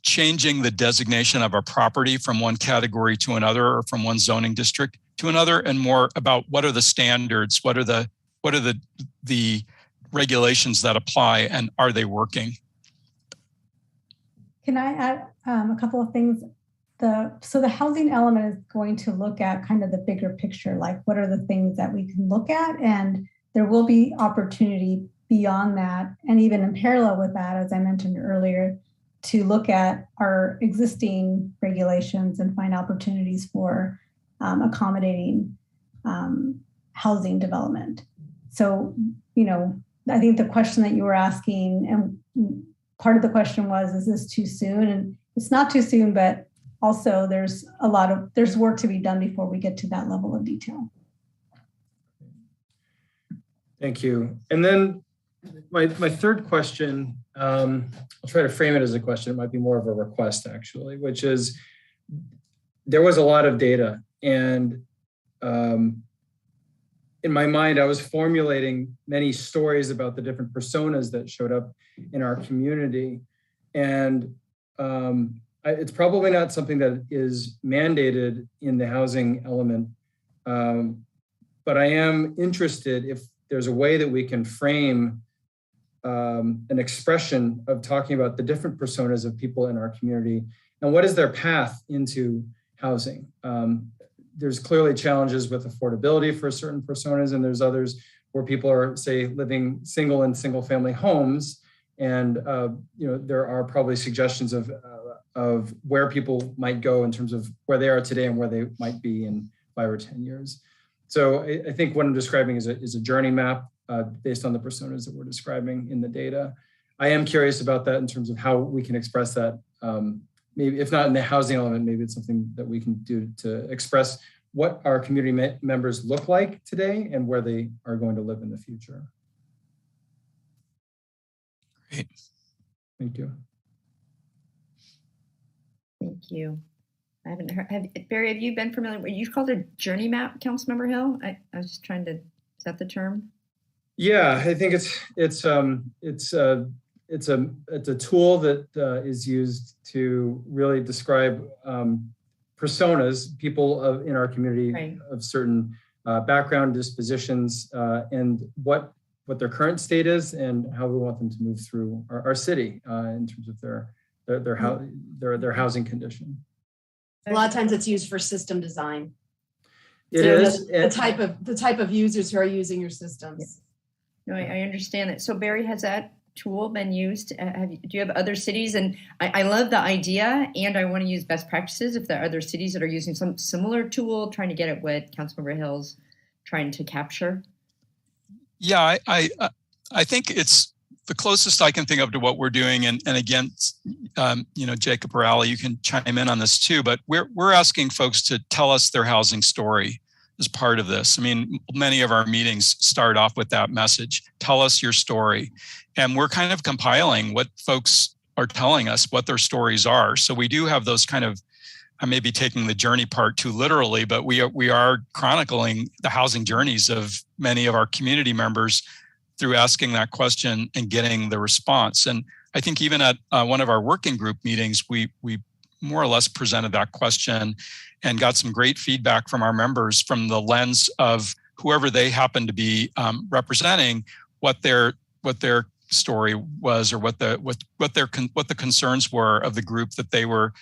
changing the designation of a property from one category to another, or from one zoning district to another, and more about what are the standards, what are the regulations that apply, and are they working? Can I add a couple of things? So the housing element is going to look at kind of the bigger picture, like what are the things that we can look at, and there will be opportunity beyond that, and even in parallel with that, as I mentioned earlier, to look at our existing regulations and find opportunities for accommodating housing development. So, I think the question that you were asking, and part of the question was, is this too soon? And it's not too soon, but also there's work to be done before we get to that level of detail. Thank you. And then my third question, I'll try to frame it as a question. It might be more of a request, actually, which is, there was a lot of data, and in my mind, I was formulating many stories about the different personas that showed up in our community. And it's probably not something that is mandated in the housing element, but I am interested if there's a way that we can frame an expression of talking about the different personas of people in our community and what is their path into housing. There's clearly challenges with affordability for certain personas, and there's others where people are, say, living single in single family homes. And there are probably suggestions of where people might go in terms of where they are today and where they might be in 5 or 10 years. So I think what I'm describing is a journey map based on the personas that we're describing in the data. I am curious about that in terms of how we can express that. Maybe if not in the housing element, maybe it's something that we can do to express what our community members look like today and where they are going to live in the future. Great. Thank you. Thank you. I haven't heard, Barry, have you been familiar? You called it a journey map, Councilmember Hill? I was just trying to, is that the term? Yeah, I think it's a tool that is used to really describe personas, people in our community, right, of certain background, dispositions, and what their current state is and how we want them to move through our city in terms of their their housing condition. A lot of times it's used for system design. It So is the type of users who are using your systems. No, I understand that. So Barry, has that tool been used? Do you have other cities? And I love the idea, and I want to use best practices if there are other cities that are using some similar tool, trying to get at what Councilmember Hill's trying to capture. Yeah, I think it's the closest I can think of to what we're doing. And again, Jacob or Ali, you can chime in on this too, but we're asking folks to tell us their housing story as part of this. I mean, many of our meetings start off with that message, tell us your story. And we're kind of compiling what folks are telling us, what their stories are. So we do have those kind of, I may be taking the journey part too literally, but we are chronicling the housing journeys of many of our community members through asking that question and getting the response. And I think even at one of our working group meetings, we more or less presented that question and got some great feedback from our members from the lens of whoever they happen to be representing, what their story was, or what the concerns were of the group that they were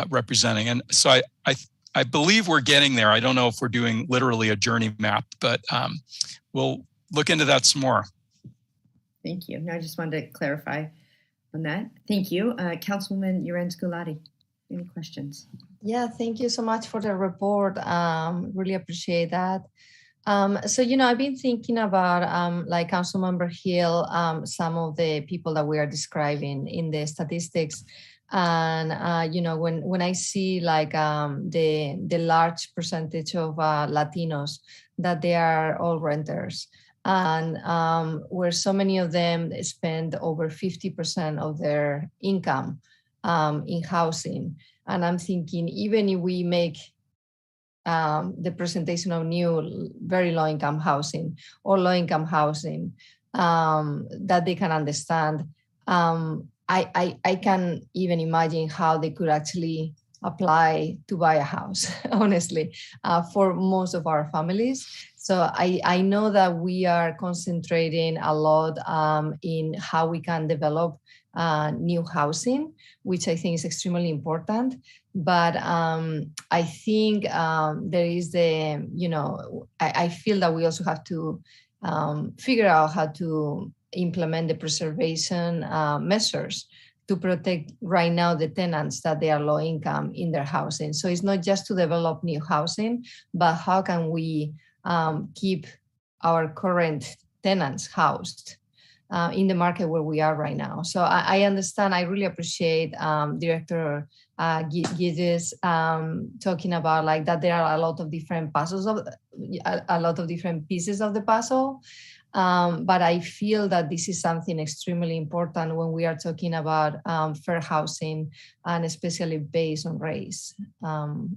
representing. And so I believe we're getting there. I don't know if we're doing literally a journey map, but we'll look into that some more. Thank you. I just wanted to clarify on that. Thank you. Councilwoman Urens-Gulati, any questions? Yeah, thank you so much for the report. Really appreciate that. So, I've been thinking about, like Councilmember Hill, some of the people that we are describing in the statistics. And, when I see like the large percentage of Latinos, that they are all renters, and where so many of them spend over 50% of their income in housing. And I'm thinking, even if we make the presentation of new very low-income housing or low-income housing that they can understand, I can even imagine how they could actually apply to buy a house, honestly, for most of our families. So I know that we are concentrating a lot in how we can develop new housing, which I think is extremely important. But I think there is I feel that we also have to figure out how to implement the preservation measures to protect right now the tenants that they are low income in their housing. So it's not just to develop new housing, but how can we keep our current tenants housed in the market where we are right now. So I understand, I really appreciate Director Gizes talking about like that there are a lot of different puzzles, a lot of different pieces of the puzzle. But I feel that this is something extremely important when we are talking about fair housing, and especially based on race.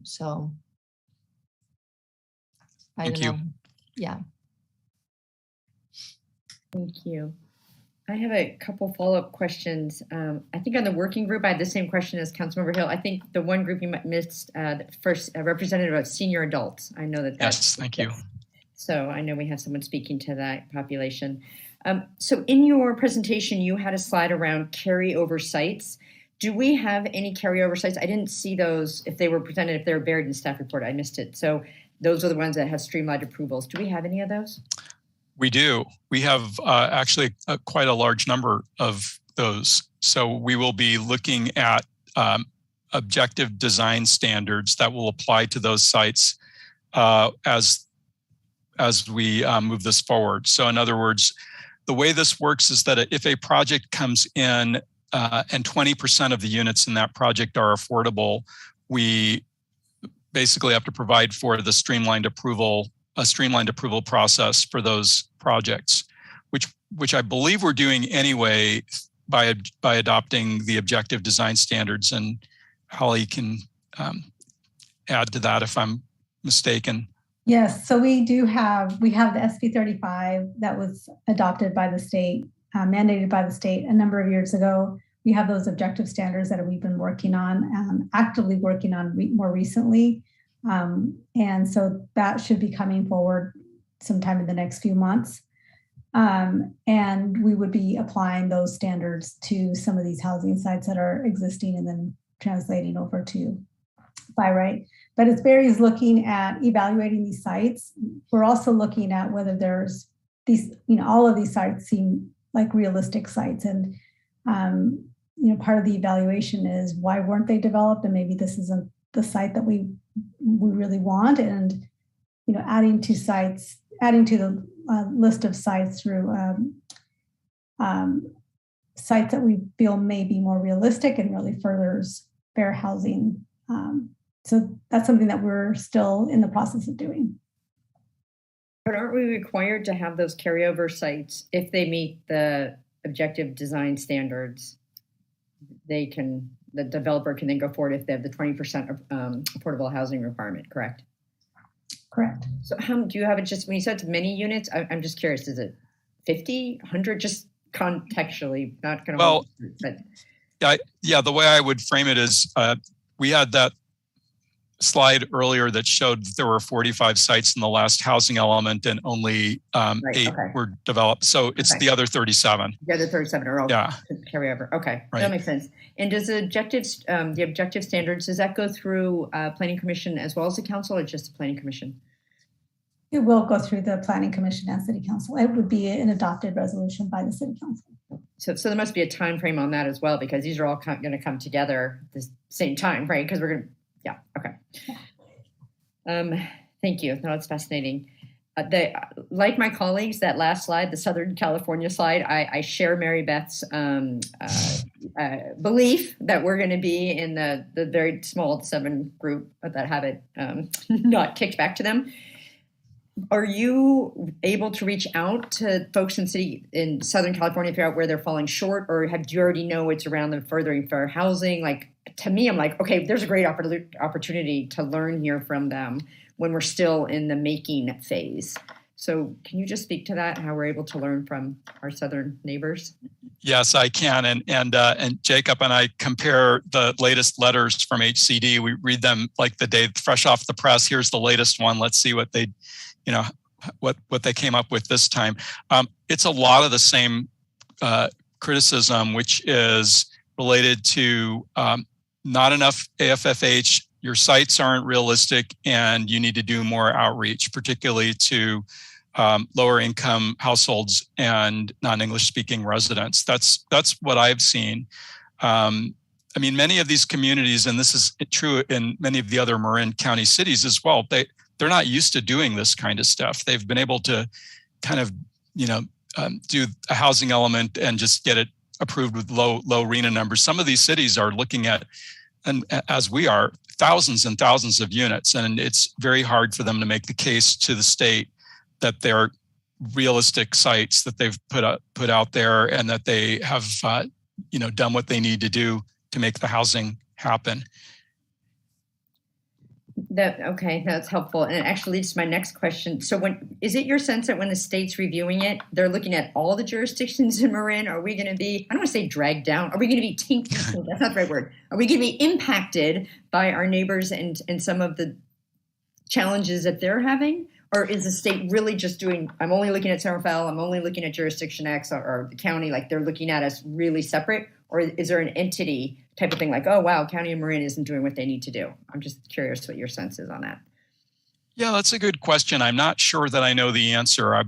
So I don't know. Yeah. Thank you. I have a couple follow-up questions. I think on the working group, I had the same question as Councilmember Hill. I think the one group you missed, the first representative of senior adults. I know that that's... Yes, thank you. So I know we have someone speaking to that population. So in your presentation, you had a slide around carryover sites. Do we have any carryover sites? I didn't see those if they were presented, if they were buried in the staff report, I missed it. So those are the ones that have streamlined approvals. Do we have any of those? We do. We have actually quite a large number of those. So we will be looking at objective design standards that will apply to those sites as we move this forward. So in other words, the way this works is that if a project comes in and 20% of the units in that project are affordable, we basically have to provide for the streamlined approval process for those projects, which I believe we're doing anyway by adopting the objective design standards. And Holly can add to that if I'm mistaken. Yes, so we have the SB 35 that was adopted by the state, mandated by the state a number of years ago. We have those objective standards that we've been working on, actively working on more recently. And so that should be coming forward sometime in the next few months. And we would be applying those standards to some of these housing sites that are existing and then translating over to by right. But as Barry is looking at evaluating these sites, we're also looking at whether there's these, all of these sites seem like realistic sites. And, part of the evaluation is why weren't they developed? And maybe this isn't the site that we really want. And, adding to the list of sites through sites that we feel may be more realistic and really furthers fair housing. So that's something that we're still in the process of doing. But aren't we required to have those carryover sites if they meet the objective design standards? The developer can then go forward if they have the 20% affordable housing requirement, correct? Correct. So how do you have it just, when you said it's many units, I'm just curious, is it 50, 100, just contextually, not going to well, yeah, the way I would frame it is we had that slide earlier that showed that there were 45 sites in the last housing element and only 8 were developed. So it's the other 37. The other 37 are all carry over. Okay, that makes sense. And does the objective standards, does that go through Planning Commission as well as the council, or just the Planning Commission? It will go through the Planning Commission and City Council. It would be an adopted resolution by the City Council. So there must be a time frame on that as well, because these are all going to come together at the same time, right? Because we're going to, okay. Thank you. No, it's fascinating. Like my colleagues, that last slide, the Southern California slide, I share Mary Beth's belief that we're going to be in the very small 7 group that have it not kicked back to them. Are you able to reach out to folks in Southern California to figure out where they're falling short, or do you already know it's around the furthering fair housing? Like, to me, I'm like, okay, there's a great opportunity to learn here from them when we're still in the making phase. So can you just speak to that, how we're able to learn from our Southern neighbors? Yes, I can. And Jacob and I compare the latest letters from HCD. We read them like the day fresh off the press. Here's the latest one. Let's see what they, what they came up with this time. It's a lot of the same criticism, which is related to not enough AFFH. Your sites aren't realistic, and you need to do more outreach, particularly to lower income households and non-English speaking residents. That's what I've seen. I mean, many of these communities, and this is true in many of the other Marin County cities as well, they're not used to doing this kind of stuff. They've been able to kind of, do a housing element and just get it approved with low RENA numbers. Some of these cities are looking at, and as we are, thousands and thousands of units, and it's very hard for them to make the case to the state that they're realistic sites that they've put out there, and that they have done what they need to do to make the housing happen. That's helpful. And it actually leads to my next question. So is it your sense that when the state's reviewing it, they're looking at all the jurisdictions in Marin? Are we going to be, I don't want to say dragged down, are we going to be tainted? That's not the right word. Are we going to be impacted by our neighbors and some of the challenges that they're having? Or is the state really just doing, I'm only looking at San Rafael, I'm only looking at jurisdiction X or the county, like they're looking at us really separate? Or is there an entity type of thing like, oh, wow, County of Marin isn't doing what they need to do? I'm just curious what your sense is on that. Yeah, that's a good question. I'm not sure that I know the answer. I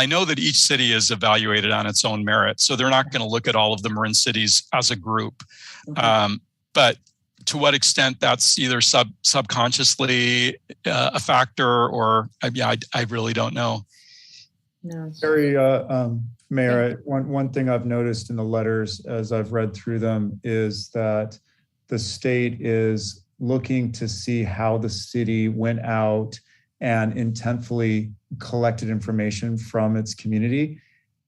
know that each city is evaluated on its own merit. So they're not going to look at all of the Marin cities as a group. Okay. But to what extent that's either subconsciously a factor or, I really don't know. No. Very, Mayor, one thing I've noticed in the letters as I've read through them is that the state is looking to see how the city went out and intentfully collected information from its community.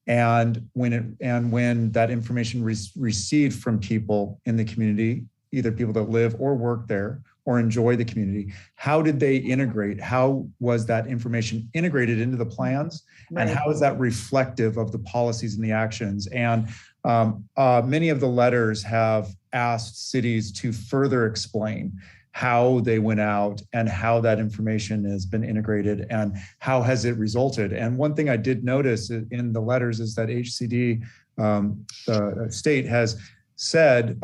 And when that information received from people in the community, either people that live or work there or enjoy the community, how did they integrate? How was that information integrated into the plans? Right. And how is that reflective of the policies and the actions? And many of the letters have asked cities to further explain how they went out and how that information has been integrated and how has it resulted. And one thing I did notice in the letters is that HCD, the state, has said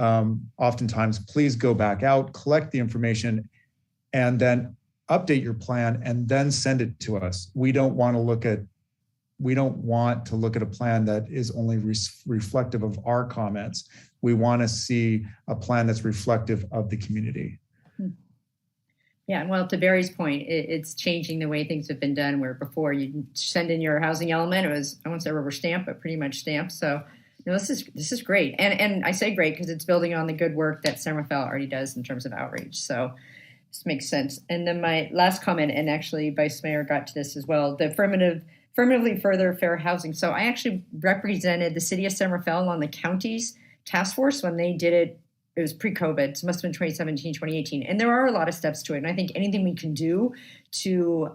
oftentimes, please go back out, collect the information, and then update your plan and then send it to us. We don't want to look at a plan that is only reflective of our comments. We want to see a plan that's reflective of the community. Yeah, well, to Barry's point, it's changing the way things have been done, where before you send in your housing element, it was, I won't say rubber stamp, but pretty much stamped. So this is great. And I say great because it's building on the good work that San Rafael already does in terms of outreach. So this makes sense. And then my last comment, and actually Vice Mayor got to this as well, the affirmatively further fair housing. So I actually represented the City of San Rafael on the county's task force when they did it. It was pre-COVID, so it must have been 2017, 2018. And there are a lot of steps to it. And I think anything we can do to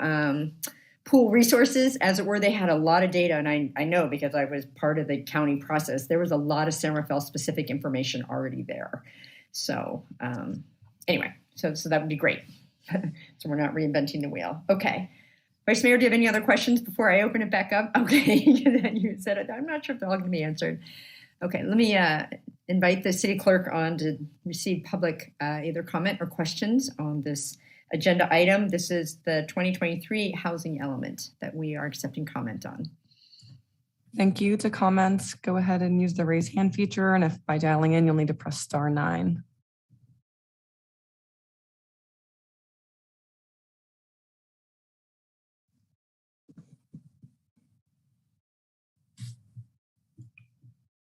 pool resources, as it were, they had a lot of data. And I know because I was part of the county process, there was a lot of San Rafael specific information already there. So anyway, so that would be great. So we're not reinventing the wheel. Okay. Vice Mayor, do you have any other questions before I open it back up? Okay, you said it. I'm not sure if they're all going to be answered. Okay, let me invite the city clerk on to receive public either comment or questions on this agenda item. This is the 2023 housing element that we are accepting comment on. Thank you. To comments, go ahead and use the raise hand feature. And if by dialing in, you'll need to press *9.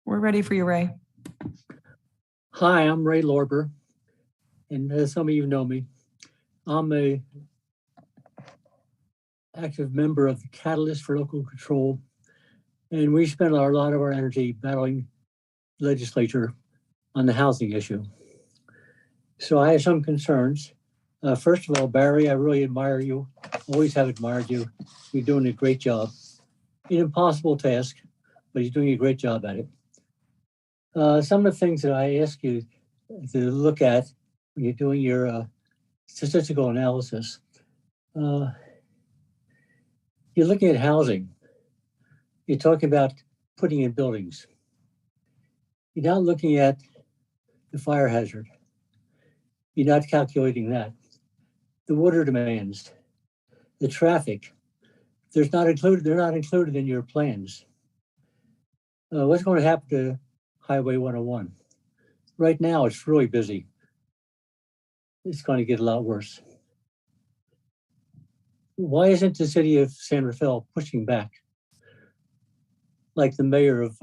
We're ready for you, Ray. Hi, I'm Ray Lorber, and some of you know me. I'm a active member of the Catalyst for Local Control, and we spend a lot of our energy battling legislature on the housing issue. So I have some concerns. First of all, Barry, I really admire you. Always have admired you. You're doing a great job. An impossible task, but you're doing a great job at it. Some of the things that I ask you to look at when you're doing your statistical analysis, you're looking at housing. You're talking about putting in buildings. You're not looking at the fire hazard. You're not calculating that. The water demands, the traffic, they're not included in your plans. What's going to happen to Highway 101? Right now, it's really busy. It's going to get a lot worse. Why isn't the city of San Rafael pushing back? Like the mayor of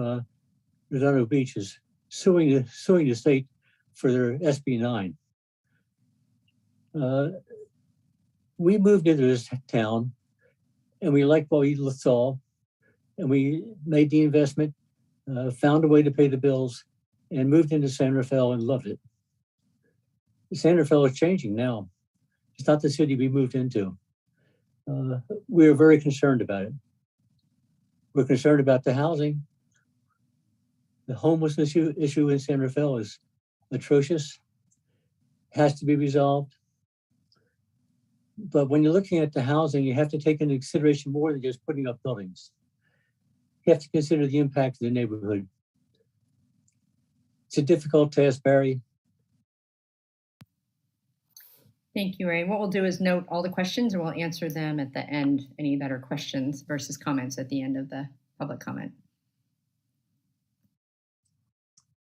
Redondo Beach is suing the state for their SB 9. We moved into this town and we liked what we saw, and we made the investment, found a way to pay the bills, and moved into San Rafael and loved it. San Rafael is changing now. It's not the city we moved into. We're very concerned about it. We're concerned about the housing. The homelessness issue in San Rafael is atrocious, has to be resolved. But when you're looking at the housing, you have to take into consideration more than just putting up buildings. You have to consider the impact of the neighborhood. It's a difficult task, Barry. Thank you, Ray. What we'll do is note all the questions and we'll answer them at the end, any that are questions versus comments at the end of the public comment.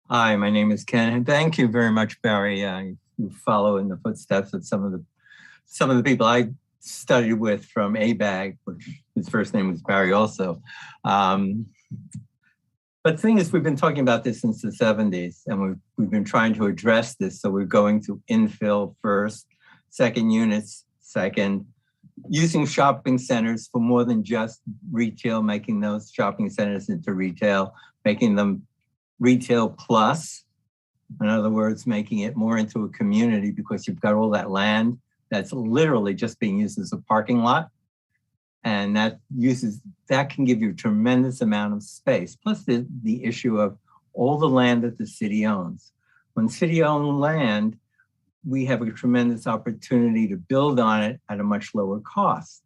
Hi, my name is Ken, and thank you very much, Barry. You follow in the footsteps of some of the people I studied with from ABAG, which his first name was Barry also. But the thing is, we've been talking about this since the 70s, and we've been trying to address this. So we're going to infill first, second units second, using shopping centers for more than just retail, making those shopping centers into retail, making them retail plus. In other words, making it more into a community, because you've got all that land that's literally just being used as a parking lot. And that can give you a tremendous amount of space. Plus the issue of all the land that the city owns. When city-owned land, we have a tremendous opportunity to build on it at a much lower cost.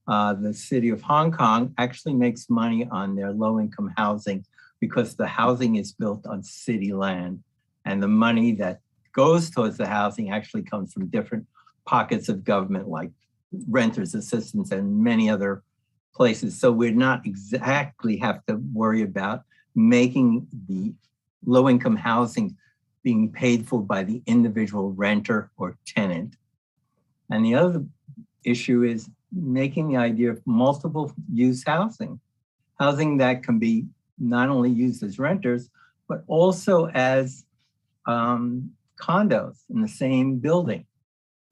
The city of Hong Kong actually makes money on their low-income housing because the housing is built on city land, and the money that goes towards the housing actually comes from different pockets of government like renters assistance and many other places. So we're not exactly have to worry about making the low-income housing being paid for by the individual renter or tenant. And the other issue is making the idea of multiple use housing, housing that can be not only used as renters, but also as condos in the same building.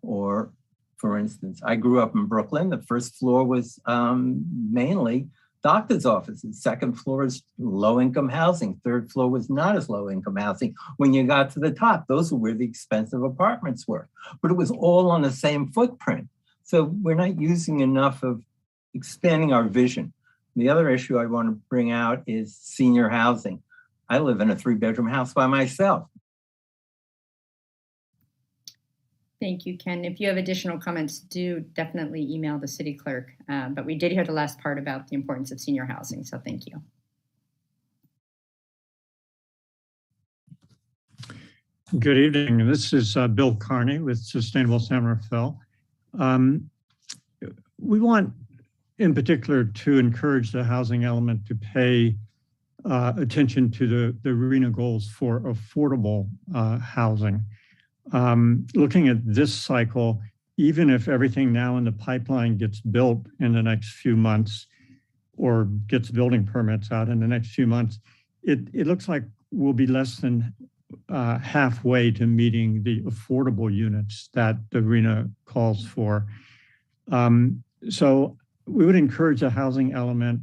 Or for instance, I grew up in Brooklyn. The first floor was mainly doctor's offices. Second floor is low-income housing. Third floor was not as low-income housing. When you got to the top, those were where the expensive apartments were. But it was all on the same footprint. So we're not using enough of expanding our vision. The other issue I want to bring out is senior housing. I live in a 3-bedroom house by myself. Thank you, Ken. If you have additional comments, do definitely email the city clerk. But we did hear the last part about the importance of senior housing, so thank you. Good evening. This is Bill Carney with Sustainable San Rafael. We want, in particular, to encourage the housing element to pay attention to the RHNA goals for affordable housing. Looking at this cycle, even if everything now in the pipeline gets built in the next few months or gets building permits out in the next few months, it looks like we'll be less than halfway to meeting the affordable units that the RHNA calls for. So we would encourage the housing element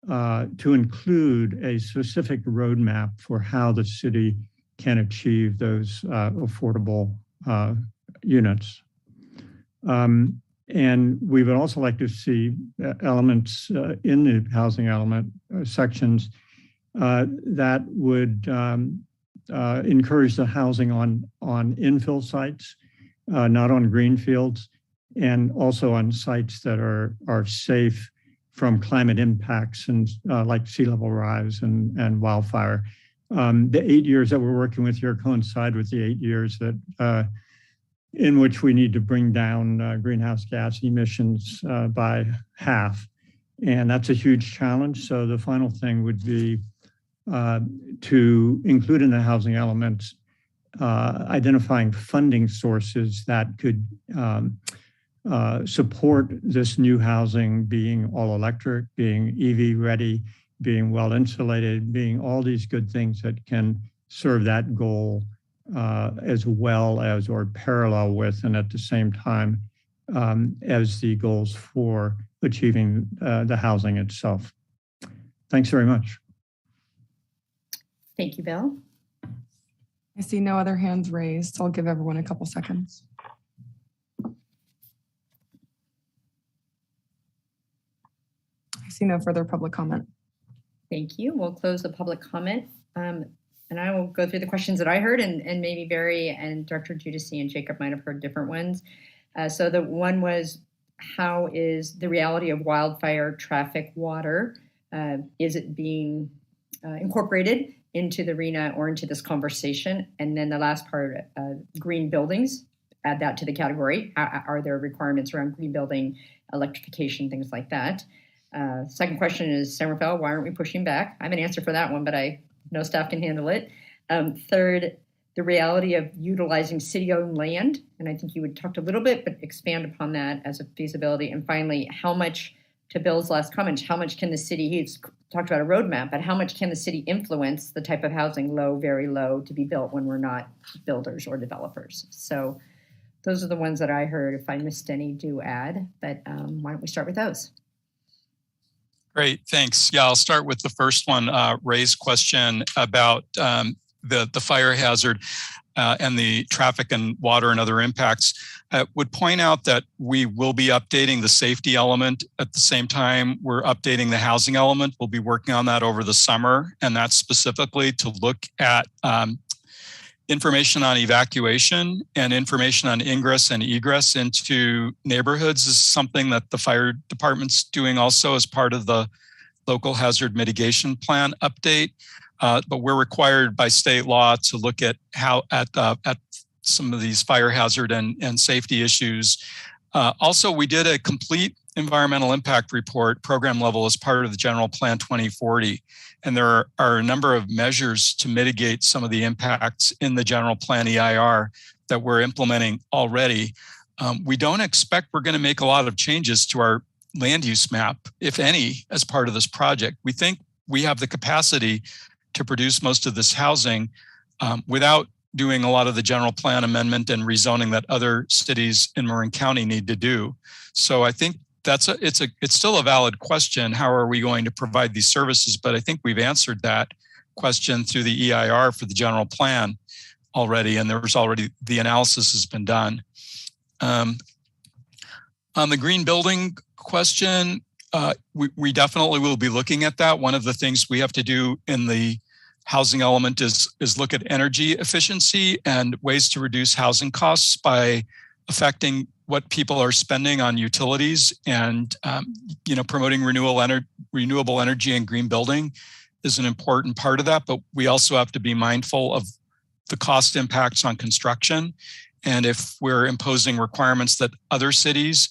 to include a specific roadmap for how the city can achieve those affordable units. And we would also like to see elements in the housing element sections that would encourage the housing on infill sites, not on greenfields, and also on sites that are safe from climate impacts and like sea level rise and wildfire. The 8 years that we're working with here coincide with the 8 years that in which we need to bring down greenhouse gas emissions by half. And that's a huge challenge. So the final thing would be to include in the housing elements identifying funding sources that could support this new housing being all electric, being EV ready, being well insulated, being all these good things that can serve that goal as well as or parallel with and at the same time as the goals for achieving the housing itself. Thanks very much. Thank you, Bill. I see no other hands raised, so I'll give everyone a couple seconds. I see no further public comment. Thank you. We'll close the public comment. And I will go through the questions that I heard, and maybe Barry and Dr. Giudice and Jacob might have heard different ones. So the one was, how is the reality of wildfire traffic water? Is it being incorporated into the RHNA or into this conversation? And then the last part, green buildings, add that to the category. Are there requirements around green building, electrification, things like that? Second question is, San Rafael, why aren't we pushing back? I have an answer for that one, but I know staff can handle it. Third, the reality of utilizing city-owned land. And I think you would talk a little bit, but expand upon that as a feasibility. And finally, how much, to Bill's last comment, how much can the city, he's talked about a roadmap, but how much can the city influence the type of housing, low, very low, to be built when we're not builders or developers? So those are the ones that I heard. If I missed any, do add, but why don't we start with those? Great, thanks. Yeah, I'll start with the first one, Ray's question about the fire hazard and the traffic and water and other impacts. Would point out that we will be updating the safety element at the same time we're updating the housing element. We'll be working on that over the summer, and that's specifically to look at information on evacuation and information on ingress and egress into neighborhoods is something that the fire department's doing also as part of the local hazard mitigation plan update. But we're required by state law to look at at some of these fire hazard and safety issues. Also, we did a complete environmental impact report program level as part of the General Plan 2040. And there are a number of measures to mitigate some of the impacts in the General Plan EIR that we're implementing already. We don't expect we're going to make a lot of changes to our land use map, if any, as part of this project. We think we have the capacity to produce most of this housing without doing a lot of the general plan amendment and rezoning that other cities in Marin County need to do. So I think it's still a valid question. How are we going to provide these services? But I think we've answered that question through the EIR for the general plan already, and the analysis has been done. On the green building question, we definitely will be looking at that. One of the things we have to do in the housing element is look at energy efficiency and ways to reduce housing costs by affecting what people are spending on utilities, and promoting renewable energy and green building is an important part of that. But we also have to be mindful of the cost impacts on construction. And if we're imposing requirements that other cities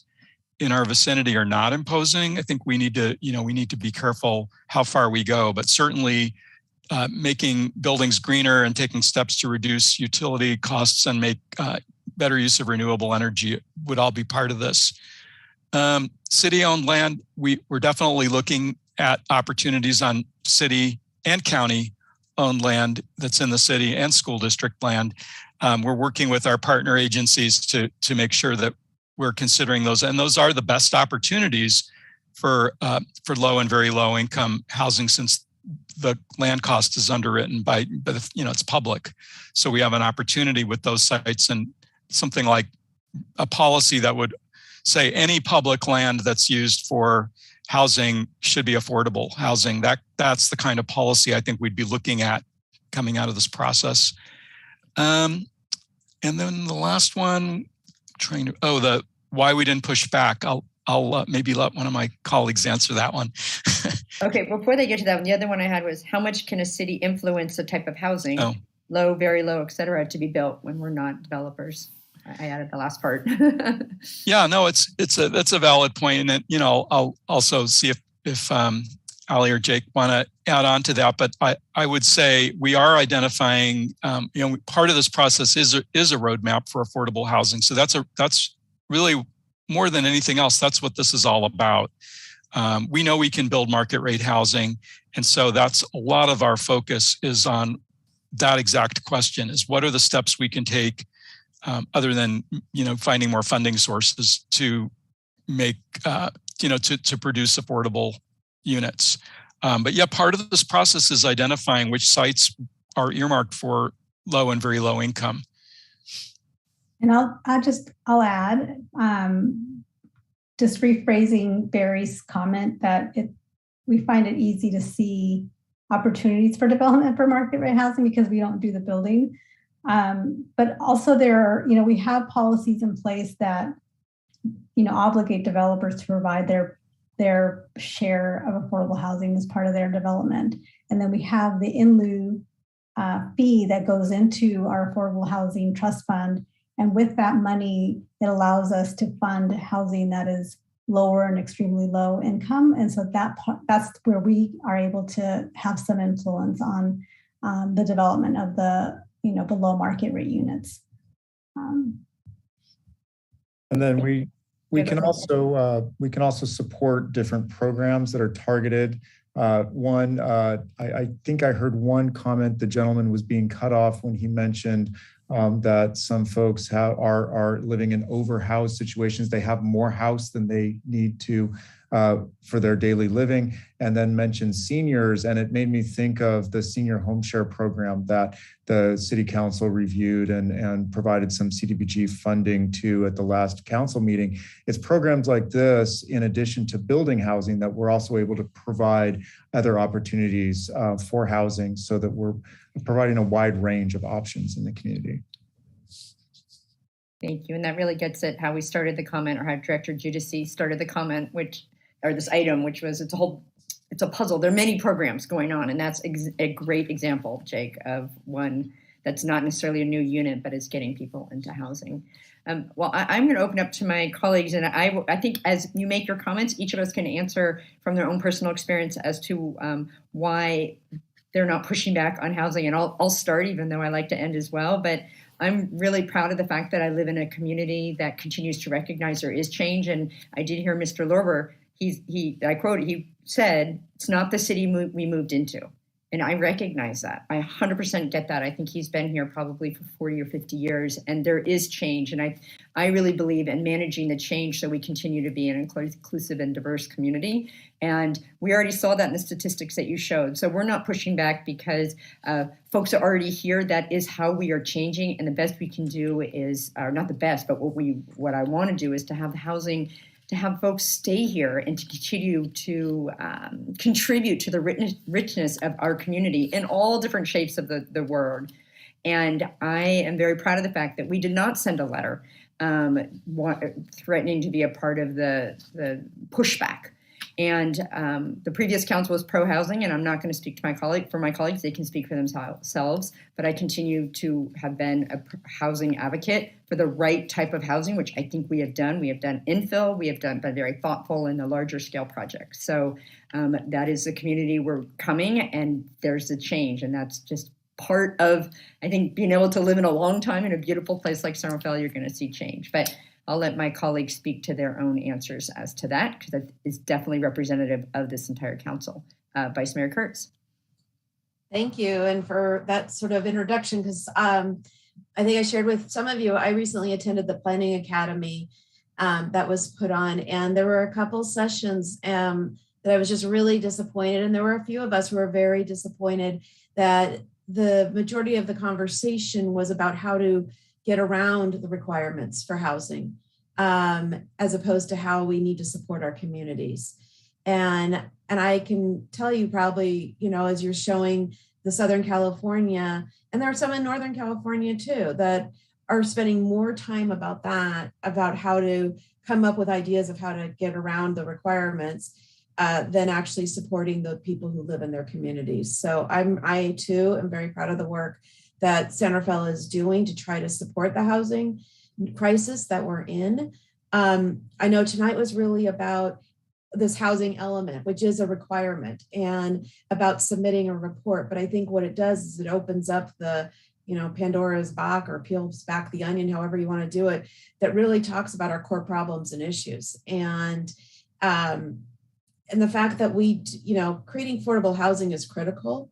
in our vicinity are not imposing, I think we need to be careful how far we go. But certainly making buildings greener and taking steps to reduce utility costs and make better use of renewable energy would all be part of this. City-owned land, we're definitely looking at opportunities on city and county-owned land that's in the city, and school district land. We're working with our partner agencies to make sure that we're considering those, and those are the best opportunities for low and very low income housing, since the land cost is underwritten by it's public. So we have an opportunity with those sites, and something like a policy that would say any public land that's used for housing should be affordable housing. That's the kind of policy I think we'd be looking at coming out of this process. And then the last one, why we didn't push back. I'll maybe let one of my colleagues answer that one. Okay, before they get to that one, the other one I had was, how much can a city influence the type of housing, low, very low, et cetera, to be built when we're not developers? I added the last part. Yeah, no, that's a valid point. And I'll also see if Ali or Jake want to add on to that. But I would say we are identifying, part of this process is a roadmap for affordable housing. So that's really more than anything else. That's what this is all about. We know we can build market rate housing. And so that's a lot of our focus is on that exact question, is what are the steps we can take other than, finding more funding sources to make, to produce affordable units. But yeah, part of this process is identifying which sites are earmarked for low and very low income. And I'll add, just rephrasing Barry's comment that we find it easy to see opportunities for development for market rate housing because we don't do the building. But also we have policies in place that, obligate developers to provide their share of affordable housing as part of their development. And then we have the in lieu fee that goes into our affordable housing trust fund. And with that money, it allows us to fund housing that is lower and extremely low income. And so that's where we are able to have some influence on the development of the below market rate units. And then we can also support different programs that are targeted. I think I heard one comment, the gentleman was being cut off when he mentioned that some folks are living in overhoused situations. They have more house than they need to for their daily living, and then mentioned seniors. And it made me think of the senior home share program that the city council reviewed and provided some CDBG funding to at the last council meeting. It's programs like this, in addition to building housing, that we're also able to provide other opportunities for housing, so that we're providing a wide range of options in the community. Thank you. And that really gets at how we started the comment, or how Director Giudice started the comment, or this item, which was it's a puzzle. There are many programs going on, and that's a great example, Jake, of one that's not necessarily a new unit, but is getting people into housing. Well, I'm going to open up to my colleagues, and I think as you make your comments, each of us can answer from their own personal experience as to why they're not pushing back on housing. And I'll start, even though I like to end as well. But I'm really proud of the fact that I live in a community that continues to recognize there is change. And I did hear Mr. Lorber, I quote, he said, "It's not the city we moved into." And I recognize that. I 100% get that. I think he's been here probably for 40 or 50 years, and there is change. And I really believe in managing the change so we continue to be an inclusive and diverse community. And we already saw that in the statistics that you showed. So we're not pushing back because folks are already here. That is how we are changing. And the best we can do is, or not the best, but what I want to do is to have the housing, to have folks stay here and to continue to contribute to the richness of our community in all different shapes of the word. And I am very proud of the fact that we did not send a letter threatening to be a part of the pushback. And the previous council was pro-housing, and I'm not going to speak to my colleagues. They can speak for themselves. But I continue to have been a housing advocate for the right type of housing, which I think we have done. We have done infill. We have been very thoughtful in the larger scale projects. So that is the community we're coming, and there's a change. And that's just part of, I think, being able to live in a long time in a beautiful place like San Rafael. You're going to see change. But I'll let my colleagues speak to their own answers as to that, because that is definitely representative of this entire council. Vice Mayor Kurtz. Thank you, and for that sort of introduction, because I think I shared with some of you, I recently attended the Planning Academy that was put on, and there were a couple sessions that I was just really disappointed, and there were a few of us who were very disappointed that the majority of the conversation was about how to get around the requirements for housing, as opposed to how we need to support our communities. And I can tell you probably, as you're showing the Southern California, and there are some in Northern California too, that are spending more time about how to come up with ideas of how to get around the requirements than actually supporting the people who live in their communities. So I too am very proud of the work that San Rafael is doing to try to support the housing crisis that we're in. I know tonight was really about this housing element, which is a requirement, and about submitting a report. But I think what it does is it opens up the, Pandora's box, or peels back the onion, however you want to do it, that really talks about our core problems and issues. And the fact that creating affordable housing is critical.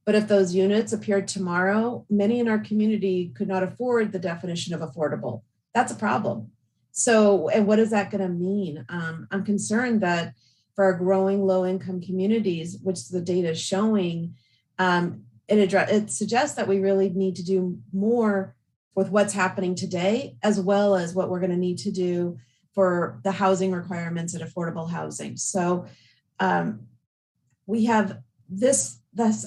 But if those units appeared tomorrow, many in our community could not afford the definition of affordable. That's a problem. So, and what is that going to mean? I'm concerned that for our growing low-income communities, which the data is showing, it suggests that we really need to do more with what's happening today, as well as what we're going to need to do for the housing requirements and affordable housing. So we have this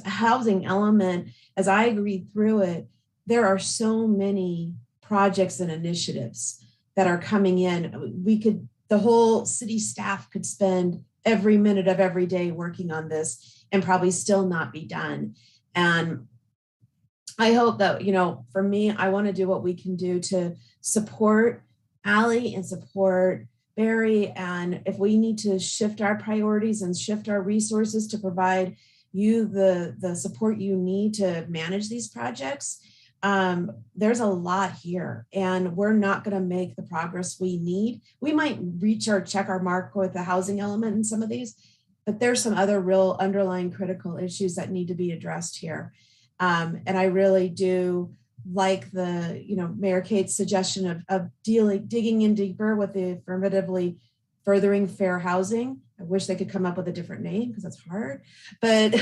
housing element. As I read through it, there are so many projects and initiatives that are coming in. The whole city staff could spend every minute of every day working on this and probably still not be done. And I hope that, for me, I want to do what we can do to support Allie and support Barry. And if we need to shift our priorities and shift our resources to provide you the support you need to manage these projects, there's a lot here, and we're not going to make the progress we need. We might check our mark with the housing element in some of these, but there's some other real underlying critical issues that need to be addressed here. And I really do like the, Mayor Kate's suggestion of digging in deeper with the affirmatively furthering fair housing. I wish they could come up with a different name because that's hard. But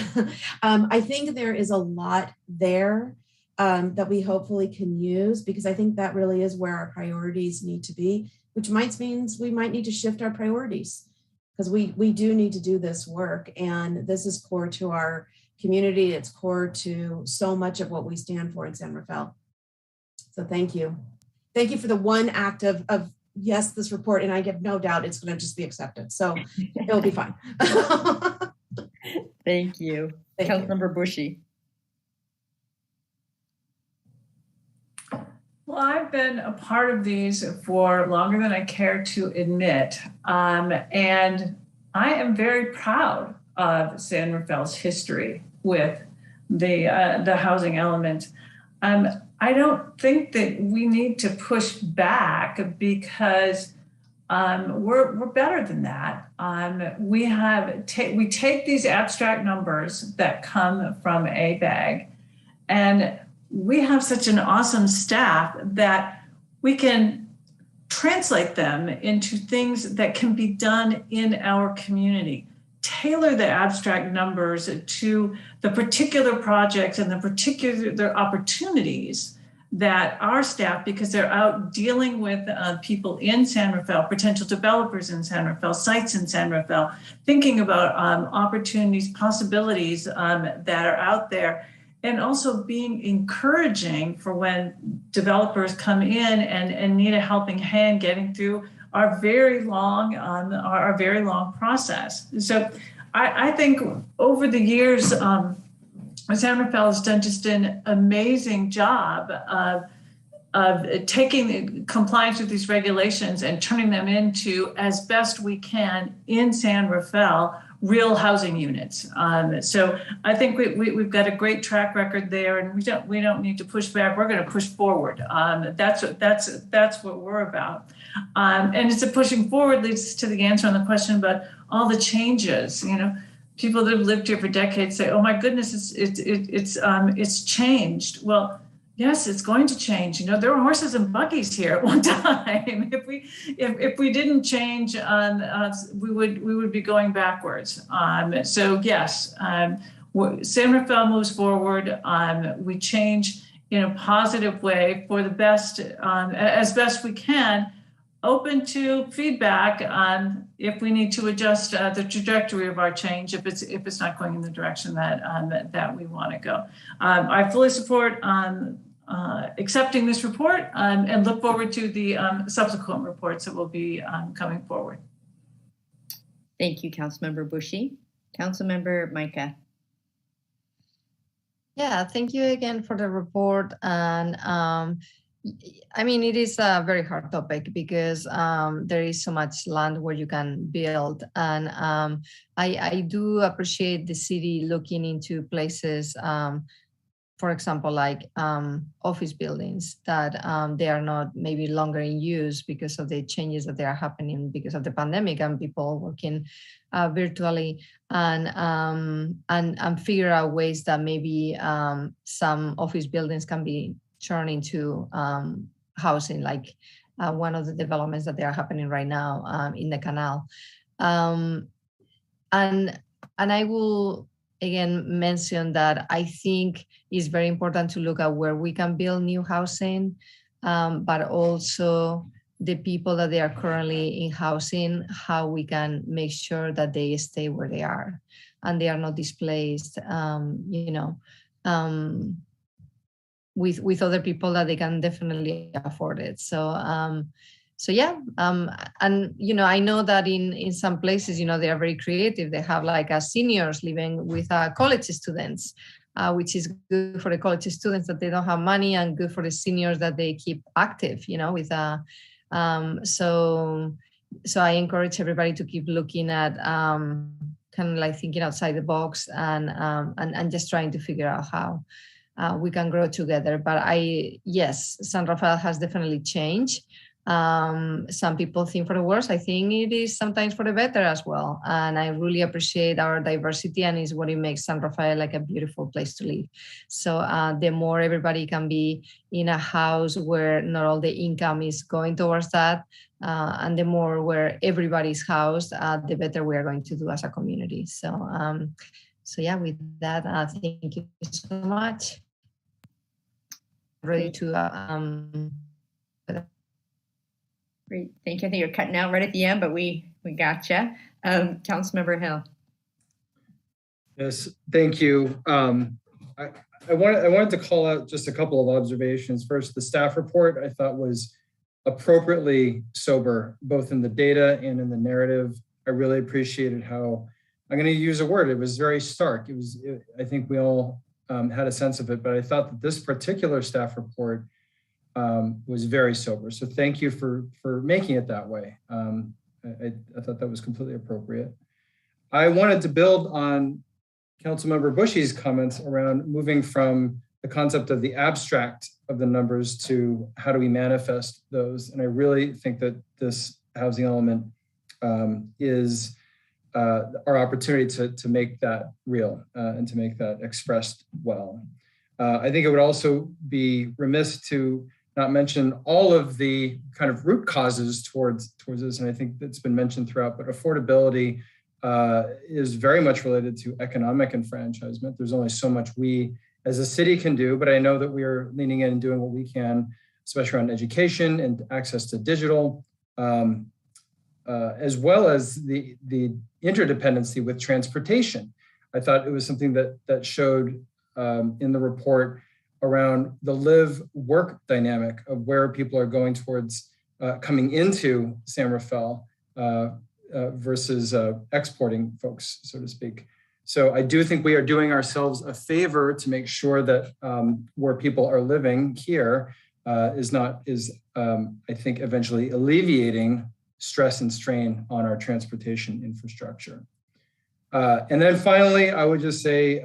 I think there is a lot there that we hopefully can use, because I think that really is where our priorities need to be, which means we might need to shift our priorities, because we do need to do this work. And this is core to our community. It's core to so much of what we stand for in San Rafael. So thank you. Thank you for the one act of yes, this report, and I have no doubt it's going to just be accepted. So it'll be fine. Thank you. Councilmember Bushy. Well, I've been a part of these for longer than I care to admit. And I am very proud of San Rafael's history with the housing element. I don't think that we need to push back, because we're better than that. We take these abstract numbers that come from ABAG, and we have such an awesome staff that we can translate them into things that can be done in our community. Tailor the abstract numbers to the particular projects and the particular opportunities that our staff, because they're out dealing with people in San Rafael, potential developers in San Rafael, sites in San Rafael, thinking about opportunities, possibilities that are out there, and also being encouraging for when developers come in and need a helping hand getting through our very long process. So I think over the years, San Rafael has done just an amazing job of taking compliance with these regulations and turning them into, as best we can in San Rafael, real housing units. So I think we've got a great track record there, and we don't need to push back. We're going to push forward. That's what we're about. And it's a pushing forward leads to the answer on the question about all the changes. You know, people that have lived here for decades say, "Oh my goodness, it's changed." Well, yes, it's going to change. You know, there were horses and buggies here at one time. If we didn't change, we would be going backwards. So yes, San Rafael moves forward. We change in a positive way for the best, as best we can. Open to feedback on if we need to adjust the trajectory of our change if it's not going in the direction that we want to go. I fully support accepting this report and look forward to the subsequent reports that will be coming forward. Thank you, Councilmember Bushy. Councilmember Micah. Yeah, thank you again for the report. And I mean, it is a very hard topic because there is so much land where you can build. And I do appreciate the city looking into places, for example, like office buildings that they are not maybe longer in use because of the changes that they are happening because of the pandemic and people working virtually, and figure out ways that maybe some office buildings can be turned into housing, like one of the developments that they are happening right now in the canal. And I will again mention that I think it's very important to look at where we can build new housing, but also the people that they are currently in housing, how we can make sure that they stay where they are and they are not displaced, with other people that they can definitely afford it. So yeah, and I know that in some places, they are very creative. They have like seniors living with college students, which is good for the college students that they don't have money, and good for the seniors that they keep active, with so I encourage everybody to keep looking at kind of like thinking outside the box and just trying to figure out how we can grow together. But yes, San Rafael has definitely changed. Some people think for the worse. I think it is sometimes for the better as well. And I really appreciate our diversity, and is what it makes San Rafael like a beautiful place to live. So the more everybody can be in a house where not all the income is going towards that, and the more where everybody's housed, the better we are going to do as a community. So, yeah, with that, thank you so much. Ready to Great, thank you. I think you're cutting out right at the end, but we gotcha. Councilmember Hill. Yes, thank you. I wanted to call out just a couple of observations. First, the staff report I thought was appropriately sober, both in the data and in the narrative. I really appreciated how, I'm going to use a word, it was very stark. I think we all had a sense of it, but I thought that this particular staff report was very sober. So thank you for making it that way. I thought that was completely appropriate. I wanted to build on Councilmember Bushy's comments around moving from the concept of the abstract of the numbers to how do we manifest those. And I really think that this housing element is our opportunity to make that real and to make that expressed well. I think it would also be remiss to not mention all of the kind of root causes towards this, and I think that's been mentioned throughout, but affordability is very much related to economic enfranchisement. There's only so much we as a city can do, but I know that we are leaning in and doing what we can, especially around education and access to digital, as well as the interdependency with transportation. I thought it was something that showed in the report around the live-work dynamic of where people are going towards coming into San Rafael versus exporting folks, so to speak. So I do think we are doing ourselves a favor to make sure that where people are living here is I think eventually alleviating stress and strain on our transportation infrastructure. And then finally, I would just say,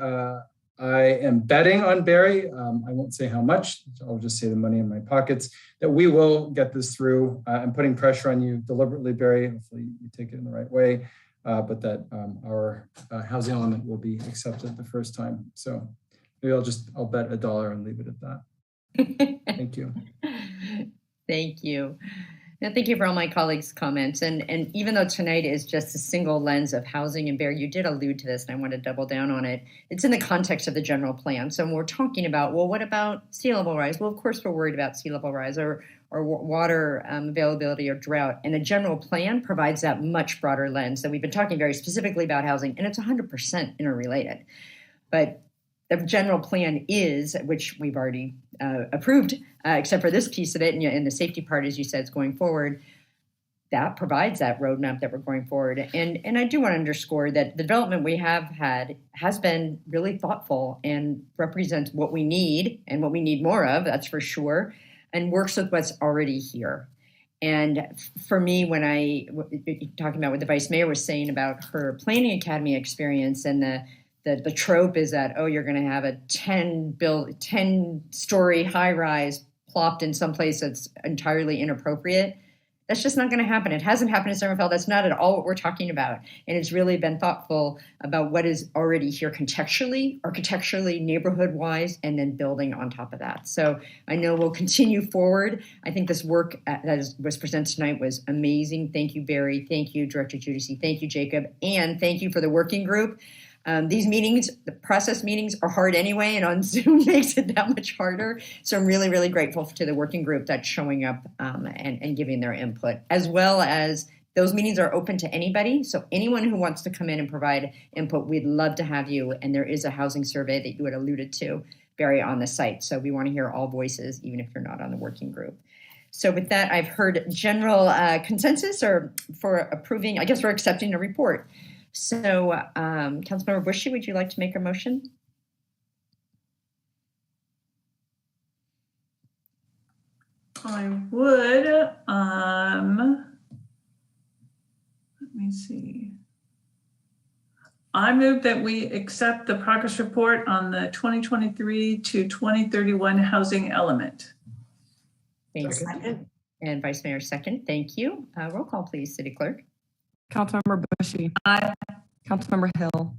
I am betting on Barry. I won't say how much, I'll just say the money in my pockets, that we will get this through. I'm putting pressure on you deliberately, Barry. Hopefully you take it in the right way, but that our housing element will be accepted the first time. So maybe I'll bet $1 and leave it at that. Thank you. Thank you. Thank you for all my colleagues' comments. And even though tonight is just a single lens of housing, and Barry, you did allude to this, and I want to double down on it. It's in the context of the general plan. So when we're talking about, well, what about sea level rise? Well, of course, we're worried about sea level rise or water availability or drought. And a general plan provides that much broader lens that we've been talking very specifically about housing, and it's 100% interrelated. But the general plan is, which we've already approved, except for this piece of it, and the safety part, as you said, is going forward, that provides that roadmap that we're going forward. And I do want to underscore that the development we have had has been really thoughtful and represents what we need and what we need more of, that's for sure, and works with what's already here. And for me, when talking about what the Vice Mayor was saying about her planning academy experience, and the trope is that, oh, you're going to have a 10-story high-rise plopped in some place that's entirely inappropriate. That's just not going to happen. It hasn't happened in San Rafael. That's not at all what we're talking about. And it's really been thoughtful about what is already here contextually, architecturally, neighborhood-wise, and then building on top of that. So I know we'll continue forward. I think this work that was presented tonight was amazing. Thank you, Barry. Thank you, Director Giudice. Thank you, Jacob. And thank you for the working group. These meetings, the process meetings, are hard anyway, and on Zoom makes it that much harder. So I'm really, really grateful to the working group that's showing up and giving their input, as well as those meetings are open to anybody. So anyone who wants to come in and provide input, we'd love to have you. And there is a housing survey that you had alluded to, Barry, on the site. So we want to hear all voices, even if you're not on the working group. So with that, I've heard general consensus or for approving, I guess we're accepting the report. So, Councilmember Bushy, would you like to make a motion? I would. Let me see. I move that we accept the progress report on the 2023 to 2031 housing element. Thanks. And Vice Mayor second. Thank you. Roll call, please, City Clerk. Councilmember Bushy. Aye. Councilmember Hill.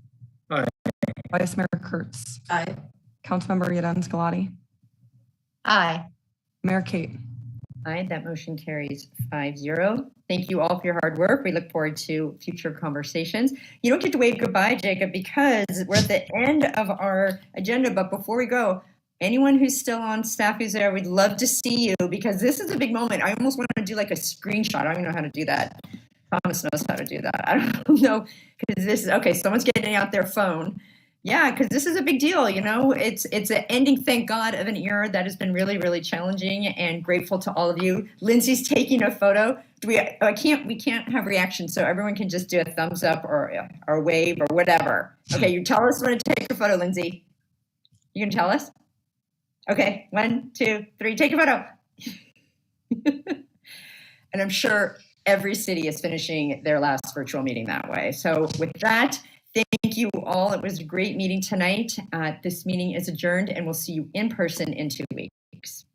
Aye. Vice Mayor Kurtz. Aye. Councilmember Yadens Galati. Aye. Mayor Kate. Aye, that motion carries 5-0. Thank you all for your hard work. We look forward to future conversations. You don't get to wave goodbye, Jacob, because we're at the end of our agenda. But before we go, anyone who's still on staff who's there, we'd love to see you because this is a big moment. I almost want to do like a screenshot. I don't even know how to do that. Thomas knows how to do that. I don't know because this is okay. Someone's getting out their phone. Yeah, because this is a big deal. You know, it's an ending, thank God, of an era that has been really, really challenging, and grateful to all of you. Lindsay's taking a photo. We can't have reactions, so everyone can just do a thumbs up or a wave or whatever. Okay, you tell us when to take your photo, Lindsay. You can tell us? Okay, 1, 2, 3, take a photo. And I'm sure every city is finishing their last virtual meeting that way. So with that, thank you all. It was a great meeting tonight. This meeting is adjourned, and we'll see you in person in 2 weeks.